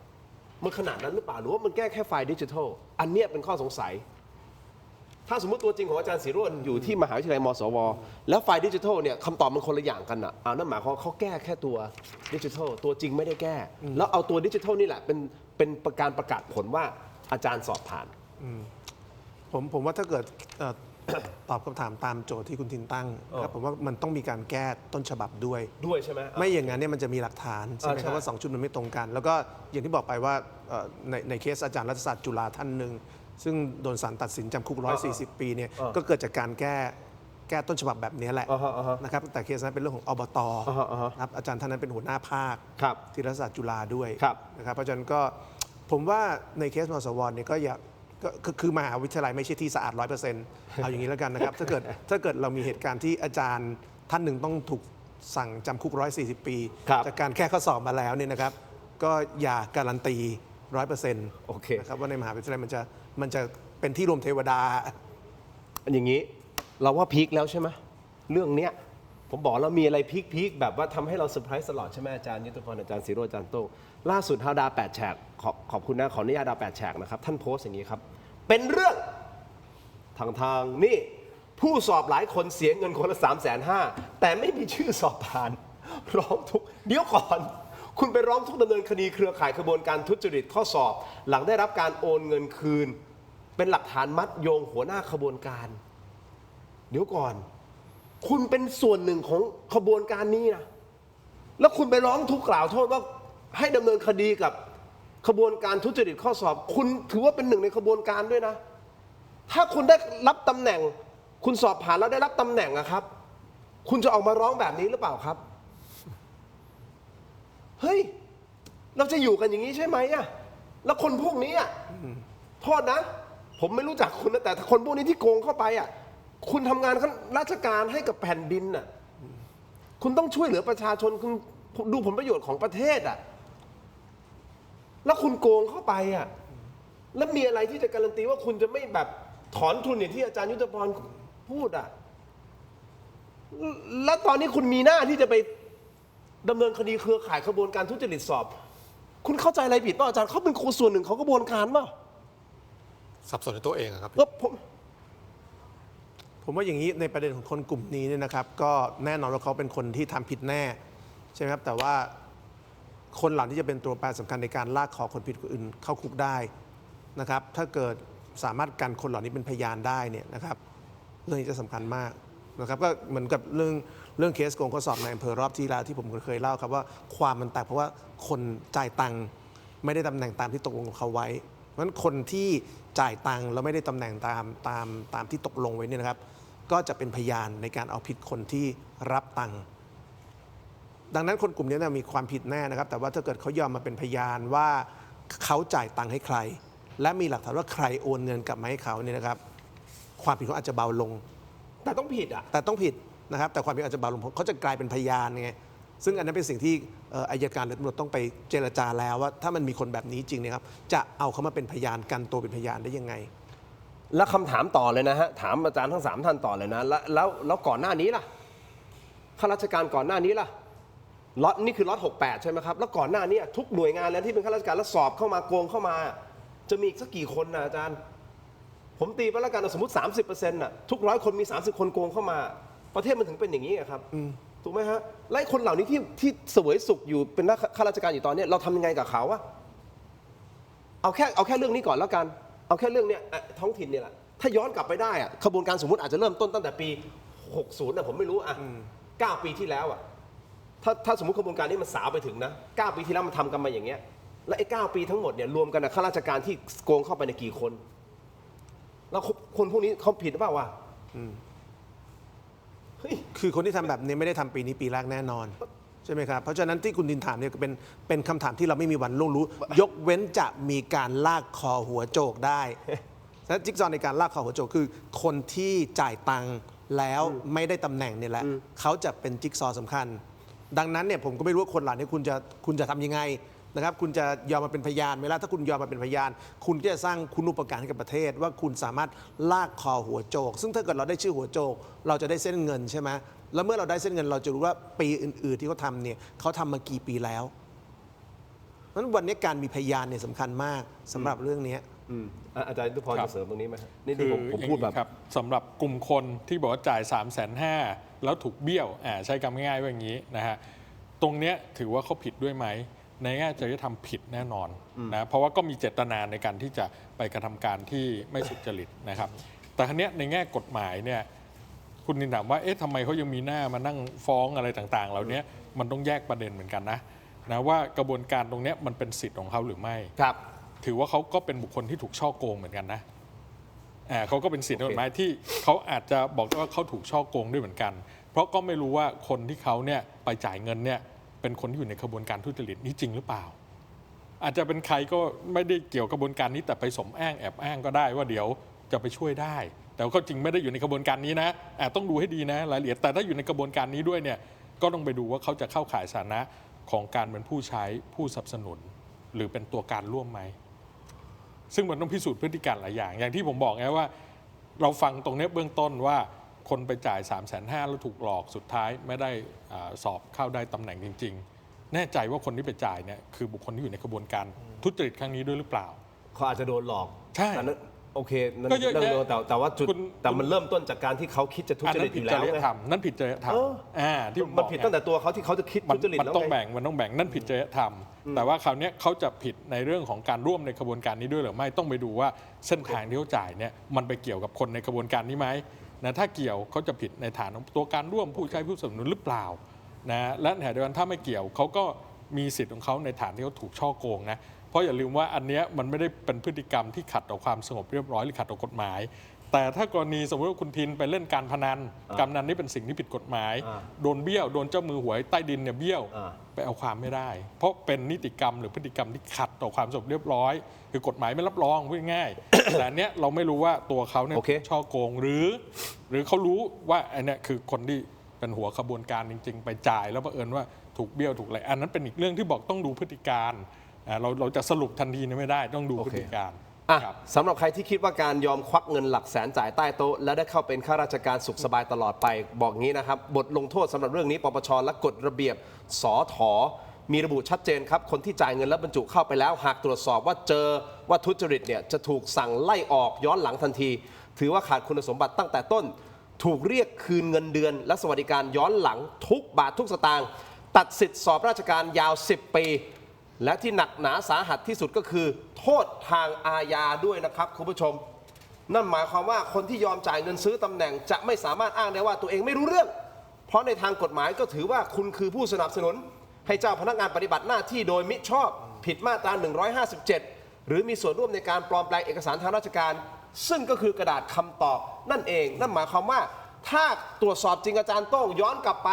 มันขนาดนั้นหรือเปล่าหรือว่ามันแก้แค่ไฟล์ดิจิทัลอันเนี้ยเป็นข้อสงสัยถ้าสมมติตัวจริงของอาจารย์ศิโรจน์อยู่ที่มหาวิทยาลัยมศวแล้วไฟล์ดิจิทัลเนี่ยคำตอบมันคนละอย่างกันอ่ะนั่นหมายความว่าเขาแก้แค่ตัวดิจิทัลตัวจริงไม่ได้แก้แล้วเอาตัวดิจิทัลนี่แหละเป็นการประกาศผลว่าอาจารย์สอบผ่าน ผมว่าถ้าเกิดตอบคำถามตามโจทย์ที่คุณทินตั้งครับผมว่ามันต้องมีการแก้ต้นฉบับด้วยใช่ไหม ไม่อย่างนั้นเนี่ยมันจะมีหลักฐานใช่ไหมครับ ใช่ ว่า2ชุดมันไม่ตรงกัน แล้วก็อย่างที่บอกไปว่าในเคสอาจารย์รัฐศาสตร์จุฬาท่านหนึ่งซึ่งโดนศาลตัดสินจำคุก140 ปีเนี่ยก็เกิดจากการแก้ต้นฉบับแบบนี้แหละนะครับแต่เคสนั้นเป็นเรื่องของอบตนะครับอาจารย์ท่านนั้นเป็นหัวหน้าภาคที่รัฐศาสตร์จุฬาด้วยนะครับเพราะฉะนั้นก็ผมว่าในเคสมศวเนี่ยก็อย่าก็คือมหาวิทยาลัยไม่ใช่ที่สะอาด 100% เอาอย่างนี้แล้วกันนะครับ ถ้าเกิดเรามีเหตุการณ์ที่อาจารย์ท่านหนึ่งต้องถูกสั่งจำคุก140 ปีจากการแก้ข้อสอบมาแล้วเนี่ยนะครับก็อย่าการันตี 100% โอเค นะครับว่าในมหาวิทยาลัยมันจะเป็นที่รวมเทวดา อย่างนี้เราว่าพีคแล้วใช่ไหมเรื่องเนี้ยผมบอกเรามีอะไรพีคแบบว่าทำให้เราเซอร์ไพรส์ตลอดใช่ไหมอาจารย์ยุทธพรอาจารย์ศิโรจน์อาจารย์โต้งล่าสุดฮาวดา8แฉกขอบคุณนะขออนุญาตดาว8แฉกนะครับท่านโพสต์อย่างนี้ครับเป็นเรื่องทางนี่ผู้สอบหลายคนเสียเงินคนละ350,000แต่ไม่มีชื่อสอบผ่านร้องทุกข์เดี๋ยวก่อนคุณไปร้องทุกข์ดำเนินคดีเครือข่ายขบวนการทุจริตข้อสอบหลังได้รับการโอนเงินคืนเป็นหลักฐานมัดโยงหัวหน้าขบวนการเดี๋ยวก่อนคุณเป็นส่วนหนึ่งของขบวนการนี้นะแล้วคุณไปร้องทุกข์กล่าวโทษว่าให้ดำเนินคดีกับขบวนการทุจริตข้อสอบคุณถือว่าเป็นหนึ่งในขบวนการด้วยนะถ้าคุณได้รับตำแหน่งคุณสอบผ่านแล้วได้รับตำแหน่งอะครับคุณจะออกมาร้องแบบนี้หรือเปล่าครับเฮ้ยเราจะอยู่กันอย่างนี้ใช่ไหมอะแล้วคนพวกนี้อะโทษนะผมไม่รู้จักคุณนะแต่คนพวกนี้ที่โกงเข้าไปอะคุณทำงานราชการให้กับแผ่นดินน่ะคุณต้องช่วยเหลือประชาชนคุณดูผลประโยชน์ของประเทศอ่ะแล้วคุณโกงเข้าไปอ่ะแล้วมีอะไรที่จะการันตีว่าคุณจะไม่แบบถอนทุนอย่างที่อาจารย์ยุทธพรพูดอ่ะแล้วตอนนี้คุณมีหน้าที่จะไปดำเนินคดีเครือข่ายขบวนการทุจริตสอบคุณเข้าใจอะไรผิดป่ะอาจารย์เขาเป็นครูส่วนหนึ่งของกระบวนการป่ะ สับสนในตัวเองอะครับ ผมว่าอย่างนี้ในประเด็นของคนกลุ่มนี้เนี่ยนะครับก็แน่นอนว่าเขาเป็นคนที่ทำผิดแน่ใช่ไหมครับแต่ว่า คนเหล่านี้จะเป็นตัวแปรสำคัญในการลากคอคนผิดคนอื่นเข้าคุกได้นะครับถ้าเกิดสามารถกันคนเหล่านี้เป็นพยานได้เนี่ยนะครับเรื่องนี้จะสำคัญมากนะครับก็เหมือนกับเรื่องเคสโกงข้อสอบในอำเภอรอบที่แล้วที่ผมเคยเล่าครับว่าความมันแตกเพราะว่าคนจ่ายตังค์ไม่ได้ตำแหน่งตามที่ตกลงกับเขาไว้เพราะฉะนั้นคนที่จ่ายตังค์แล้วไม่ได้ตำแหน่งตามที่ตกลงไว้เนี่ยนะครับก็จะเป็นพยานในการเอาผิดคนที่รับตังค์ดังนั้นคนกลุ่มนี้มีความผิดแน่นะครับแต่ว่าถ้าเกิดเขายอมมาเป็นพยานว่าเขาจ่ายตังค์ให้ใครและมีหลักฐานว่าใครโอนเงินกลับมาให้เขาเนี่ยนะครับความผิดเขาอาจจะเบาลงแต่ต้องผิดอ่ะแต่ต้องผิดนะครับแต่ความผิดอาจจะเบาลงเขาจะกลายเป็นพยานไงซึ่งอันนั้นเป็นสิ่งที่อัยการหรือตำรวจต้องไปเจรจาแล้วว่าถ้ามันมีคนแบบนี้จริงนะครับจะเอาเขามาเป็นพยานกันตัวเป็นพยานได้ยังไงแล้วคำถามต่อเลยนะฮะถามอาจารย์ทั้ง3ท่านต่อเลยนะแล้วก่อนหน้านี้ล่ะข้าราชการก่อนหน้านี้ล่ะล็อตนี่คือล็อต68ใช่ไหมครับแล้วก่อนหน้านี้ทุกหน่วยงานแล้วที่เป็นข้าราชการแล้วสอบเข้ามาโกงเข้ามาจะมีอีกสักกี่คนนะอาจารย์ผมตีไปแล้วกันสมมติ 30%น่ะทุก100 คนมี30 คนโกงเข้ามาประเทศมันถึงเป็นอย่างนี้ครับถูกไหมฮะและคนเหล่านี้ที่เสวยสุขอยู่เป็นข้าราชการอยู่ตอนนี้เราทำยังไงกับเขาวะเอาแค่เรื่องนี้ก่อนแล้วกันเอาแค่เรื่องเนี้ยท้องถิ่นเนี่ยแหละถ้าย้อนกลับไปได้อะขบวนการสมมติอาจจะเริ่มต้นตั้งแต่ปี60นะผมไม่รู้9 ปีที่แล้วถ้าสมมติขบวนการนี้มันสาวไปถึงนะ9 ปีที่แล้วมันทำกันมาอย่างเงี้ยและไอ้9 ปีทั้งหมดเนี่ยรวมกันข้าราชการที่โกงเข้าไปในกี่คนแล้วคนพวกนี้เขาผิดหรือเปล่าวะคือคนที่ทำแบบนี้ไม่ได้ทำปีนี้ปีแรกแน่นอนใช่ไหมครับเพราะฉะนั้นที่คุณดินถามเนี่ยเป็นคำถามที่เราไม่มีวันรู้ยกเว้นจะมีการลากคอหัวโจกได้และจิ๊กซอว์ในการลากคอหัวโจกคือคนที่จ่ายตังค์แล้วไม่ได้ตำแหน่งเนี่ยแหละเขาจะเป็นจิ๊กซอว์สำคัญดังนั้นเนี่ยผมก็ไม่รู้ว่าคนเหล่านี้คุณจะทำยังไงนะครับคุณจะยอมมาเป็นพยานไหมล่ะถ้าคุณยอมมาเป็นพยานคุณก็จะสร้างคุณูปการให้กับประเทศว่าคุณสามารถลากคอหัวโจกซึ่งถ้าเกิดเราได้ชื่อหัวโจกเราจะได้เส้นเงินใช่ไหมแล้วเมื่อเราได้เส้นเงินเราจะรู้ว่าปีอื่นๆที่เขาทำเนี่ยเขาทำมากี่ปีแล้วเพราะฉะนั้นวันนี้การมีพยานเนี่ยสำคัญมากสำหรับเรื่องนี้อาจารย์ทุพรจะเสริมตรงนี้ไหมนี่ที่ผมพูดแบบสำหรับกลุ่มคนที่บอกว่าจ่าย 350,000 แล้วถูกเบี้ยวใช้คำง่ายๆว่าอย่างนี้นะฮะตรงเนี้ยถือว่าเขาผิดด้วยไหมในแง่จริยธรรมผิดแน่นอนนะเพราะว่าก็มีเจตนาในการที่จะไปกระทำการที่ไม่สุจริตนะครับแต่ครั้งนี้ในแง่กฎหมายเนี่ยคุณนินถามว่าเอ๊ะทำไมเขายังมีหน้ามานั่งฟ้องอะไรต่างๆเหล่านี้มันต้องแยกประเด็นเหมือนกันนะว่ากระบวนการตรงนี้มันเป็นสิทธิ์ของเขาหรือไม่ครับถือว่าเขาก็เป็นบุคคลที่ถูกช่อโกงเหมือนกันนะเขาก็เป็นสิทธิ์กฎหมายที่เขาอาจจะบอกว่าเขาถูกช่อโกงด้วยเหมือนกันเพราะก็ไม่รู้ว่าคนที่เขาเนี่ยไปจ่ายเงินเนี่ยเป็นคนที่อยู่ในกระบวนการทุจริตนี้จริงหรือเปล่าอาจจะเป็นใครก็ไม่ได้เกี่ยวกับกระบวนการนี้แต่ไปสมอ้างแอบอ้างก็ได้ว่าเดี๋ยวจะไปช่วยได้แต่ก็จริงไม่ได้อยู่ในกระบวนการนี้นะต้องดูให้ดีนะรายละเอียดแต่ถ้าอยู่ในกระบวนการนี้ด้วยเนี่ยก็ต้องไปดูว่าเขาจะเข้าข่ายฐานะของการเป็นผู้ใช้ผู้สนับสนุนหรือเป็นตัวการร่วมไหมซึ่งมันต้องพิสูจน์พฤติการหลายอย่างที่ผมบอกไงว่าเราฟังตรงนี้เบื้องต้นว่าคนไปจ่าย 350,000 แล้วถูกหลอกสุดท้ายไม่ได้สอบเข้าได้ตำแหน่งจริงๆแน่ใจว่าคนที่ไปจ่ายเนี่ยคือบุคคลที่อยู่ในกระบวนการทุจริตครั้งนี้ด้วยหรือเปล่าเขาอาจจะโดนหลอกใช่โอเคนั่นเรื่องแต่ว่าจุดแต่มันเริ่มต้นจากการที่เขาคิดจะทุจริตอยู่แล้วนั่นผิดจริยธรรมที่มันผิดตั้งแต่ตัวเขาที่เขาจะคิดทุจริตแล้วมันต้องแบ่งนั่นผิดจริยธรรมแต่ว่าคราวนี้เขาจะผิดในเรื่องของการร่วมในกระบวนการนี้ด้วยหรือไม่ต้องไปดูว่าเส้นทางที่เขาจ่ายเนี่ยมันไปเกี่ยวกับคนในกระบวนการนี้ไหมนะถ้าเกี่ยวเขาจะผิดในฐานตัวการร่วมผู้ใช้ผู้สนับสนุนหรือเปล่านะและในขณะเดียวกันถ้าไม่เกี่ยวเขาก็มีสิทธิ์ของเขาในฐานที่เขาถูกช่อโกงนะเพราะอย่าลืมว่าอันนี้มันไม่ได้เป็นพฤติกรรมที่ขัดต่อความสงบเรียบร้อยหรือขัดต่อกฎหมายแต่ถ้ากรณีสมมติว่าคุณทินไปเล่นการพนันการพนันนี่เป็นสิ่งที่ผิดกฎหมายโดนเบี้ยวโดนเจ้ามือหวยใต้ดินเนี่ยเบี้ยวไปเอาความไม่ได้เพราะเป็นนิติกรรมหรือพฤติกรรมที่ขัดต่อความสงบเรียบร้อยคือกฎหมายไม่รับรองพูดง่ายแต่อันเนี้ยเราไม่รู้ว่าตัวเขาเนี่ยช่อโกงหรือเขารู้ว่าอันเนี้ยคือคนที่เป็นหัวขบวนการจริงๆไปจ่ายแล้วบังเอิญว่าถูกเบี้ยวถูกอะไรอันนั้นเป็นอีกเรื่องที่บอกต้องดูพฤติการเราจะสรุปทันทีไม่ได้ต้องดูพฤติการสำหรับใครที่คิดว่าการยอมควักเงินหลักแสนจ่ายใต้โต๊ะและได้เข้าเป็นข้าราชการสุขสบายตลอดไปบอกงี้นะครับบทลงโทษสำหรับเรื่องนี้ปปชและกฎระเบียบสถ.มีระบุชัดเจนครับคนที่จ่ายเงินและบรรจุเข้าไปแล้วหากตรวจสอบว่าเจอว่าทุจริตเนี่ยจะถูกสั่งไล่ออกย้อนหลังทันทีถือว่าขาดคุณสมบัติตั้งแต่ต้นถูกเรียกคืนเงินเดือนและสวัสดิการย้อนหลังทุกบาททุกสตางค์ตัดสิทธิ์สอบราชการยาว10 ปี และที่หนักหนาสาหัสที่สุดก็คือโทษทางอาญาด้วยนะครับคุณผู้ชมนั่นหมายความว่าคนที่ยอมจ่ายเงินซื้อตำแหน่งจะไม่สามารถอ้างได้ว่าตัวเองไม่รู้เรื่อง เพราะในทางกฎหมายก็ถือว่าคุณคือผู้สนับสนุนให้เจ้าพนักงานปฏิบัติหน้าที่โดยมิชอบผิดมาตรา 157 หรือมีส่วนร่วมในการปลอมแปลงเอกสารทางราชการซึ่งก็คือกระดาษคำตอบนั่นเองนั่นหมายความว่าถ้าตรวจสอบจริงอาจารย์โต้งย้อนกลับไป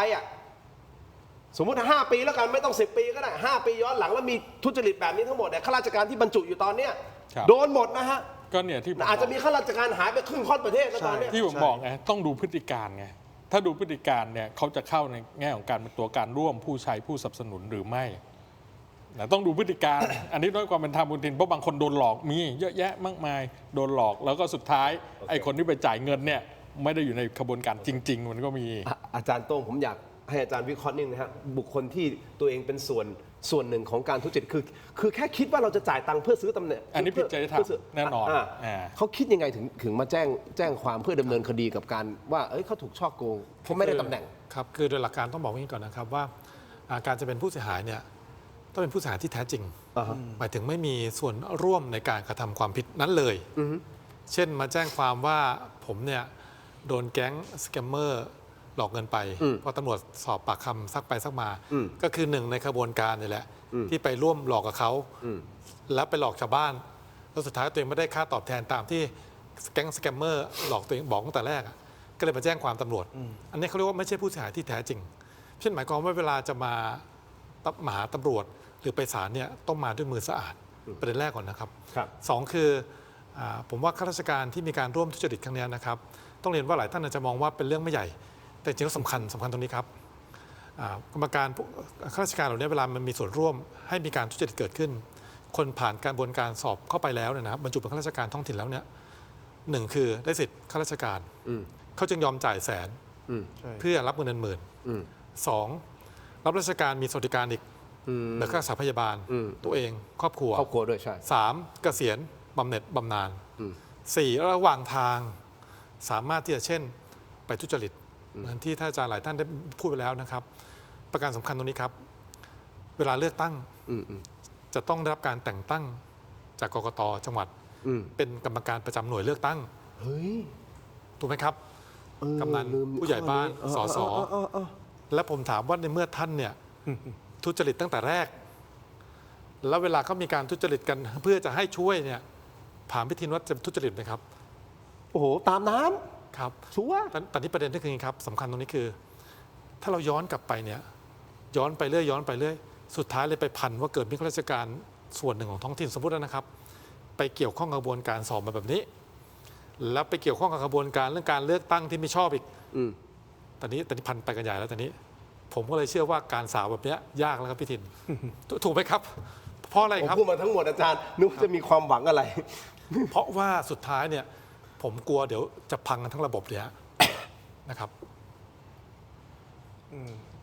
สมมุติ5 ปีแล้วกันไม่ต้อง10 ปีก็ได้5 ปีย้อนหลังแล้วมีทุจริตแบบนี้ทั้งหมดเนี่ยข้าราชการที่บรรจุอยู่ตอนเนี้ยโดนหมดนะฮะ ก็เนี่ยที่ผม อาจจะมีข้าราชการหายไปครึ่งค่อนประเทศแล้วตอนเนี้ย ที่ผมบอกไงต้องดูพฤติการไงถ้าดูพฤติการเนี่ยเขาจะเข้าในแง่ของการเป็นตัวการร่วมผู้ใช้ผู้สนับสนุนหรือไม่นะต้องดูพฤติการ อันนี้ด้วยความเป็นธรรมคุณทินเพราะบางคนโดนหลอกมีเยอะแยะมากมายโดนหลอกแล้วก็สุดท้ายไอ้คนที่ไปจ่ายเงินเนี่ยไม่ได้อยู่ในขบวนการจริงๆมันก็มี อาจารย์โต้งผมอยากให้อาจารย์วิเคราะห์นิดนะครับบุคคลที่ตัวเองเป็นส่วนหนึ่งของการทุจริตคือแค่คิดว่าเราจะจ่ายตังค์เพื่อซื้อตำแหน่ง อันนี้ผิดจริยธรรมแน่นอน เขาคิดยังไงถึงมาแจ้งความเพื่อดำเนินคดีกับการว่าเขาถูกช่อโกงเขาไม่ได้ตำแหน่ง ครับคือโดยหลักการต้องบอกอย่างนี้ก่อนนะครับว่าการจะเป็นผู้เสียหายเนี่ยต้องเป็นผู้เสียหายที่แท้จริงหมายถึงไม่มีส่วนร่วมในการกระทำความผิดนั้นเลยเช่นมาแจ้งความว่าผมเนี่ยโดนแก๊งสแกมเมอร์หลอกเงินไปพอตำรวจสอบปากคำซักไปซักมาก็คือหนึ่งในขบวนการนี่แหละที่ไปร่วมหลอกกับเขาแล้วไปหลอกชาวบ้านแล้วสุดท้ายตัวเองไม่ได้ค่าตอบแทนตามที่แก๊งสแกมเมอร์หลอกตัวเองบอกตั้งแต่แรกก็เลยมาแจ้งความตำรวจอันนี้เขาเรียกว่าไม่ใช่ผู้เสียหายที่แท้จริงเช่นหมายความว่าเวลาจะมาหาตำรวจหรือไปศาลเนี่ยต้องมาด้วยมือสะอาดประเด็นแรกก่อนนะครับสองคือผมว่าข้าราชการที่มีการร่วมทุจริตครั้งนี้นะครับต้องเรียนว่าหลายท่านอาจจะมองว่าเป็นเรื่องไม่ใหญ่แต่จริงๆสำคัญตรงนี้ครับกรรมการข้าราชการเหล่านี้เวลามันมีส่วนร่วมให้มีการทุจริตเกิดขึ้นคนผ่านการกระบวนการสอบเข้าไปแล้วเนี่ยนะครับบรรจุเป็นข้าราชการท้องถิ่นแล้วเนี่ยหนึ่งคือได้สิทธิ์ข้าราชการเขาจึงยอมจ่ายแสนเพื่อรับเงินหมื่นสองรับราชการมีสวัสดิการอีกแบบค่ารักษาพยาบาลตัวเองครอบครัวด้วยใช่สามเกษียณบำเหน็จบำนาญสี่ระหว่างทางสามารถที่จะเช่นไปทุจริตเหมือนที่ท่านอาจารย์หลายท่านได้พูดไปแล้วนะครับประการสำคัญตรงนี้ครับเวลาเลือกตั้งจะต้องได้รับการแต่งตั้งจากกกต.จังหวัดเป็นกรรมการประจำหน่วยเลือกตั้งถูกไหมครับกำนันผู้ใหญ่บ้านสสและผมถามว่าในเมื่อท่านเนี่ยทุจริตตั้งแต่แรกแล้วเวลาเขามีการทุจริตกันเพื่อจะให้ช่วยเนี่ยถามพี่ทินว่าจะทุจริตไหมครับโอ้โหตามน้ำครับชัวร์แต่นี่ประเด็นที่คือครับสำคัญตรงนี้คือถ้าเราย้อนกลับไปเนี่ยย้อนไปเรื่อยสุดท้ายเลยไปพันว่าเกิดมีข้าราชการส่วนหนึ่งของท้องถิ่นสมมตินะครับไปเกี่ยวข้องกับกระบวนการสอบมาแบบนี้แล้วไปเกี่ยวข้องกับกระบวนการเรื่องการเลือกตั้งที่ไม่ชอบอีกตอนนี้พันไปกันใหญ่แล้วตอนนี้ผมก็เลยเชื่อว่าการสาวแบบนี้ยากแล้วครับพี่ทิน ถูกไหมครับเพราะอะไรครับผมพูดมาทั้งหมดอาจารย์นึกจะมีความหวังอะไร เพราะว่าสุดท้ายเนี่ยผมกลัวเดี๋ยวจะพังกันทั้งระบบเลยนะครับ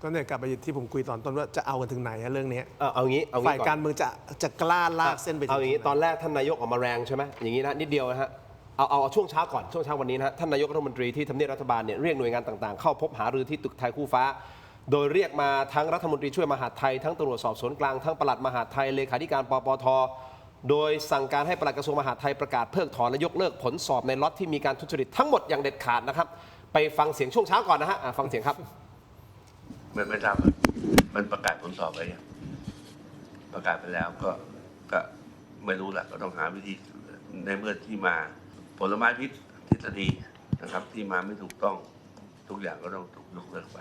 ก็เนี่ยกลับไปที่ผมคุยตอนต้นว่าจะเอากันถึงไหนเรื่องนี้เอางี้ฝ่ายการเมืองจะกล้าลากเส้นไปเอาอย่างนี้ตอนแรกท่านนายกออกมาแรงใช่ไหมอย่างนี้นะนิดเดียวนะฮะเอาช่วงเช้าก่อนช่วงเช้าวันนี้นะฮะท่านนายกรัฐมนตรีที่ทำเนียบรัฐบาลเนี่ยเรียกหน่วยงานต่างๆเข้าพบหารือที่ตึกไทยคู่ฟ้าโดยเรียกมาทั้งรัฐมนตรีช่วยมหาดไทยทั้งตำรวจสอบสวนกลางทั้งปลัดมหาดไทยเลขาธิการปปท.โดยสั่งการให้ปลัดกระทรวงมหาดไทยประกาศเพิกถอนและยกเลิกผลสอบในล็อตที่มีการทุจริตทั้งหมดอย่างเด็ดขาดนะครับไปฟังเสียงช่วงเช้าก่อนนะฮะฟังเสียงครับไม่ทราบมันประกาศผลสอบไปยังประกาศไปแล้วก็ไม่รู้แหละก็ต้องหาวิธีในเมื่อที่มาผลไม้พิษทฤษฎีนะครับที่มาไม่ถูกต้องทุกอย่างก็ต้องถูกยกเลิกไป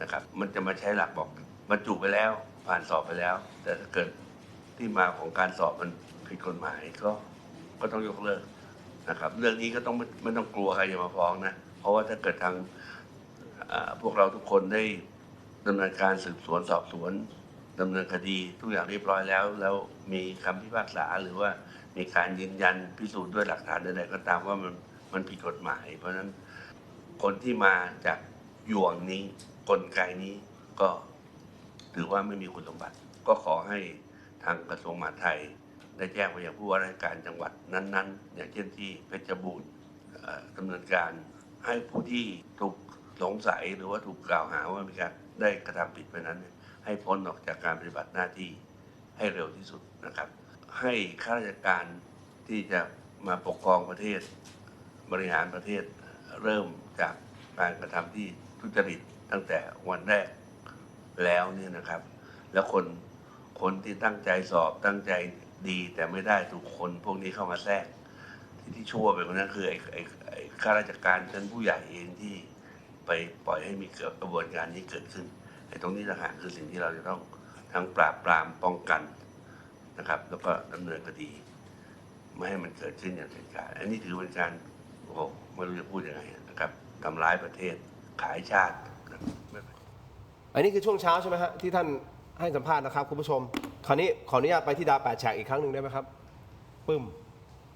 นะครับมันจะมาใช้หลักบอกบรรจุไปแล้วผ่านสอบไปแล้วแต่ถ้าเกิดที่มาของการสอบมันผิดกฎหมายก็ต้องยกเลิกนะครับเรื่องนี้ก็ต้องไม่ต้องกลัวใครจะมาฟ้องนะเพราะว่าถ้าเกิดทางพวกเราทุกคนได้ดำเนินการสืบสวนสอบสวนดำเนินคดีทุกอย่างเรียบร้อยแล้วมีคำพิพากษาหรือว่ามีการยืนยันพิสูจน์ด้วยหลักฐานใดๆก็ตามว่ามันผิดกฎหมายเพราะฉะนั้นคนที่มาจากหยวงนี้กลไกนี้ก็ถือว่าไม่มีคุณสมบัติก็ขอให้ทางกระทรวงมหาดไทยได้แจ้งไปยังผู้ว่าราชการจังหวัดนั้นๆอย่างเช่นที่เพชรบูรณ์ดำเนินการให้ผู้ที่ถูกสงสัยหรือว่าถูกกล่าวหาว่ามีการได้กระทำผิดไปนั้นให้พ้นออกจากการปฏิบัติหน้าที่ ให้เร็วที่สุดนะครับ ให้ข้าราชการที่จะมาปกครองประเทศบริหารประเทศเริ่มจากการกระทำที่ทุจริตตั้งแต่วันแรกแล้วเนี่ยนะครับ แล้วคนที่ตั้งใจสอบตั้งใจดีแต่ไม่ได้ถูกคนพวกนี้เข้ามาแทรกที่ชั่วไปกว่านั้นคือไอ้ข้าราชการชั้นผู้ใหญ่เองที่ไปปล่อยให้มีกระบวนการนี้เกิดขึ้นไอ้ตรงนี้ต่างหากคือสิ่งที่เราจะต้องทั้งปราบปรามป้องกันนะครับแล้วก็ดำเนินคดีไม่ให้มันเกิดขึ้นอย่างเด็ดขาดอันนี้ถือเป็นการโอ้โหไม่รู้จะพูดยังไงนะครับทำร้ายประเทศขายชาติ อันนี้คือช่วงเช้าใช่ไหมฮะที่ท่านให้สัมภาษณ์นะครับคุณผู้ชมคราวนี้ขออนุญาตไปที่ดาว8 แฉกอีกครั้งหนึ่งได้ไหมครับปึ้ม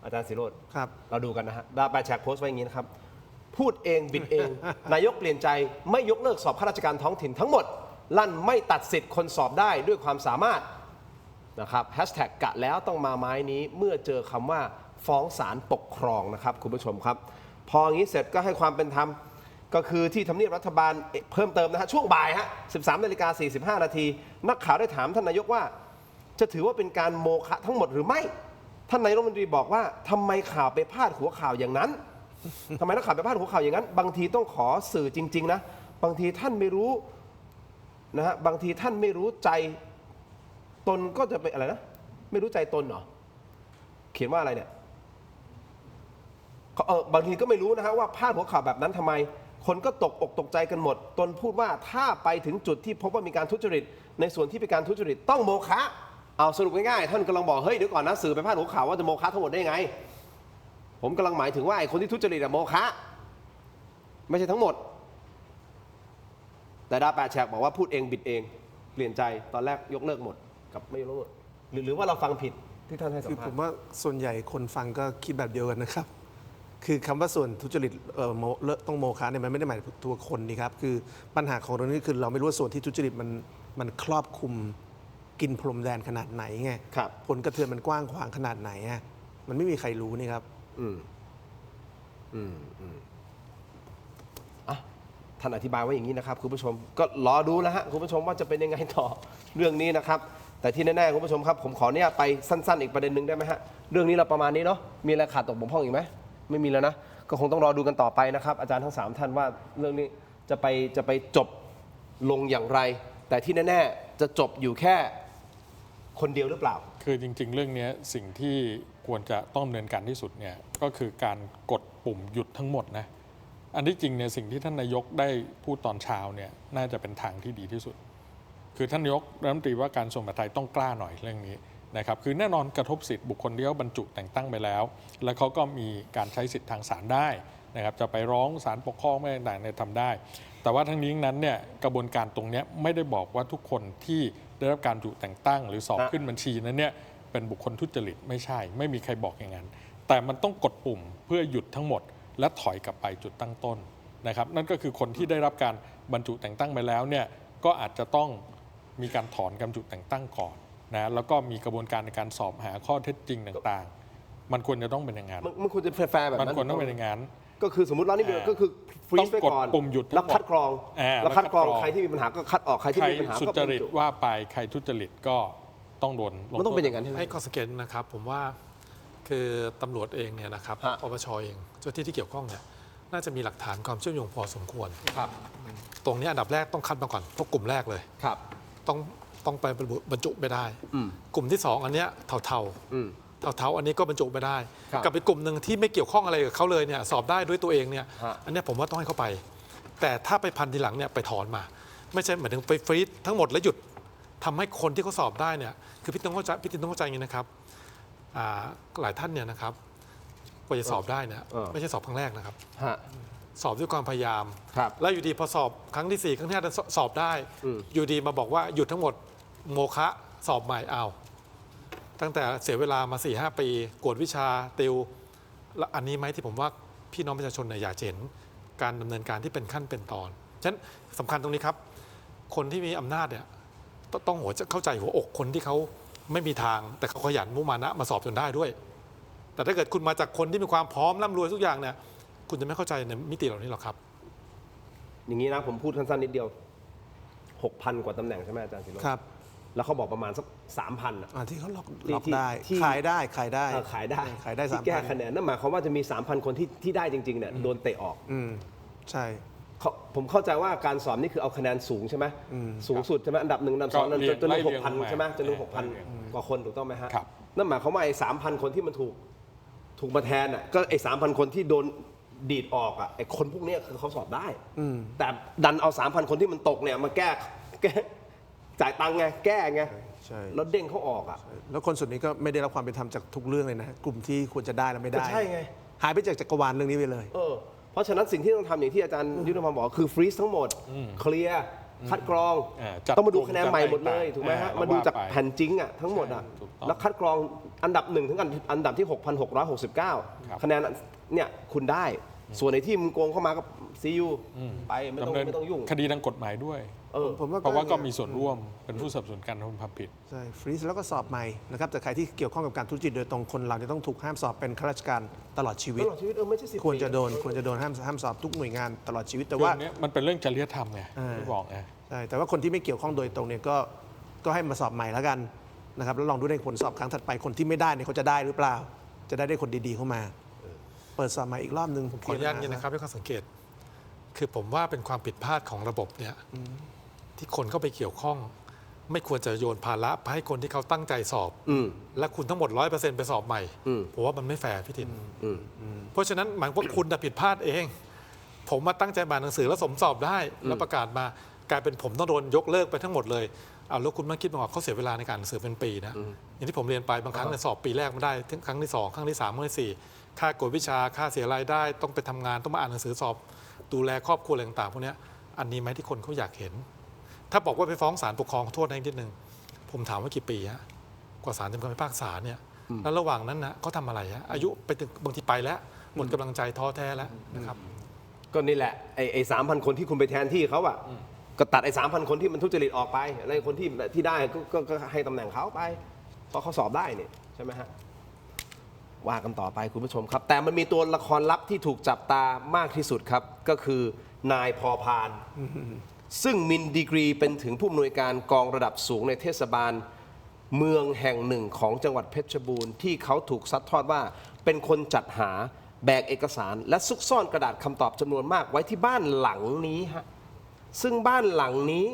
อาจารย์ศิโรจน์ ครับ เราดูกันนะฮะดาว8 แฉกโพสต์ไว้อย่างนี้นะครับพูดเองบิดเอง นายกเปลี่ยนใจไม่ยกเลิกสอบข้าราชการท้องถิ่นทั้งหมดลั่นไม่ตัดสิทธิ์คนสอบได้ด้วยความสามารถนะครับแฮชแท็กกะแล้วต้องมาไม้นี้เมื่อเจอคำว่าฟ้องศาลปกครองนะครับคุณผู้ชมครับพออย่างนี้เสร็จก็ให้ความเป็นธรรมก็คือที่ทำเนียบรัฐบาลเพิ่มเติมนะฮะช่วงบ่ายฮะ 13:45 นาทีนักข่าวได้ถามท่านนายกว่าจะถือว่าเป็นการโมฆะทั้งหมดหรือไม่ท่านนายกรัฐมนตรีบอกว่าทำไมข่าวไปพาดหัวข่าวอย่างนั้นทำไมนักข่าวไปพาดหัวข่าวอย่างนั้นบางทีต้องขอสื่อจริงๆนะบางทีท่านไม่รู้นะฮะบางทีท่านไม่รู้ใจตนก็จะไปอะไรนะไม่รู้ใจตนเหรอเขียนว่าอะไรเนี่ยบางทีก็ไม่รู้นะฮะว่าพาดหัวข่าวแบบนั้นทำไมคนก็ตกอกตกใจกันหมดตนพูดว่าถ้าไปถึงจุดที่พบว่ามีการทุจริตในส่วนที่เป็นการทุจริตต้องโมฆะเอาสรุปง่ายๆท่านกำลังบอกเฮ้ยเดี๋ยวก่อนนะสื่อไปพาดหัวข่าวว่าจะโมฆะทั้งหมดได้ไงผมกำลังหมายถึงว่าไอ้คนที่ทุจริตอะโมฆะไม่ใช่ทั้งหมดแต่ดาว8 แฉกบอกว่าพูดเองบิดเองเปลี่ยนใจตอนแรกยกเลิกหมดกับไม่ยกเลิกหมดหรือว่าเราฟังผิดที่ท่านให้สัม คือ ภา ผ ษ ม ณ์ ว่าส่วนใหญ่คนฟังก็คิดแบบเดียวกันนะครับ คือคำว่าส่วนทุจริตต้องโมฆะเนี่ยมันไม่ได้หมายถึงตัวคนนี่ครับคือปัญหาของตรงนี้คือเราไม่รู้ว่าส่วนที่ทุจริตมันครอบคลุมกินพรมแดนขนาดไหนไง ครับ ผลกระเทือนมันกว้างขวางขนาดไหนอะมันไม่มีใครรู้นี่ครับ ท่านอธิบายไว้อย่างนี้นะครับคุณผู้ชมก็รอดูนะฮะคุณผู้ชมว่าจะเป็นยังไงต่อเรื่องนี้นะครับแต่ที่แน่ๆคุณผู้ชมครับผมขอเนี่ยไปสั้นๆอีกประเด็นหนึ่งได้ไหมฮะเรื่องนี้เราประมาณนี้เนาะมีอะไรขาดตกบกพร่องอีกไหมไม่มีแล้วนะก็คงต้องรอดูกันต่อไปนะครับอาจารย์ทั้ง3ท่านว่าเรื่องนี้จะไปจบลงอย่างไร แต่ที่แน่ๆจะจบอยู่แค่คนเดียวหรือเปล่า คือจริงๆ เรื่องนี้สิ่งที่ควรจะต้องดำเนินการที่สุดเนี่ยก็คือการกดปุ่มหยุดทั้งหมดนะอันที่จริงเนี่ยสิ่งที่ท่านนายกได้พูดตอนเช้าเนี่ยน่าจะเป็นทางที่ดีที่สุดคือท่านนายกรัฐมนตรีว่าการกระทรวงมหาดไทยต้องกล้าหน่อยเรื่องนี้นะครับคือแน่นอนกระทบสิทธิบุคคลที่เขาบรรจุแต่งตั้งไปแล้วแล้วเขาก็มีการใช้สิทธิทางศาลได้นะครับจะไปร้องศาลปกครองไม่ต่างๆเนี่ยทำได้แต่ว่าทั้งนี้ทั้งนั้นเนี่ยกระบวนการตรงนี้ไม่ได้บอกว่าทุกคนที่ได้รับการบรรจุแต่งตั้งหรือสอบขึ้นบัญชีนั้นเนี่ยเป็นบุคคลทุจริตไม่ใช่ไม่มีใครบอกอย่างนั้นแต่มันต้องกดปุ่มเพื่อหยุดทั้งหมดและถอยกลับไปจุดตั้งต้นนะครับนั่นก็คือคนที่ได้รับการบรรจุแต่งตั้งไปแล้วเนี่ยก็อาจจะต้องมีการถอนการบรรจุแต่งตั้งก่อนนะแล้วก็มีกระบวนการในการสอบหาข้อเท็จจริงต่างๆมันควรจะต้องเป็นอย่างนั้น มันควรจะแฟร์ๆแบบ มัน นั้น ควรต้องเป็นอย่างนั้น ก็คือสมมติเรานี่ก็คือฟรี ต้อง ซไป กด ก่อน ปุ่มหยุดทั้งหมด แล้วคัดกรอง แล้วคัดกรอง ใครที่มีปัญหาก็คัดออกใครที่ ใคร มีปัญหา สุ ก็ จ บรร ริต จุ ว่าไปใครทุจริตก็ต้องโดนลงโทษ มันต้องเป็นอย่างนั้นใช่ไหม ให้ข้อสังเกตนะครับผมว่าคือตำรวจเองเนี่ยนะครับ ฮะ ปปชเองเจ้าที่เกี่ยวข้องเนี่ยน่าจะมีหลักฐานความเชื่อมโยงพอสมควร ครับ ตรงนี้อันดับแรกต้องคัดมาก่อนเพราะกลุ่มแรกเลย ครับ ต้องไปบรรจุไม่ได้ อืม กลุ่มที่สองอันเนี้ยเทา อืม ๆอันนี้ก็บรรจุไม่ได้ ครับ กับอีกกลุ่มหนึ่งที่ไม่เกี่ยวข้องอะไรกับเขาเลยเนี่ยสอบได้ด้วยตัวเองเนี่ย ฮะ อันเนี้ยผมว่าต้องให้เขาไป แต่ถ้าไปพันทีหลังเนี่ยไปถอนมา ไม่ใช่หมายถึงไปฟรีซทั้งหมดแล้วหยุดทำให้คนที่เขาสอบได้เนี่ยคือพี่ต้องเข้าใจอย่างนี้นะครับหลายท่านเนี่ยนะครับกว่าจะสอบได้เนี่ยไม่ใช่สอบครั้งแรกนะครับ ฮะ สอบด้วยความพยายาม ครับ แล้วอยู่ดีพอสอบครั้งที่4ครั้งที่5สอบได้ อืม อยู่ดีมาบอกว่าหยุดทั้งหมดโมฆะสอบใหม่เอาตั้งแต่เสียเวลามา 4-5 ปีกวดวิชาติวแล้วอันนี้ไหมที่ผมว่าพี่น้องประชาชนเนี่ยอยากเห็นการดำเนินการที่เป็นขั้นเป็นตอนฉะนั้นสำคัญตรงนี้ครับ คนที่มีอำนาจเนี่ยต้องเข้าใจหัวอกคนที่เขาไม่มีทางแต่เขาขยันมุมานะมาสอบจนได้ด้วย แต่ถ้าเกิดคุณมาจากคนที่มีความพร้อมร่ำรวยทุกอย่างเนี่ยคุณจะไม่เข้าใจในมิติเหล่านี้หรอกครับ อย่างนี้นะผมพูดสั้นๆนิดเดียว 6,000 กว่าตำแหน่งใช่ไหมอาจารย์ศิโรจน์ ครับ แล้วเขาบอกประมาณสัก 3,000 ที่เขาล็อก ที่ ได้ ที่ ขายได้ ขายได้ 3,000 ที่แก้คะแนนนั่นหมายความว่าจะมี 3,000 คนที่ได้จริงๆเนี่ยโดนเตะออก ใช่ ผมเข้าใจว่าการสอบนี่คือเอาคะแนนสูงใช่ไหมสูงสุดใช่ไหมอันดับ 1 อันดับ 2 จนถึง 6,000 ใช่ไหมจนถึง 6,000 กว่าคนถูกต้องไหมฮะ ครับ นั่นหมายความว่าไอ้ 3,000 คนที่มันถูกมาแทนอ่ะก็ไอ้ 3,000 คนที่โดนดีดออกอ่ะไอ้คนพวกเนี้ยคือเขาสอบได้แต่ดันเอา 3,000 คนที่มันตกเนี่ยมาแก้จ่ายตังค์ไงแก้ไง ใช่ แล้วเด้งเขาออกอ่ะ แล้วคนส่วนนี้ก็ไม่ได้รับความเป็นธรรมจากทุกเรื่องเลยนะ กลุ่มที่ควรจะได้และไม่ได้ ก็ใช่ไง หายไปจากจักรวาลเรื่องนี้ไปเลย เพราะฉะนั้นสิ่งที่ต้องทำอย่างที่อาจารย์ยุทธพรบอกคือฟรีซทั้งหมดเคลียร์คัดกรอง จัด ต้องมาดูคะแนนใหม่หมดเลยถูกไหมฮะ แล้ว มาดูจาก ว่าไป แผ่นจริงอ่ะทั้งหมดอ่ะ ถูกต้อง แล้วคัดกรองอันดับ 1 ถึงอันดับที่ 6,669 คะแนนเนี่ยคุณได้ ส่วนในที่มึงโกงเข้ามาก็ซียูไปไม่ต้อง ดำเนิน ไม่ต้องยุ่ง คดีทางกฎหมายด้วย ผมว่า เพราะว่าก็มีส่วนร่วมเป็นผู้สนับสนุนการทำความผิด ใช่ฟรีซแล้วก็สอบใหม่นะครับแต่ใครที่เกี่ยวข้องกับการทุจริตโดยตรงคนเราจะต้องถูกห้ามสอบเป็นข้าราชการตลอดชีวิ ต ต ลอดชีวิตไม่ใช่10 ควรจะโดน ปี ห้ามสอบทุกหน่วยงานตลอดชีวิตแต่ เรื่ ว่า องนี้มันเป็นเรื่องจริยธรรมไงที่บอกไง ใช่แต่ว่าคนที่ไม่เกี่ยวข้องโดยตรงเนี่ยก็ให้มาสอบใหม่แล้วกันนะครับแล้วลองดูในผลสอบครั้งถัดไปคนที่ไม่ได้เนี่ยเขาจะได้หรือเปล่า จะได้คนดีๆเข้ามา เปิดสอบใหม่อีกรอบนึง ขออนุญาตนี้นะครับให้ข้อสังเกต คือผมว่าเป็นความผิดพลาดของระบบเนี่ยที่คนเข้าไปเกี่ยวข้อง ไม่ควรจะโยนภาระไปให้คนที่เขาตั้งใจสอบ และคุณทั้งหมด 100% ไปสอบใหม่ผมว่ามันไม่แฟร์พี่ทินเพราะฉะนั้นหมายว่าคุณผิดพลาดเอง ผมมาตั้งใจอ่านหนังสือแล้วสมสอบได้แล้วประกาศมากลายเป็นผมต้องโดนยกเลิกไปทั้งหมดเลยเอาแล้วคุณมาคิดว่าเขาเสียเวลาในการอ่านหนังสือเป็นปีนะอย่างที่ผมเรียนไปบางครั้งเนี่ยสอบปีแรกไม่ได้ครั้งที่ 2 ครั้งที่ 3 ครั้งที่ 4ค่ากวดวิชาค่าเสียรายได้ต้องไปทำงานต้องมาอ่านหนังสือสอบดูแลครอบครัวอะไรต่างๆพวกนี้อันนี้ไหมที่คนเขาอยากเห็น ถ้าบอกว่าไปฟ้องศาลปกครองโทษได้นิดนึงผมถามว่ากี่ปีฮะกว่าศาลจะมีคำพิพากษาเนี่ยแล้วระหว่างนั้นนะเขาทำอะไรฮะอายุไปถึงบางทีไปแล้วหมดกำลังใจท้อแท้แล้วนะครับ ก็นี่แหละไอ้ 3,000 คนที่คุณไปแทนที่เขาอ่ะก็ตัดไอ้ 3,000 คนที่มันทุจริตออกไปแล้วคนที่ได้ก็ให้ตำแหน่งเขาไปเพราะเขาสอบได้นี่ใช่ไหมฮะว่ากันต่อไปคุณผู้ชมครับ แต่มันมีตัวละครลับที่ถูกจับตามากที่สุดครับก็คือนายพอพานซึ่งมีดีกรีเป็นถึงผู้อำนวยการกองระดับสูงในเทศบาลเมืองแห่งหนึ่งของจังหวัดเพชรบูรณ์ที่เขาถูกซัดทอดว่าเป็นคนจัดหาแบกเอกสารและซุกซ่อนกระดาษคำตอบจำนวนมากไว้ที่บ้านหลังนี้ฮะซึ่งบ้านหลังนี้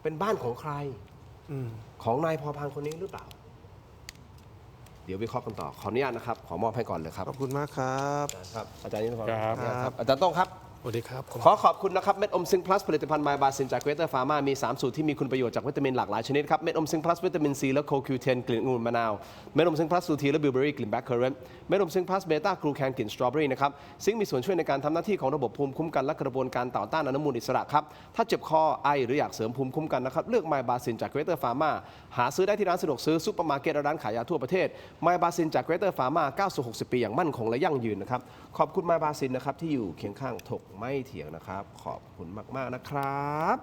เป็นบ้านของใครของนายพอพานคนนี้หรือเปล่า เดี๋ยววิเคราะห์กันต่อขออนุญาตนะครับขอมอบให้ก่อนเลยครับ ขอบคุณมากครับ ครับอาจารย์ยุทธพร ครับ อาจารย์ต้องครับ สวัสดีครับ ขอขอบคุณนะครับเม็ดอมซิงค์พลัสผลิตภัณฑ์ไมบาซินจากเกรเตอร์ฟาร์มามี 3 สูตรที่มีคุณประโยชน์จากวิตามินหลากหลายชนิดครับเม็ดอมซิงค์พลัสวิตามินซีและโคคิวเทนกลิ่นองุ่นมะนาวเม็ดอมซิงค์พลัสซูทีและบิวเบอรี่กลิ่นแบล็คเคอร์เรนต์เม็ดอมซิงค์พลัสเบต้ากลูแคนกลิ่นสตรอเบอรี่นะครับซิงค์มีส่วนช่วยในการทำหน้าที่ของระบบภูมิคุ้มกันและกระบวนการต่อต้านอนุมูลอิสระครับถ้าเจ็บคอไอหรืออยากเสริมภูมิคุ้มกันนะครับเลือกไมบาซินจากเกรเตอร์ฟาร์มาหาซื้อได้ที่ร้านสะดวกซื้อซุปเปอร์มาร์เก็ตและร้านขายยาทั่วประเทศไมบาซินจากเกรเตอร์ฟาร์มาก้าวสู่60 ปีอย่างมั่นคงและยั่งยืนนะครับขอบคุณไมบาซินนะครับที่อยู่เคียงข้างถกไม่เถียงนะครับขอบคุณมากๆนะครับ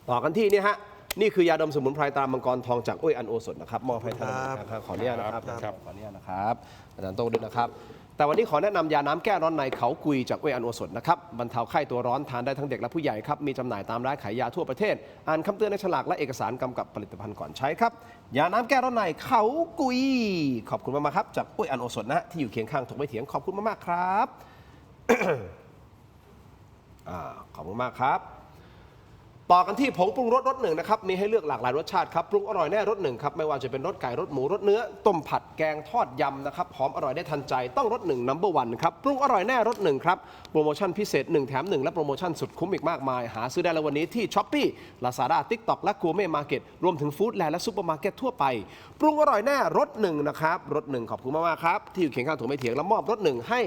ต่อกันที่นี่ฮะนี่คือยาดมสมุนไพรตรามังกรทองจากอ้วยอันโอสถนะครับมอบให้ท่านนะครับขออนุญาตนะครับ ครับ ขออนุญาตนะครับอาจารย์โต้งด้วยนะครับแต่วันนี้ขอแนะนำยาน้ำแก้ร้อนในเขากุยจากอ้วยอันโอสถนะครับบรรเทาไข้ตัวร้อนทานได้ทั้งเด็กและผู้ใหญ่ครับมีจำหน่ายตามร้านขายยาทั่วประเทศอ่านคำเตือนในฉลากและเอกสารกำกับผลิตภัณฑ์ก่อนใช้ครับยาน้ำแก้ร้อนในเขากุยขอบคุณมากๆครับจากอ้วยอันโอสถนะที่อยู่เคียงข้างถกไม่เถียงขอบคุณมากๆครับ ขอบคุณมากครับต่อกันที่ผงปรุงรสรสหนึ่งนะครับมีให้เลือกหลากหลายรสชาติครับปรุงอร่อยแน่รสหนึ่งครับไม่ว่าจะเป็นรสไก่รสหมูรสเนื้อต้มผัดแกงทอดยำนะครับหอมอร่อยได้ทันใจต้องรสหนึ่งนัมเบอร์วันครับปรุงอร่อยแน่รสหนึ่งครับโปรโมชั่นพิเศษ1 แถม 1และโปรโมชั่นสุดคุ้มอีกมากมายหาซื้อได้แล้ววันนี้ที่ Shopee Lazada TikTok และ Gourmet Market รวมถึงฟู้ดแลนด์และซุปเปอร์มาร์เก็ตทั่วไปปรุงอร่อยแน่รสหนึ่งนะครับรสหนึ่งขอบคุณมากๆครับที่อยู่เคียงข้างถุงไม่เถียงและมอบรสหนึ่งให้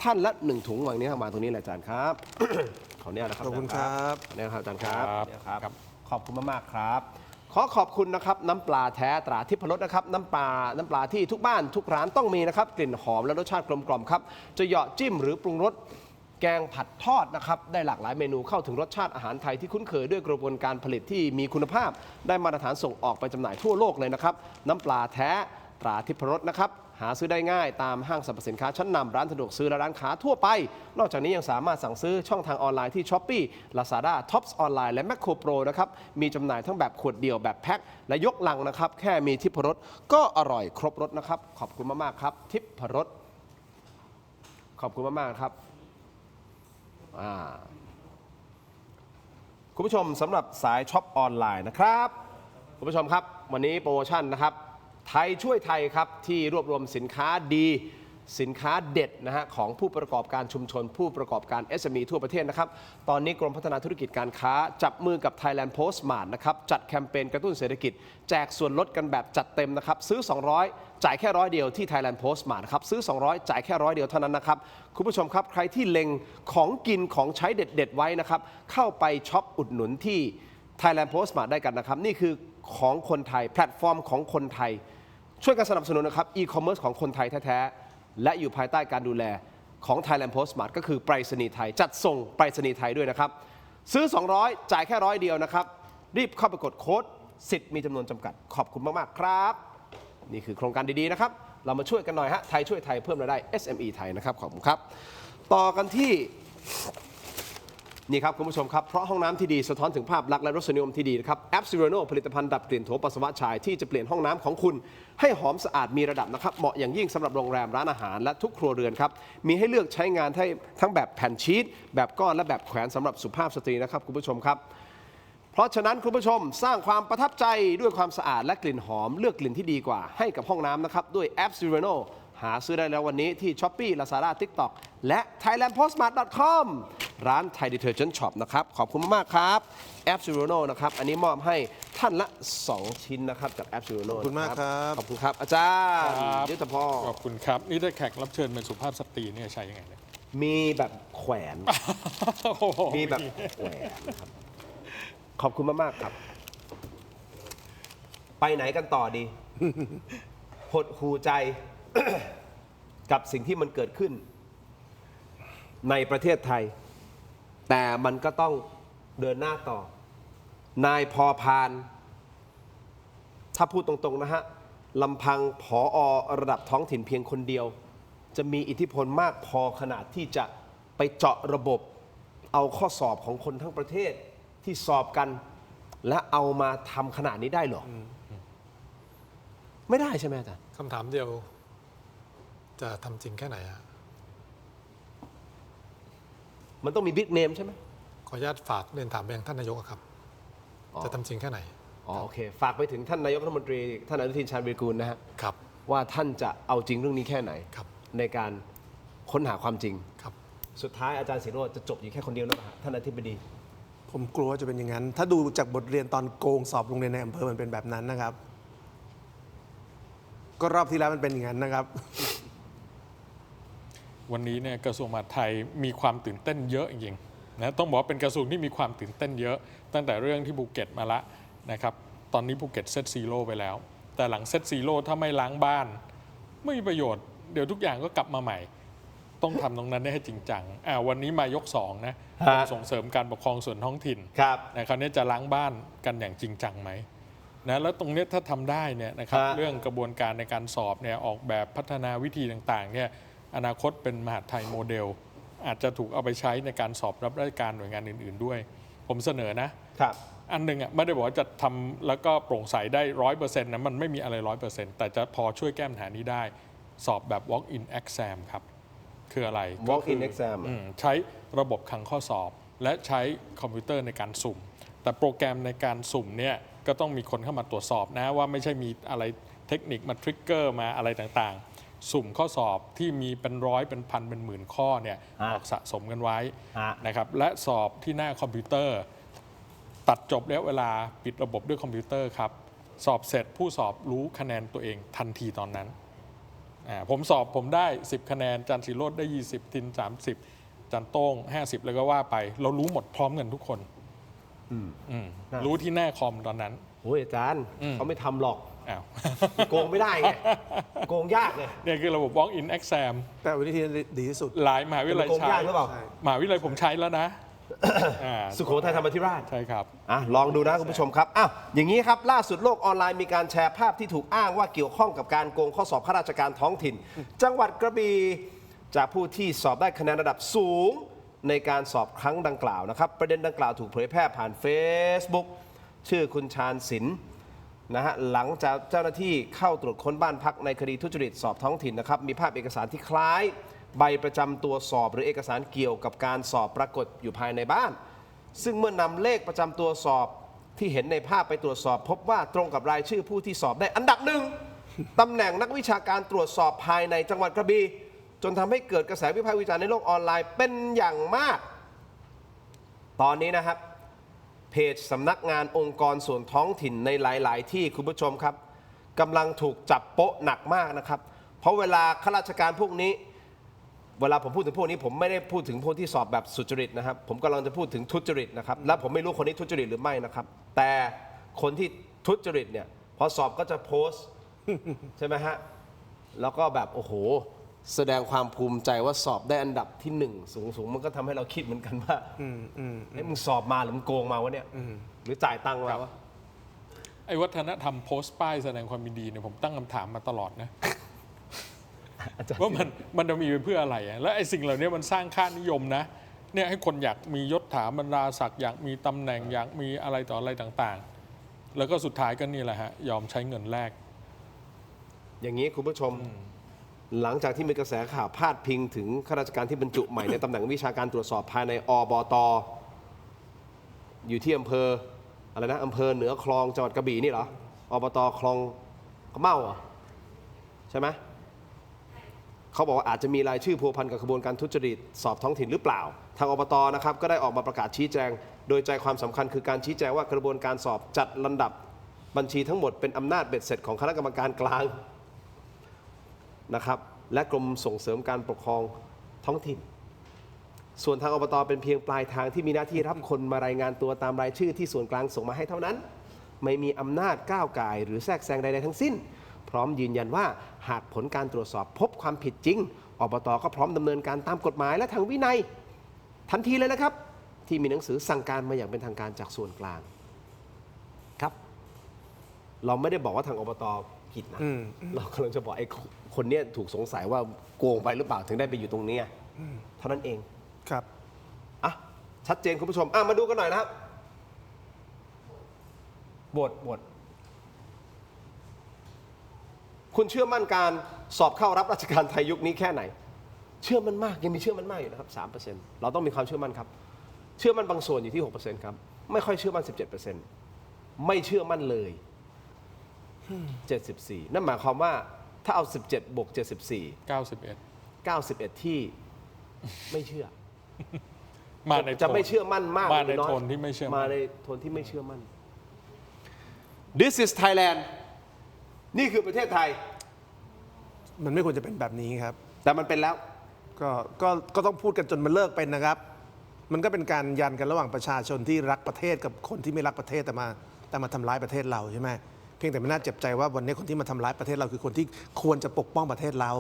ท่านละ1 ถุงวางนี้มาตรงนี้แหละอาจารย์ครับ ขออนุญาตนะครับ ขอบคุณครับ ขออนุญาตครับอาจารย์ครับ ครับ ขอบคุณมากๆครับขอขอบคุณนะครับน้ำปลาแท้ตราทิพรสนะครับน้ำปลาที่ทุกบ้านทุกร้านต้องมีนะครับกลิ่นหอมและรสชาติกลมกล่อมครับจะเหยาะจิ้มหรือปรุงรสแกงผัดทอดนะครับได้หลากหลายเมนูเข้าถึงรสชาติอาหารไทยที่คุ้นเคยด้วยกระบวนการผลิตที่มีคุณภาพได้มาตรฐานส่งออกไปจำหน่ายทั่วโลกเลยนะครับน้ำปลาแท้ตราทิพรสนะครับห หาซื้อได้ง่ายตามห้างสรรพสินค้าชั้นนำร้านสะดวกซื้อและร้านค้าทั่วไปนอกจากนี้ยังสามารถสั่งซื้อช่องทางออนไลน์ที่ Shopee Lazada Tops ออนไลน์และ Macro Pro นะครับมีจำหน่ายทั้งแบบขวดเดียวแบบแพ็คและยกลังนะครับแค่มีทิพรสก็อร่อยครบรสนะครับขอบคุณมากๆครับทิพรสขอบคุณมากๆครับคุณผู้ชมสำหรับสายช็อปออนไลน์นะครับคุณผู้ชมครับวันนี้โปรโมชั่นนะครับไทยช่วยไทยครับที่รวบรวมสินค้าดีสินค้าเด็ดนะฮะของผู้ประกอบการชุมชนผู้ประกอบการ SME ทั่วประเทศนะครับตอนนี้กรมพัฒนาธุรกิจการค้าจับมือกับ Thailand Postmart นะครับจัดแคมเปญกระตุ้นเศรษฐกิจแจกส่วนลดกันแบบจัดเต็มนะครับซื้อ200จ่ายแค่100เดียวที่ Thailand Postmart นะครับซื้อ200จ่ายแค่100เดียวเท่านั้นนะครับคุณผู้ชมครับใครที่เล็งของกินของใช้เด็ดๆไว้นะครับเข้าไปช็อปอุดหนุนที่ Thailand Postmart ได้กันนะครับนี่คือของคนไทยแพลตฟอร์มของคนไทยช่วยกันสนับสนุนนะครับอีคอมเมิร์ซของคนไทยแท้ๆและอยู่ภายใต้การดูแลของ Thailand Postmart ก็คือไปรษณีย์ไทยจัดส่งไปรษณีย์ไทยด้วยนะครับซื้อ200จ่ายแค่100เดียวนะครับรีบเข้าไปกดโค้ดสิทธิ์มีจำนวนจำกัดขอบคุณมากๆครับนี่คือโครงการดีๆนะครับเรามาช่วยกันหน่อยฮะไทยช่วยไทยเพิ่มรายได้ SME ไทยนะครับขอบคุณครับต่อกันที่นี่ครับคุณผู้ชมครับเพราะห้องน้ำที่ดีสะท้อนถึงภาพลักษณ์และรสนิยมที่ดีนะครับแอปซิโรโนผลิตภัณฑ์ดับกลิ่นโถปัสสาวะชายที่จะเปลี่ยนห้องน้ำของคุณให้หอมสะอาดมีระดับนะครับเหมาะอย่างยิ่งสำหรับโรงแรมร้านอาหารและทุกครัวเรือนครับมีให้เลือกใช้งานทั้งแบบแผ่นชีตแบบก้อนและแบบแขวนสำหรับสุภาพสตรีนะครับคุณผู้ชมครับเพราะฉะนั้นคุณผู้ชมสร้างความประทับใจด้วยความสะอาดและกลิ่นหอมเลือกกลิ่นที่ดีกว่าให้กับห้องน้ำนะครับด้วยแอปซิโรโนหาซื้อได้แล้ววันนี้ที่ Shopee Lazada TikTok และ thailandpostmart.com ร้าน Thai Detergent Shop นะครับขอบคุณมากๆครับแอปซิโรโนนะครับอันนี้มอบให้ท่านละ2ชิ้นนะครับจากแอปซิโรโน ขอบคุณมากครับ ขอบคุณครับอาจารย์ยุทธพร ขอบคุณครับนี่ถ้าแขกรับเชิญเป็นสุภาพสตรีเนี่ยใช้ยังไงเนี่ย มีแบบแขวนมีแบบแขวนนะครับขอบคุณมากๆครับ ไปไหนกันต่อดี หดหูใจ กับสิ่งที่มันเกิดขึ้นในประเทศไทย แต่มันก็ต้องเดินหน้าต่อนายพอพานถ้าพูดตรงๆนะฮะลำพังผอระดับท้องถิ่นเพียงคนเดียวจะมีอิทธิพลมากพอขนาดที่จะไปเจาะระบบเอาข้อสอบของคนทั้งประเทศที่สอบกันและเอามาทำขนาดนี้ได้หรอไม่ได้ใช่ไหมอาจารย์ คำถามเดียวจะทำจริงแค่ไหนฮะ มันต้องมีบิ๊กเนมใช่ไหม ขออนุญาตฝากเรียนถามไปยังท่านนายกครับ จะทำจริงแค่ไหน โอเคฝากไปถึงท่านนายกรัฐมนตรีท่านอนุทินชาญวีรกูลนะฮะ ครับ ว่าท่านจะเอาจริงเรื่องนี้แค่ไหน ครับ ในการค้นหาความจริง ครับ สุดท้ายอาจารย์ศิโรจน์จะจบอยู่แค่คนเดียวหรือเปล่าท่านอธิบดี ผมกลัวว่าจะเป็นอย่างนั้น ถ้าดูจากบทเรียนตอนโกงสอบโรงเรียนในอำเภอมันเป็นแบบนั้นนะครับ ก็รอบที่แล้วมันเป็นอย่างนั้นนะครับ วันนี้เนี่ยกระทรวงมหาดไทยมีความตื่นเต้นเยอะจริงๆนะต้องบอกว่าเป็นกระทรวงที่มีความตื่นเต้นเยอะตั้งแต่เรื่องที่ภูเก็ตมาละนะครับตอนนี้ภูเก็ตเซตซีโร่ไปแล้วแต่หลังเซตซีโร่ถ้าไม่ล้างบ้านไม่มีประโยชน์เดี๋ยวทุกอย่างก็กลับมาใหม่ต้องทำตรงนั้นให้จริงจังวันนี้มายก2นะส่งเสริมการปกครองส่วนท้องถิ่น ครับ นะคราวนี้จะล้างบ้านกันอย่างจริงจังไหมนะแล้วตรงนี้ถ้าทำได้เนี่ยนะครับเรื่องกระบวนการในการสอบเนี่ยออกแบบพัฒนาวิธีต่างๆเนี่ยอนาคตเป็นมหาดไทยโมเดลอาจจะถูกเอาไปใช้ในการสอบรับราชการหน่วยงานอื่นๆด้วยผมเสนอนะครับอันหนึ่งไม่ได้บอกว่าจะทำแล้วก็โปร่งใสได้ 100% นะมันไม่มีอะไร 100% แต่จะพอช่วยแก้ปัญหานี้ได้สอบแบบ walk-in exam ครับคืออะไร walk-in exam ใช้ระบบคังข้อสอบและใช้คอมพิวเตอร์ในการสุ่มแต่โปรแกรมในการสุ่มเนี่ยก็ต้องมีคนเข้ามาตรวจสอบนะว่าไม่ใช่มีอะไรเทคนิคมาทริกเกอร์มาอะไรต่างๆสุ่มข้อสอบที่มีเป็นร้อยเป็นพันเป็นหมื่นข้อเนี่ยออกสะสมกันไว้นะครับและสอบที่หน้าคอมพิวเตอร์ตัดจบแล้วเวลาปิดระบบด้วยคอมพิวเตอร์ครับสอบเสร็จผู้สอบรู้คะแนนตัวเองทันทีตอนนั้นผมสอบผมได้10คะแนนจันทร์ศิโรจน์ได้20ทิน30จันโต้ง50แล้วก็ว่าไปเรารู้หมดพร้อมกันทุกคนรู้ที่หน้าคอมตอนนั้นโอ้ยอาจารย์เขาไม่ทำหรอก อ้าว โกงไม่ได้ไงโกงยากเลย เนี่ยคือระบบ walk-in exam แต่วิธีดีที่สุด หลายมหาวิทยาลัย โกง ใช้ ยากหรือเปล่า มหาวิทยาลัยผมใช้แล้วนะ สุโขทัยธรรมธิราช ใช่ครับ ลองดูนะคุณผู้ชมครับอย่างนี้ครับล่าสุดโลกออนไลน์มีการแชร์ภาพที่ถูกอ้างว่าเกี่ยวข้องกับการโกงข้อสอบข้าราชการท้องถิ่น จังหวัดกระบี่จากผู้ที่สอบได้คะแนนระดับสูงในการสอบครั้งดังกล่าวนะครับประเด็นดังกล่าวถูกเผยแพร่ผ่าน Facebook ชื่อคุณชาญศิลป์นะฮะหลังจากเจ้าหน้าที่เข้าตรวจค้นบ้านพักในคดีทุจริตสอบท้องถิ่นนะครับมีภาพเอกสารที่คล้ายใบประจำตัวสอบหรือเอกสารเกี่ยวกับการสอบปรากฏอยู่ภายในบ้านซึ่งเมื่อนำเลขประจำตัวสอบที่เห็นในภาพไปตรวจสอบพบว่าตรงกับรายชื่อผู้ที่สอบได้อันดับหนึ่งตำแหน่งนักวิชาการตรวจสอบภายในจังหวัดกระบี่จนทำให้เกิดกระแสวิพากษ์วิจารณ์ในโลกออนไลน์เป็นอย่างมากตอนนี้นะครับเพจสำนักงานองค์กรส่วนท้องถิ่นในหลายๆที่คุณผู้ชมครับกำลังถูกจับโป๊ะหนักมากนะครับเพราะเวลาข้าราชการพวกนี้เวลาผมพูดถึงพวกนี้ผมไม่ได้พูดถึงพวกที่สอบแบบสุจริตนะครับผมกำลังจะพูดถึงทุจริตนะครับและผมไม่รู้คนนี้ทุจริตหรือไม่นะครับแต่คนที่ทุจริตเนี่ยพอสอบก็จะโพสต์ ใช่ไหมฮะแล้วก็แบบโอ้โหแสดงความภูมิใจว่าสอบได้อันดับที่1สูงมันก็ทำให้เราคิดเหมือนกันว่ามึงสอบมาหรือมึงโกงมาวะเนี่ยหรือจ่ายตังค์มาวะ ไอ้วัฒนธรรมโพสต์ป้ายแสดงความยินดีเนี่ยผมตั้งคำถามมาตลอดนะ ว่ามันจะมีไปเพื่ออะไรอะแล้วไอ้สิ่งเหล่านี้มันสร้างค่านิยมนะเนี่ยให้คนอยากมียศถาบรรดาศักดิ์อยากมีตำแหน่งอยากมีอะไรต่ออะไรต่างๆแล้วก็สุดท้ายก็นี่แหละฮะยอมใช้เงินแลก อย่างนี้คุณผู้ชมหลังจากที่มีกระแสข่าวพาดพิงถึงข้าราชการที่บรรจุใหม่ในตำแหน่งวิชาการตรวจสอบภายในอบต.อยู่ที่อำเภออะไรนะอำเภอเหนือคลองจังหวัดกระบี่นี่เหรออบต.คลองกระเม่าเหรอใช่ไหมเขาบอกว่าอาจจะมีรายชื่อพัวพันกับขบวนการทุจริตสอบท้องถิ่นหรือเปล่าทางอบต.นะครับก็ได้ออกมาประกาศชี้แจงโดยใจความสำคัญคือการชี้แจงว่ากระบวนการสอบจัดลำดับบัญชีทั้งหมดเป็นอำนาจเบ็ดเสร็จของคณะกรรมการกลางนะครับและกรมส่งเสริมการปกครองท้องถิ่นส่วนทางอบต.เป็นเพียงปลายทางที่มีหน้าที่รับคนมารายงานตัวตามรายชื่อที่ส่วนกลางส่งมาให้เท่านั้นไม่มีอำนาจก้าวก่ายหรือแทรกแซงใดๆทั้งสิ้นพร้อมยืนยันว่าหากผลการตรวจสอบพบความผิดจริงอบต.ก็พร้อมดำเนินการตามกฎหมายและทางวินัยทันทีเลยนะครับที่มีหนังสือสั่งการมาอย่างเป็นทางการจากส่วนกลางครับเราไม่ได้บอกว่าทางอบต.ผิดนะเรากำลังจะบอกไอ้คนเนี้ยถูกสงสัยว่าโกงไปหรือเปล่าถึงได้ไปอยู่ตรงนี้เท่านั้นเองครับชัดเจนคุณผู้ชมมาดูกันหน่อยนะครับบทคุณเชื่อมั่นการสอบเข้ารับราชการไทยยุคนี้แค่ไหนเชื่อมั่นมากยังมีเชื่อมั่นมากอยู่นะครับ 3% เราต้องมีความเชื่อมั่นครับเชื่อมั่นบางส่วนอยู่ที่ 6% ครับไม่ค่อยเชื่อมั่น 17% ไม่เชื่อมั่นเลย74นั่นหมายความว่าถ้าเอา17บวก74 91ที่ไม่เชื่อจะไม่เชื่อมั่นมากมาในโทนที่ไม่เชื่อมั่นมาในโทนที่ไม่เชื่อมั่น This is Thailand นี่คือประเทศไทยมันไม่ควรจะเป็นแบบนี้ครับแต่มันเป็นแล้วก็ต้องพูดกันจนมันเลิกเป็นนะครับมันก็เป็นการยันกันระหว่างประชาชนที่รักประเทศกับคนที่ไม่รักประเทศแต่มาทำร้ายประเทศเราใช่ไหมเพียงแต่ไม่น่าเจ็บใจว่าวันนี้คนที่มาทำร้ายประเทศเราคือคนที่ควรจะปกป้องประเทศเรา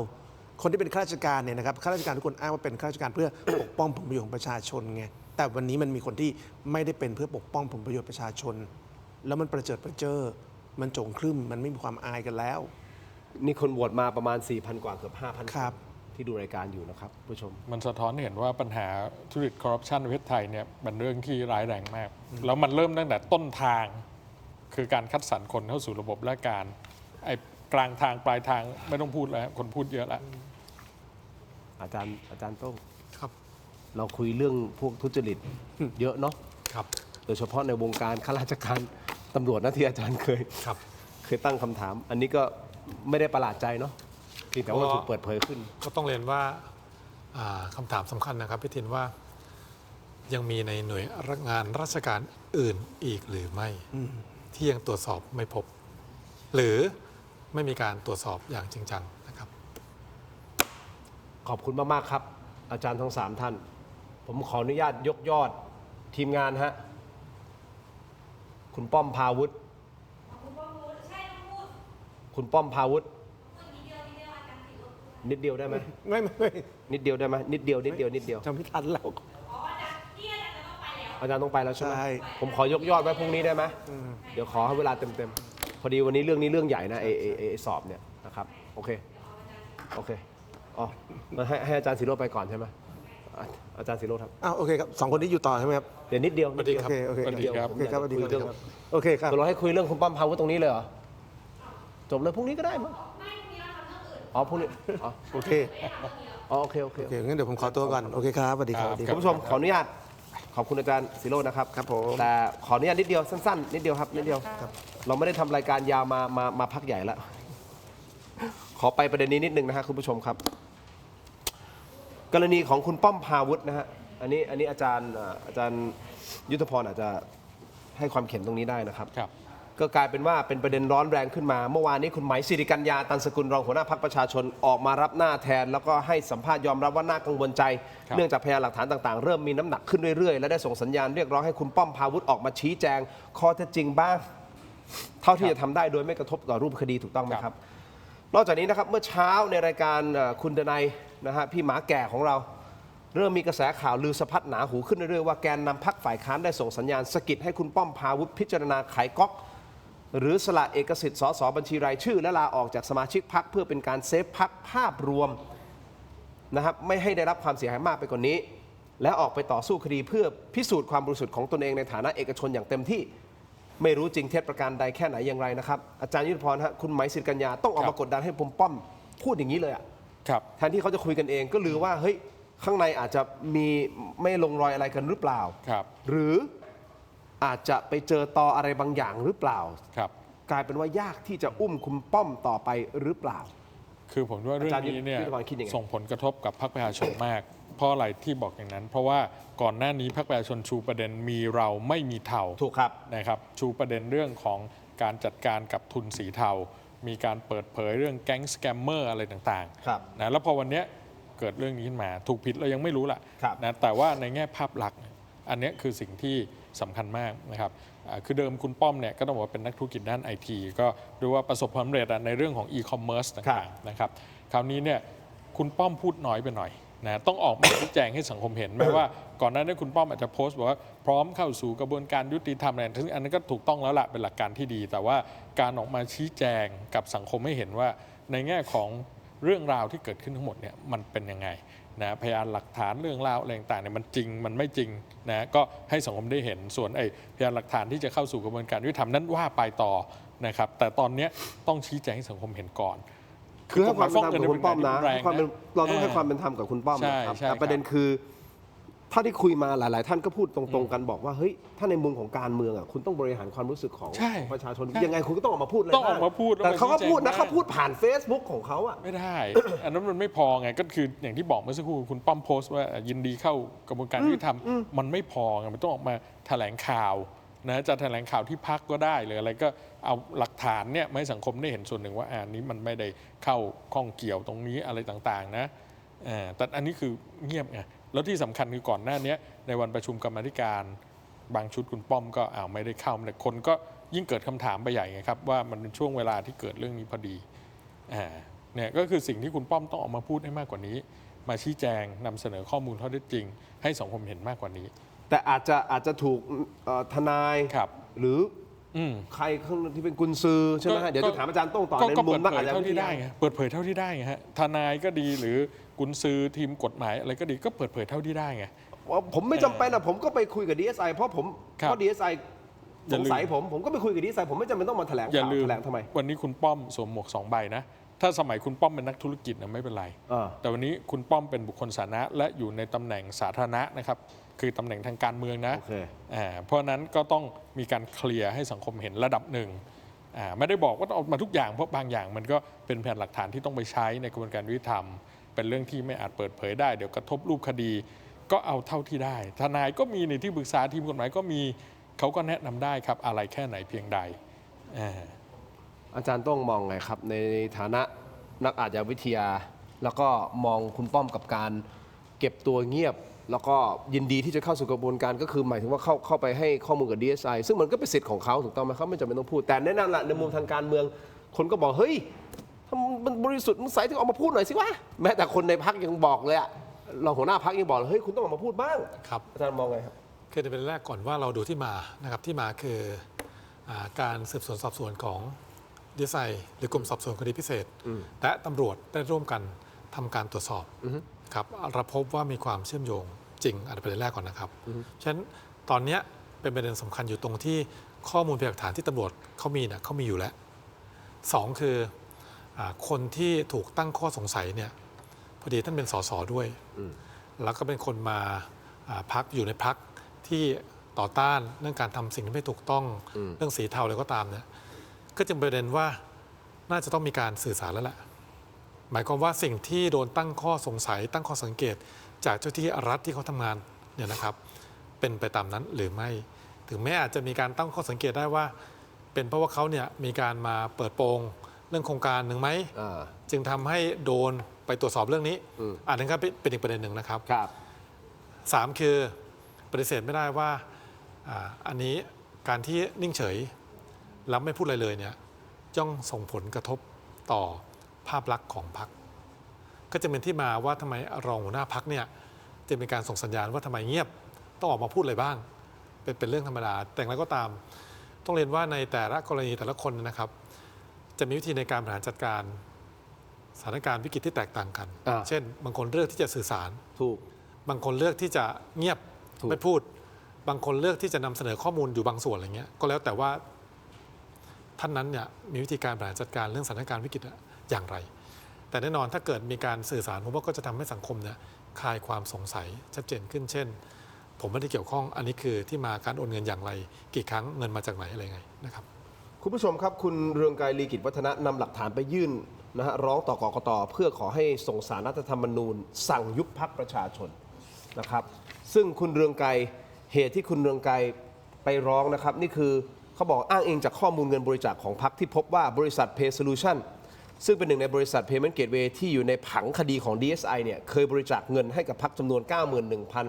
คนที่เป็นข้าราชการเนี่ยนะครับข้าราชการทุกคนอ้างว่าเป็นข้าราชการเพื่อปกป้องผลประโยชน์ของประชาชนไงแต่วันนี้มันมีคนที่ไม่ได้เป็นเพื่อปกป้องผลประโยชน์ประชาชนแล้วมันประเจิดประเจ้อมันโจงครึ่มมันไม่มีความอายกันแล้วนี่คนโหวตมาประมาณ 4,000 กว่าเกือบ 5,000 ครับที่ดูรายการอยู่นะครับผู้ชมมันสะท้อนเห็นว่าปัญหาทุจริตคอร์รัปชันในประเทศไทยเนี่ยเป็นเรื่องที่ร้ายแรงมากแล้วมันเริ่มตั้งแต่ต้นทางคือการคัดสรรคนเข้าสู่ระบบราชการไอ้กลางทางปลายทางไม่ต้องพูดแล้วคนพูดเยอะแล้วอาจารย์โต้งครับเราคุยเรื่องพวกทุจริตเยอะเนาะครับโดยเฉพาะในวงการข้าราชการตำรวจนะที่อาจารย์เคยตั้งคำถามอันนี้ก็ไม่ได้ประหลาดใจเนาะแต่ว่าถูกเปิดเผยขึ้นก็ต้องเรียนว่าคำถามสำคัญนะครับพี่ทินว่ายังมีในหน่วยงานราชการอื่นอีกหรือไม่ที่ยังตรวจสอบไม่พบหรือไม่มีการตรวจสอบอย่างจริงจังนะครับขอบคุณมากๆครับอาจารย์ทั้ง3ท่านผมขออนุญาตยกยอดทีมงานฮะคุณป้อมพาวุฒิคุณป้อมพาวุฒินิดเดียวได้ไหมไม่นิดเดียวได้ไหมนิดเดียวจำไม่ทันแล้ว อาจารย์ต้องไปแล้วใช่ไหม ใช่ ผมขอยกยอดไว้พรุ่งนี้ได้ไหมเดี๋ยวขอให้เวลาเต็มๆพอดีวันนี้เรื่องใหญ่นะไอ้สอบเนี่ยนะครับโอเคอ๋อให้อาจารย์ศิโรจน์ไปก่อนใช่ไหมอาจารย์ศิโรจน์ครับ อ้าวโอเคครับ2 คนนี้อยู่ต่อใช่ไหมครับ เดี๋ยวนิดเดียว สวัสดีครับ โอเค สวัสดีครับ โอเคครับสวัสดี คุยเรื่อง ครับโอเคครับ เราให้คุยเรื่องคุณป้อมพาวุฒิตรงนี้เลยเหรอจบเลยพรุ่งนี้ก็ได้มั้งอ๋อพรุ่งนี้อ๋อ โอเค อ๋อโอเค โอเคงั้นเดี๋ยวผมขอตัวก่อนโอเคครับสวัสดีครับสวัสดีค คุ รับ ณผู้ชมขออนุญาตขอบคุณอาจารย์ศิโรจน์นะครับครับผมแต่ขออนุญาตนิดเดียวสั้นๆนิดเดียวครับนิดเดียวเราไม่ได้ทำรายการยาวมาพักใหญ่แล้วขอไปประเด็นนี้นิดนึงนะฮะคุณผู้ชมครับ กรณีของคุณป้อมพาวุฒินะฮะอันนี้อาจารย์ยุทธพรอาจจะให้ความเข็นตรงนี้ได้นะครับ ครับ ก็กลายเป็นว่าเป็นประเด็นร้อนแรงขึ้นมา เมื่อวานนี้คุณไหมสิริกัญญาตันสกุลรองหัวหน้าพรรคประชาชนออกมารับหน้าแทน แล้วก็ให้สัมภาษณ์ยอมรับว่าน่ากังวลใจ ครับ เนื่องจากพยานหลักฐานต่างๆ เริ่มมีน้ำหนักขึ้นเรื่อยๆ และได้ส่งสัญญาณเรียกร้องให้คุณป้อมพาวุฒิออกมาชี้แจงข้อเท็จจริงบ้าง เท่าที่จะทำได้โดยไม่กระทบต่อรูปคดีถูกต้องไหมครับ นอกจากนี้นะครับเมื่อเช้าในรายการคุณดนัยนะฮะพี่หมาแก่ของเรา เริ่มมีกระแสข่าวลือสะพัดหนาหูขึ้นเรื่อยๆว่าแกนนำพรรคฝ่ายค้านได้ส่งสัญญาณสะกิดให้คุณป้อมพาวุฒิพิจารณาไขก๊อกหรือสละเอกสิทธิ์สสบัญชีรายชื่อและลาออกจากสมาชิกพรรคเพื่อเป็นการเซฟพรรคภาพรวมนะครับไม่ให้ได้รับความเสียหายมากไปกว่านี้ และออกไปต่อสู้คดีเพื่อพิสูจน์ความบริสุทธิ์ของตนเองในฐานะเอกชนอย่างเต็มที่ไม่รู้จริงเท็จประการใดแค่ไหนอย่างไรนะครับอาจารย์ยุทธพรฮะคุณไหมสิริกัญญาต้องออกมากดดันให้ผมป้อมพูดอย่างนี้เลยอะ ครับ แทนที่เขาจะคุยกันเองก็ลือว่าเฮ้ยข้างในอาจจะมีไม่ลงรอยอะไรกันหรือเปล่า ครับ หรืออาจจะไปเจอตออะไรบางอย่างหรือเปล่า ครับ กลายเป็นว่ายากที่จะอุ้มคุณป้อมต่อไปหรือเปล่า คือผมว่าเรื่องนี้เนี่ย อาจารย์ยุทธพรคิดยังไง ส่งผลกระทบกับพรรคประชาชนมาก เพราะอะไรที่บอกอย่างนั้น เพราะว่าก่อนหน้านี้พรรคประชาชนชูประเด็นมีเราไม่มีเทา ถูกครับ นะครับชูประเด็นเรื่องของการจัดการกับทุนสีเทา มีการเปิดเผยเรื่องแก๊งสแกมเมอร์อะไรต่าง ครับ ๆนะแล้วพอวันเนี้ยเกิดเรื่องนี้ขึ้นมาถูกผิดเรายังไม่รู้ล่ะ ครับ นะแต่ว่าในแง่ภาพลักษณ์อันเนี้ยคือสิ่งที่สำคัญมากนะครับคือเดิมคุณป้อมเนี่ยก็ต้องบอกว่าเป็นนักธุรกิจด้านไอทีก็ดูว่าประสบความสำเร็จในเรื่องของอีคอมเมิร์ซต่างๆนะครับคราวนี้เนี่ยคุณป้อมพูดน้อยไปหน่อยนะต้องออกมาชี้แจงให้สังคมเห็นแม้ว่าก่อนหน้านี้คุณป้อมอาจจะโพสต์บอกว่าพร้อมเข้าสู่กระบวนการยุติธรรมอะไรซึ่งอันนั้นก็ถูกต้องแล้วล่ะเป็นหลักการที่ดี แต่ว่าการออกมาชี้แจงกับสังคมให้เห็นว่าในแง่ของเรื่องราวที่เกิดขึ้นทั้งหมดเนี่ยมันเป็นยังไงนะพยานหลักฐานเรื่องราวอะไรต่างๆเนี่ยมันจริงมันไม่จริงนะก็ให้สังคมได้เห็นส่วนไอ้พยานหลักฐานที่จะเข้าสู่กระบวนการยุติธรรมนั้นว่าไปต่อนะครับแต่ตอนนี้ต้องชี้แจงให้สังคมเห็นก่อน คือให้ความเป็นธรรมกับคุณป้อมนะ แรง ให้ความเป็นเราต้องให้ความเป็นธรรมกับคุณป้อม ใช่ นะครับ ใช่ แต่ประเด็นคือถ้าที่คุยมาหลาย ๆ ท่านก็พูดตรงๆกันบอกว่าเฮ้ยถ้าในมุมของการเมืองอ่ะคุณต้องบริหารความรู้สึกของ ใช่ ประชาชน ใช่ ยังไงคุณก็ต้องออกมาพูดเลย ต้องออกมาพูด แต่เขาก็พูดนะ แล้วมาชี้แจง เขาพูดผ่าน Facebook ของเขาอ่ะ ไม่ได้ อันนั้นมันไม่พอไงก็คืออย่างที่บอกเมื่อสักครู่คุณป้อมโพสต์ว่ายินดีเข้ากระบวนการยุติธรรมมันไม่พอไงมันต้องออกมาแถลงข่าวนะจะแถลงข่าวที่พักก็ได้หรืออะไรก็เอาหลักฐานเนี่ยมาให้สังคมได้เห็นส่วนหนึ่งว่าอันนี้มันไม่ได้เข้าข้องเกี่ยวตรงนี้อะไรต่างๆนะแต่อันนี้คือเงียบไงแล้วที่สำคัญคือก่อนหน้านี้ในวันประชุมกรรมาธิการบางชุดคุณป้อมก็ไม่ได้เข้าแต่คนก็ยิ่งเกิดคำถามไปใหญ่ไงครับว่ามันเป็นช่วงเวลาที่เกิดเรื่องนี้พอดีเนี่ยก็คือสิ่งที่คุณป้อมต้องออกมาพูดให้มากกว่านี้มาชี้แจงนำเสนอข้อมูลข้อเท็จจริงให้สังคมเห็นมากกว่านี้แต่อาจจะถูกทนาย ครับ หรือใครที่เป็นกุญซือใช่ไหมฮะเดี๋ยวจะถามอาจารย์โต้งต่อในมุมนักอาชญาวิทยาเปิดเผยเท่าที่ได้ไงฮะทนายก็ดีหรือกุญซือทีมกฎหมายอะไรก็ดีก็เปิดเผยเท่าที่ได้ไง ผมไม่จำเป็นนะผมก็ไปคุยกับ DSI เพราะDSI สงสัยผมก็ไปคุยกับ DSI ผมไม่จำเป็นต้องมาแถลง อย่า ข่าว ลืม แถลงทำไม วันนี้คุณป้อมสวมหมวก2ใบนะถ้าสมัยคุณป้อมเป็นนักธุรกิจนะไม่เป็นไรแต่วันนี้คุณป้อมเป็นบุคคลสาธารณะและอยู่ในตำแหน่งสาธารณะนะครับคือตำแหน่งทางการเมืองนะเพราะนั้นก็ต้องมีการเคลียร์ให้สังคมเห็นระดับหนึ่งไม่ได้บอกว่าต้องออกมาทุกอย่างเพราะบางอย่างมันก็เป็นพยานหลักฐานที่ต้องไปใช้ในกระบวนการยุติธรรมเป็นเรื่องที่ไม่อาจเปิดเผยได้เดี๋ยวกระทบรูปคดีก็เอาเท่าที่ได้ทนายก็มีในที่ปรึกษาทีมกฎหมายก็มีเขาก็แนะนำได้ครับอะไรแค่ไหนเพียงใดอาจารย์ต้องมองไงครับในฐานะนักอาชญาวิทยาแล้วก็มองคุณป้อมกับการเก็บตัวเงียบแล้วก็ยินดีที่จะเข้าสู่กระบวนการก็คือหมายถึงว่าเข้าไปให้ข้อมูลกับ DSI ซึ่งมันก็เป็นสิทธิ์ของเขาถูกต้องไหมเขาไม่จำเป็นต้องพูดแต่แน่นอนละในมุมทางการเมืองคนก็บอกเฮ้ยมันบริสุทธิ์มึงใส่ถึงออกมาพูดหน่อยสิวะแม้แต่คนในพรรคยังบอกเลยอะรองหัวหน้าพรรคยังบอกเลยเฮ้ยคุณต้องออกมาพูดบ้าง ครับ อาจารย์มองไงครับ คือในประเด็นแรกก่อนว่าเราดูที่มานะครับที่มาคือการสืบสวนสอบสวนของDSI หรือกรมสอบสวนคดีพิเศษและตำรวจได้ร่วมกันทำการตรวจสอบครับเราพบว่ามีความเชื่อมโยงจริงอันเป็นประเด็นแรกก่อนนะครับฉะนั้นตอนนี้เป็นประเด็นสำคัญอยู่ตรงที่ข้อมูลพยานหลักฐานที่ตำรวจเขามีนะเขามีอยู่แล้ว2คือคนที่ถูกตั้งข้อสงสัยเนี่ยพอดีท่านเป็นสสด้วยแล้วก็เป็นคนมาพักอยู่ในพักที่ต่อต้านเรื่องการทำสิ่งที่ไม่ถูกต้องเรื่องสีเทาอะไรก็ตามเนี่ยก็จึงประเด็นว่าน่าจะต้องมีการสื่อสารแล้วแหละหมายความว่าสิ่งที่โดนตั้งข้อสงสัยตั้งข้อสังเกตจากเจ้าที่รัฐที่เขาทำงานเนี่ยนะครับเป็นไปตามนั้นหรือไม่ถึงแม้อาจจะมีการตั้งข้อสังเกตได้ว่าเป็นเพราะว่าเขาเนี่ยมีการมาเปิดโปงเรื่องโครงการหนึ่งไหมจึงทำให้โดนไปตรวจสอบเรื่องนี้อันนั้นก็เป็นอีกประเด็นหนึ่งนะครับ3คือปฏิเสธไม่ได้ว่าอันนี้การที่นิ่งเฉยแล้วไม่พูดอะไรเลยเนี่ยย่อมส่งผลกระทบต่อภาพลักษณ์ของพรรคก็จะเป็นที่มาว่าทำไมรองหัวหน้าพรรคเนี่ยจะเป็นการส่งสัญญาณว่าทำไมเงียบต้องออกมาพูดอะไรบ้างเป็นเรื่องธรรมดาแต่อะไรก็ตามต้องเรียนว่าในแต่ละกรณีแต่ละคนนะครับจะมีวิธีในการบริหารจัดการสถานการณ์วิกฤตที่แตกต่างกันเช่นบางคนเลือกที่จะสื่อสารถูกบางคนเลือกที่จะเงียบไม่พูดบางคนเลือกที่จะนำเสนอข้อมูลอยู่บางส่วนอะไรเงี้ยก็แล้วแต่ว่าท่านนั้นเนี่ยมีวิธีการบริหารจัดการเรื่องสถานการณ์วิกฤตอย่างไรแต่แน่นอนถ้าเกิดมีการสื่อสารผมว่าก็จะทำให้สังคมเนี่ยคลายความสงสัยชัดเจนขึ้นเช่นผมไม่ได้เกี่ยวข้องอันนี้คือที่มาการโอนเงินอย่างไรกี่ครั้งเงินมาจากไหนอะไรไงนะครับคุณผู้ชมครับคุณเรืองไกรลีกิจวัฒนะนำหลักฐานไปยื่นนะฮะร้องต่อกกต.เพื่อขอให้ส่งศาลรัฐธรรมนูญสั่งยุบพรรคประชาชนนะครับซึ่งคุณเรืองไกรเหตุที่คุณเรืองไกรไปร้องนะครับนี่คือเขาบอกอ้างอิงจากข้อมูลเงินบริจาคของพรรคที่พบว่าบริษัท Pay Solution ซึ่งเป็นหนึ่งในบริษัท Payment Gateway ที่อยู่ในผังคดีของ DSI เนี่ยเคยบริจาคเงินให้กับพรรคจำนวน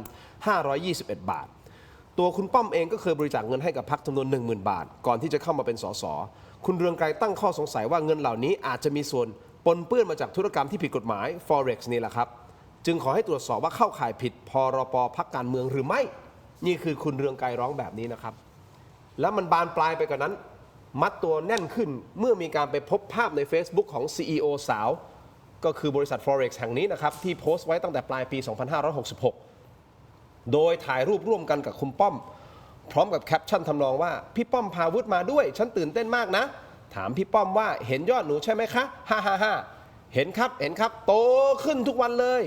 91,521 บาทตัวคุณป้อมเองก็เคยบริจาคเงินให้กับพรรคจำนวน 10,000 บาทก่อนที่จะเข้ามาเป็นสสคุณเรืองไกรตั้งข้อสงสัยว่าเงินเหล่านี้อาจจะมีส่วนปนเปื้อนมาจากธุรกรรมที่ผิดกฎหมาย Forex นี่แหละครับจึงขอให้ตรวจสอบว่าเข้าข่ายผิดพรบพรรคการเมืองหรือไม่นี่คือคุณเรืองไกรร้องแบบนี้นะครับแล้วมันบานปลายไปกว่านั้นมัดตัวแน่นขึ้นเมื่อมีการไปพบภาพใน Facebook ของ CEO สาวก็คือบริษัท Forex แห่งนี้นะครับที่โพสต์ไว้ตั้งแต่ปลายปี 2566 โดยถ่ายรูปร่วมกันกับคุณป้อมพร้อมกับแคปชั่นทำนองว่าพี่ป้อมพาวุฒิมาด้วยฉันตื่นเต้นมากนะถามพี่ป้อมว่าเห็นยอดหนูใช่ไหมคะฮ่าฮ่าฮ่าเห็นครับโตขึ้นทุกวันเลย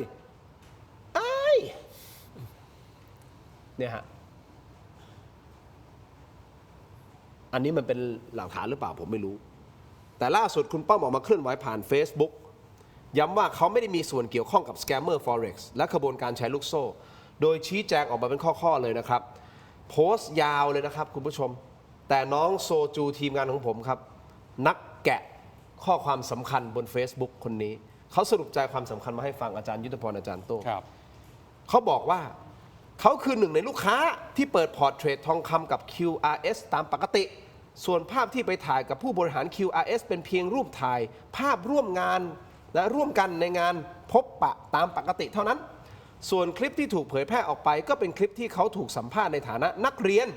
เนี่ยฮะอันนี้มันเป็นหลักฐานหรือเปล่าผมไม่รู้แต่ล่าสุดคุณป้อมออกมาเคลื่อนไหวผ่าน Facebook ย้ำว่าเขาไม่ได้มีส่วนเกี่ยวข้องกับสแกมเมอร์ Forex และขบวนการแชร์ลูกโซ่โดยชี้แจงออกมาเป็นข้อๆเลยนะครับโพสต์ยาวเลยนะครับคุณผู้ชมแต่น้องโซจูทีมงานของผมครับนักแกะข้อความสำคัญบน Facebook คนนี้เขาสรุปใจความสำคัญมาให้ฟังอาจารย์ยุทธพรอาจารย์โต้เขาบอกว่าเขาคือหนึ่งในลูกค้าที่เปิดพอร์ตเทรดทองคำกับ QRS ตามปกติส่วนภาพที่ไปถ่ายกับผู้บริหาร QRS เป็นเพียงรูปถ่ายภาพร่วมงานและร่วมกันในงานพบปะตามปกติเท่านั้นส่วนคลิปที่ถูกเผยแพร่ออกไปก็เป็นคลิปที่เขาถูกสัมภาษณ์ในฐานะนักเรียน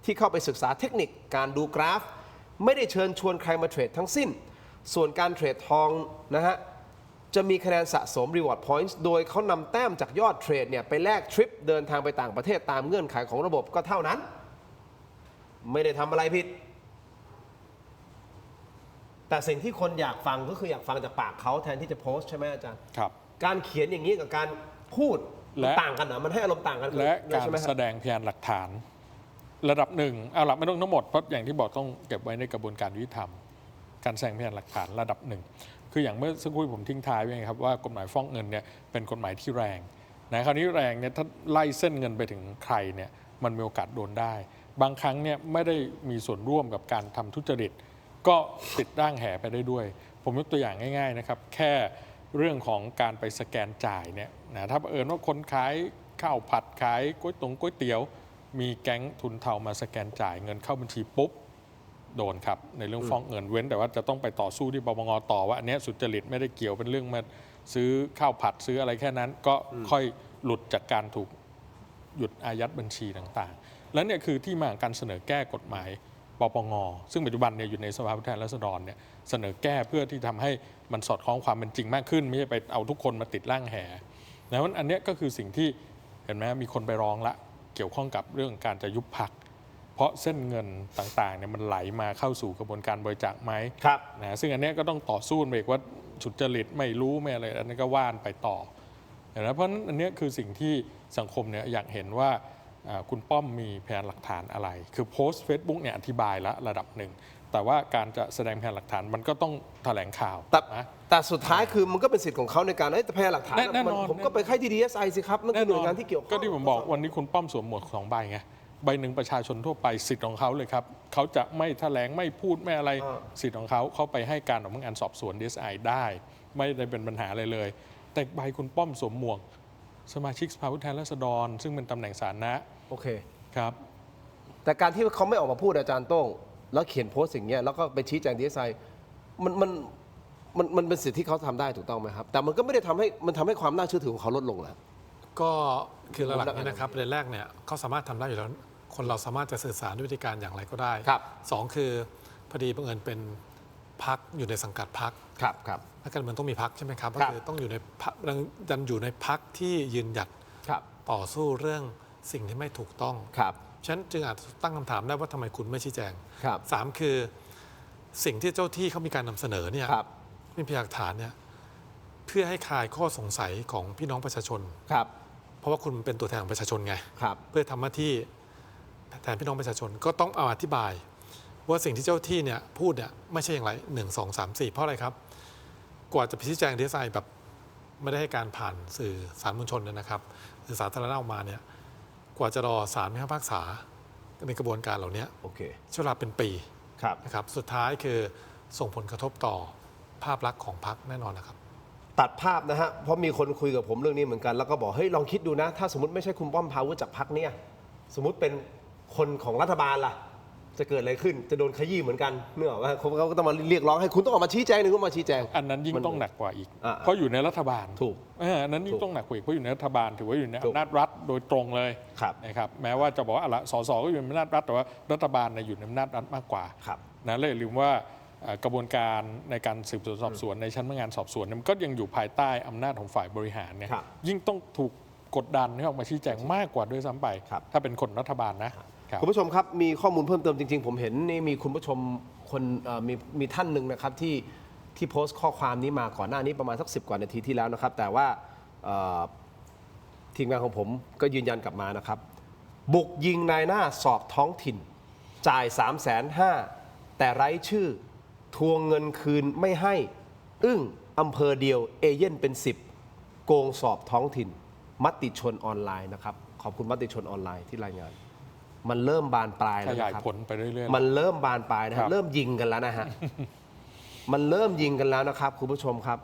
ที่เข้าไปศึกษาเทคนิคการดูกราฟไม่ได้เชิญชวนใครมาเทรดทั้งสิ้นส่วนการเทรดทองนะฮะจะมีคะแนนสะสม Reward Points โดยเขานำแต้มจากยอดเทรดเนี่ยไปแลกทริปเดินทางไปต่างประเทศตามเงื่อนไขของระบบก็เท่านั้นไม่ได้ทำอะไรผิดแต่สิ่งที่คนอยากฟังก็คืออยากฟังจากปากเขาแทนที่จะโพสต์ใช่ไหมอาจารย์ครับการเขียนอย่างนี้กับการพูดต่างกันนะมันให้อารมณ์ต่างกันและการแสดงพยานหลักฐานระดับหนึ่งเอาละไม่ต้องทั้งหมดเพราะอย่างที่บอกต้องเก็บไว้ในกระบวนการยุติธรรมการแสดงพยานหลักฐานระดับหนึ่งคืออย่างเมื่อสักครู่ผมทิ้งท้ายไว้ครับว่ากฎหมายฟอกเงินเนี่ยเป็นกฎหมายที่แรงนะคราวนี้แรงเนี่ยถ้าไล่เส้นเงินไปถึงใครเนี่ยมันมีโอกาสโดนได้บางครั้งเนี่ยไม่ได้มีส่วนร่วมกับการทำทุจริตก็ติดร่างแห่ไปได้ด้วยผมยกตัวอย่างง่ายๆนะครับแค่เรื่องของการไปสแกนจ่ายเนี่ยนะถ้าเอิญว่าคนขายข้าวผัดขายก๋วยเตี๋ยวมีแก๊งทุนเทามาสแกนจ่ายเงินเข้าบัญชีปุ๊บโดนครับในเรื่องฟ้องเงินเว้นแต่ว่าจะต้องไปต่อสู้ที่ปปงต่อว่าอันนี้สุจริตไม่ได้เกี่ยวเป็นเรื่องมาซื้อข้าวผัดซื้ออะไรแค่นั้นก็ค่อยหลุดจากการถูก หยุดอายัดบัญชีต่างๆ และเนี่ยคือที่มาของการเสนอแก้กฎหมายปปงซึ่งปัจจุบันเนี่ยอยู่ในสภาผู้แทนราษฎรเนี่ยเสนอแก้เพื่อที่ทำให้มันสอดคล้องความเป็นจริงมากขึ้นไม่ใช่ไปเอาทุกคนมาติดร่างแห่นะว่าอันเนี้ยก็คือสิ่งที่เห็นไหมมีคนไปร้องละเกี่ยวข้องกับเรื่องการจะยุบพรรคเพราะเส้นเงินต่างๆเนี่ยมันไหลมาเข้าสู่กระบวนการบริจาคไหม ครับ นะซึ่งอันเนี้ยก็ต้องต่อสู้ไปอีกว่าสุจริตไม่รู้ไม่อะไรอันนี้ก็ว่านไปต่อนะเพราะฉะนั้นอันเนี้ยคือสิ่งที่สังคมเนี่ยอยากเห็นว่าคุณป้อมมีพยานหลักฐานอะไรคือโพสต์ Facebook เนี่ยอธิบายละระดับหนึ่งแต่ว่าการจะแสดงพยานหลักฐานมันก็ต้องแถลงข่าว แต่สุดท้ายคือมันก็เป็นสิทธิ์ของเขาในการแต่พยานหลักฐาน แน่นอน ผมก็ไปให้ที่ DSI สิครับนั่นคือหน่วยงานที่เกี่ยวข้อง ก็ที่ผมบอกวันนี้คุณป้อมสวมหมวก2 ใบไงใบหนึ่งประชาชนทั่วไปสิทธิ์ของเขาเลยครับเขาจะไม่แถลงไม่พูดไม่อะไรสิทธิ์ของเขาไปให้การกับพนักงานสอบสวน DSI ได้ไม่ได้เป็นปัญหาอะไรเลยแต่ใบคุณป้อมสวมหมวกสมาชิกสภาผู้แทนราษฎรซึ่งเป็นตำแหน่งสาธารณะ โอเค ครับ แต่การที่เขาไม่ออกมาพูดอาจารย์โต้งแล้วเขียนโพสต์สิ่งนี้แล้วก็ไปชี้แจง DSI มันเป็นสิทธิ์ที่เขาทำได้ถูกต้องไหมครับแต่มันก็ไม่ได้ทำให้ความน่าเชื่อถือของเขาลดลงแล้ว ก็คือหลักๆนี้นะครับประเด็นแรกเนี่ยเขาสามารถทำได้อยู่แล้วคนเราสามารถจะสื่อสารด้วยวิธีการอย่างไรก็ได้ ครับ สองคือพอดีบังเอิญเป็นพรรคอยู่ในสังกัดพรรค ครับ นักการเมืองต้องมีพรรคใช่ไหมครับ ครั ก็ บ คือต้องอยู่ในพรรคดันอยู่ในพรรคที่ยืนหยัด ครับ ต่อสู้เรื่องสิ่งที่ไม่ถูกต้อง ครับ ฉะนั้นจึงอาจตั้งคำถามได้ว่าทำไมคุณไม่ชี้แจง ครับ สามคือสิ่งที่เจ้าที่เขามีการนำเสนอเนี่ย ครับ มีพยานหลักฐานเนี่ยเพื่อให้คลายข้อสงสัยของพี่น้องประชาชน ครับ เพราะว่าคุณเป็นตัวแทนของประชาชนไง ครับ เพื่อทำหน้าที่แทนพี่น้องประชาชนก็ต้องเอาอธิบาย ว่าสิ่งที่เจ้าที่เนี่ยพูดเนี่ยไม่ใช่อย่างไร1 2 3 4เพราะอะไรครับ กว่าจะไปชี้แจงดีไซน์แบบไม่ได้ให้การผ่านสื่อสารมวลชนเนี่ยนะครับหรือสาธารณะออกมาเนี่ยกว่าจะรอศาลพิพากษาในกระบวนการเหล่านี้ โอเค ใช้เวลาเป็นปี ครับ นะครับสุดท้ายคือส่งผลกระทบต่อภาพลักษณ์ของพรรคแน่นอนนะครับ ตัดภาพนะฮะเพราะมีคนคุยกับผมเรื่องนี้เหมือนกันแล้วก็บอกเฮ้ยลองคิดดูนะถ้าสมมติไม่ใช่คุณป้อมพาวุฒิจากพรรคเนี่ยสมมติเป็นคนของรัฐบาลล่ะจะเกิดอะไรขึ้นจะโดนขยี้เหมือนกันเนื่องจากว่าเขาก็ต้องมาเรียกร้องให้คุณต้องออกมาชี้แจงหนึ่งก็มาชี้แจง อันนั้นยิ่งต้องหนักกว่าอีก อ่า เพราะอยู่ในรัฐบาล ถูก อันนั้นยิ่งต้องหนักกว่าอีกเพราะอยู่ในรัฐบาลถือว่าอยู่ใน ถูก อำนาจรัฐโดยตรงเลย ครับ นะครับแม้ว่าจะบอกว่าสสก็อยู่ในอำนาจรัฐแต่ว่ารัฐบาลเนี่ยอยู่ในอำนาจรัฐมากกว่า ครับ นะเลยลืมว่ากระบวนการในการสืบสวนสอบสวนในชั้นพนักงานสอบสวนเนี่ยมันก็ยังอยู่ภายใต้อำนาจของฝ่ายบริหารเนี่ย ครับ ยิ่งต้องถูกกดดันให้ออกมาชี้แจงมากกว่าด้วยซ้ำไป ครับ ถ้าเป็นคนรัฐบาลนะ คุณผู้ชมครับมีข้อมูลเพิ่มเติมจริงๆ ผมเห็นนี่มีคุณผู้ชมคนมีท่านหนึ่งนะครับที่โพสต์ข้อความนี้มาก่อนหน้านี้ประมาณสัก10 กว่านาทีที่แล้วนะครับ แต่ว่าทีมงานของผมก็ยืนยันกลับมานะครับ บุกยิงนายหน้าสอบท้องถิ่น จ่าย 350,000แต่ไร้ชื่อ ทวงเงินคืนไม่ให้ อึ้งอำเภอเดียวเอเย่นเป็น 10 โกงสอบท้องถิ่น มติชนออนไลน์นะครับขอบคุณมติชนออนไลน์ที่รายงาน มันเริ่มบานปลาย ข แล้ว ยาย นะครับ ผลไปเรื่อยๆ มันเริ่มบานปลายนะ ครั ฮะ บ เริ่มยิงกันแล้วนะฮะ มันเริ่มยิงกันแล้วนะครับคุณผู้ชมครับ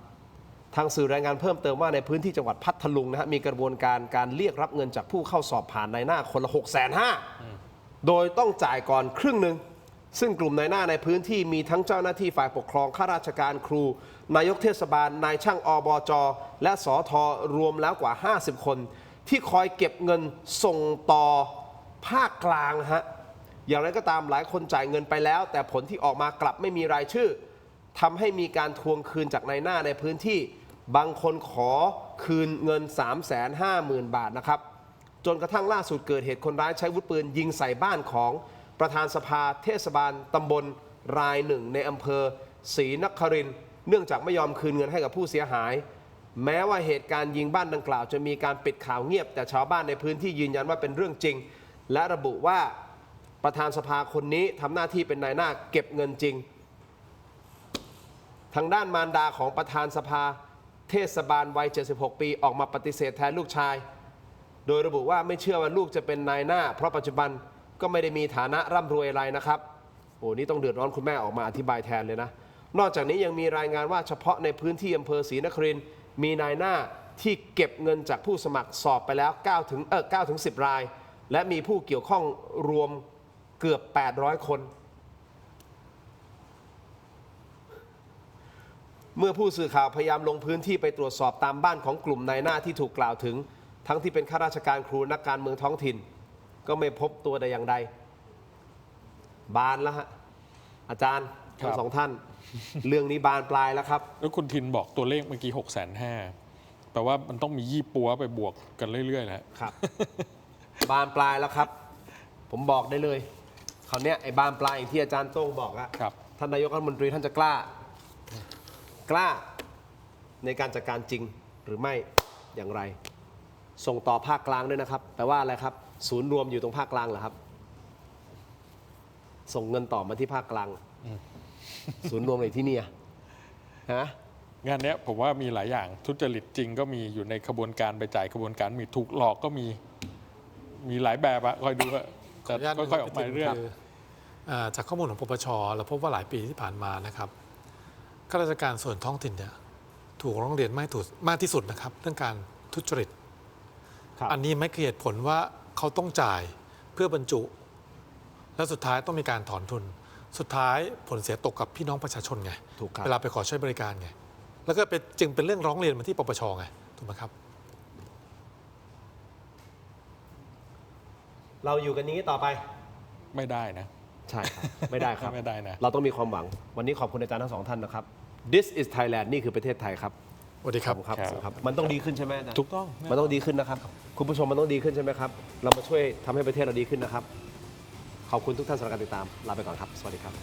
ทางสื่อรายงานเพิ่มเติมว่าในพื้นที่จังหวัดพัทลุงนะฮะมีกระบวนการเรียกรับเงินจากผู้เข้าสอบผ่านนายหน้าคนละ 650,000 โดยต้องจ่ายก่อนครึ่งหนึ่งซึ่งกลุ่มนายหน้าในพื้นที่มีทั้งเจ้าหน้าที่ฝ่ายปกครองข้าราชการครู นายกเทศบาลนายช่างอบจและสทรวมแล้วกว่า 50 คน ที่คอยเก็บเงินส่งต่อภาคกลางฮะอย่างไรก็ตามหลายคนจ่ายเงินไปแล้ว แต่ผลที่ออกมากลับไม่มีรายชื่อทำให้มีการทวงคืนจากนายหน้าในพื้นที่บางคนขอคืนเงิน 350,000 บาทนะครับจนกระทั่งล่าสุดเกิดเหตุคนร้ายใช้วุธปืนยิงใส่บ้านของประธานสภาเทศบาลตำบลรายหนึ่งในอำเภอศรีนครินทร์เนื่องจากไม่ยอมคืนเงินให้กับผู้เสียหาย แม้ว่าเหตุการณ์ยิงบ้านดังกล่าวจะมีการปิดข่าวเงียบแต่ชาวบ้านในพื้นที่ยืนยันว่าเป็นเรื่องจริง และระบุว่าประธานสภาคนนี้ทำหน้าที่เป็นนายหน้าเก็บเงินจริง ทางด้านมารดาของประธานสภาเทศบาลวัย 76 ปีออกมาปฏิเสธแทนลูกชาย โดยระบุว่าไม่เชื่อว่าลูกจะเป็นนายหน้าเพราะปัจจุบันก็ไม่ได้มีฐานะร่ำรวยอะไรนะครับโอ้นี่ต้องเดือดร้อนคุณแม่ออกมาอธิบายแทนเลยนะนอกจากนี้ยังมีรายงานว่าเฉพาะในพื้นที่อำเภอศรีนครินทร์มีนายหน้าที่เก็บเงินจากผู้สมัครสอบไปแล้ว9 ถึง 10 ราย และมีผู้เกี่ยวข้องรวมเกือบ 800 คน เมื่อผู้สื่อข่าวพยายามลงพื้นที่ไปตรวจสอบตามบ้านของกลุ่มนายหน้าที่ถูกกล่าวถึง ทั้งที่เป็นข้าราชการครูนักการเมืองท้องถิ่น ก็ไม่พบตัวแต่อย่างใด บานแล้วฮะอาจารย์ทั้งสองท่าน เรื่องนี้บานปลายแล้วครับ แล้วคุณทินบอกตัวเลขเมื่อกี้650,000แปลว่ามันต้องมียี่ปัวไปบวกกันเรื่อยๆแล้ว ครับ บานปลายแล้วครับ ผมบอกได้เลยคราวเนี้ยไอ้บานปลายอย่างที่อาจารย์โต้งบอกอะ ครับ ท่านนายกรัฐมนตรีท่านจะกล้าในการจัดการจริงหรือไม่อย่างไร ส่งต่อภาคกลางด้วยนะครับแปลว่าอะไรครับ ศูนย์รวมอยู่ตรงภาคกลางเหรอครับ ส่งเงินต่อมาที่ภาคกลางศูนย์รวมอะไรที่เนี่ยฮะ งานเนี้ยผมว่ามีหลายอย่างทุจริตจริงก็มีอยู่ในขบวนการไปจ่ายขบวนการมีถูกหลอกก็มีหลายแบบอะคอยดูว่าจะค่อยๆออกมาเรื่อย คือจากข้อมูลของปปชเราพบว่าหลายปีที่ผ่านมานะครับข้าราชการส่วนท้องถิ่นเนี่ยถูกร้องเรียนมากที่สุดนะครับเรื่องการทุจริต ครับ อันนี้ไม่คือเหตุผลว่าเขาต้องจ่ายเพื่อบรรจุ แล้วสุดท้ายต้องมีการถอนทุน สุดท้ายผลเสียตกกับพี่น้องประชาชนไง ถูกครับ เวลาไปขอใช้บริการไงแล้วก็จึงเป็นเรื่องร้องเรียนมาที่ปปชไงถูกไหมครับ เราอยู่กันนี้ต่อไป ๆไม่ได้นะ ใช่ครับ ไม่ได้ครับ ไม่ได้นะ เราต้องมีความหวัง วันนี้ขอบคุณอาจารย์ทั้งสองท่านนะครับ This is Thailand นี่คือประเทศไทยครับ สวัสดีครับ ขอณครับ มันต้องดีขึ้นใช่ไหมอาจารย์ ถูกต้อง มันต้องดีขึ้นนะครับ คุณผู้ชมมันต้องดีขึ้นใช่ไหมครับ เรามาช่วยทำให้ประเทศเราดีขึ้นนะครับ ขอบคุณทุกท่านสำหรับการติดตาม ลาไปก่อนครับ สวัสดีครับ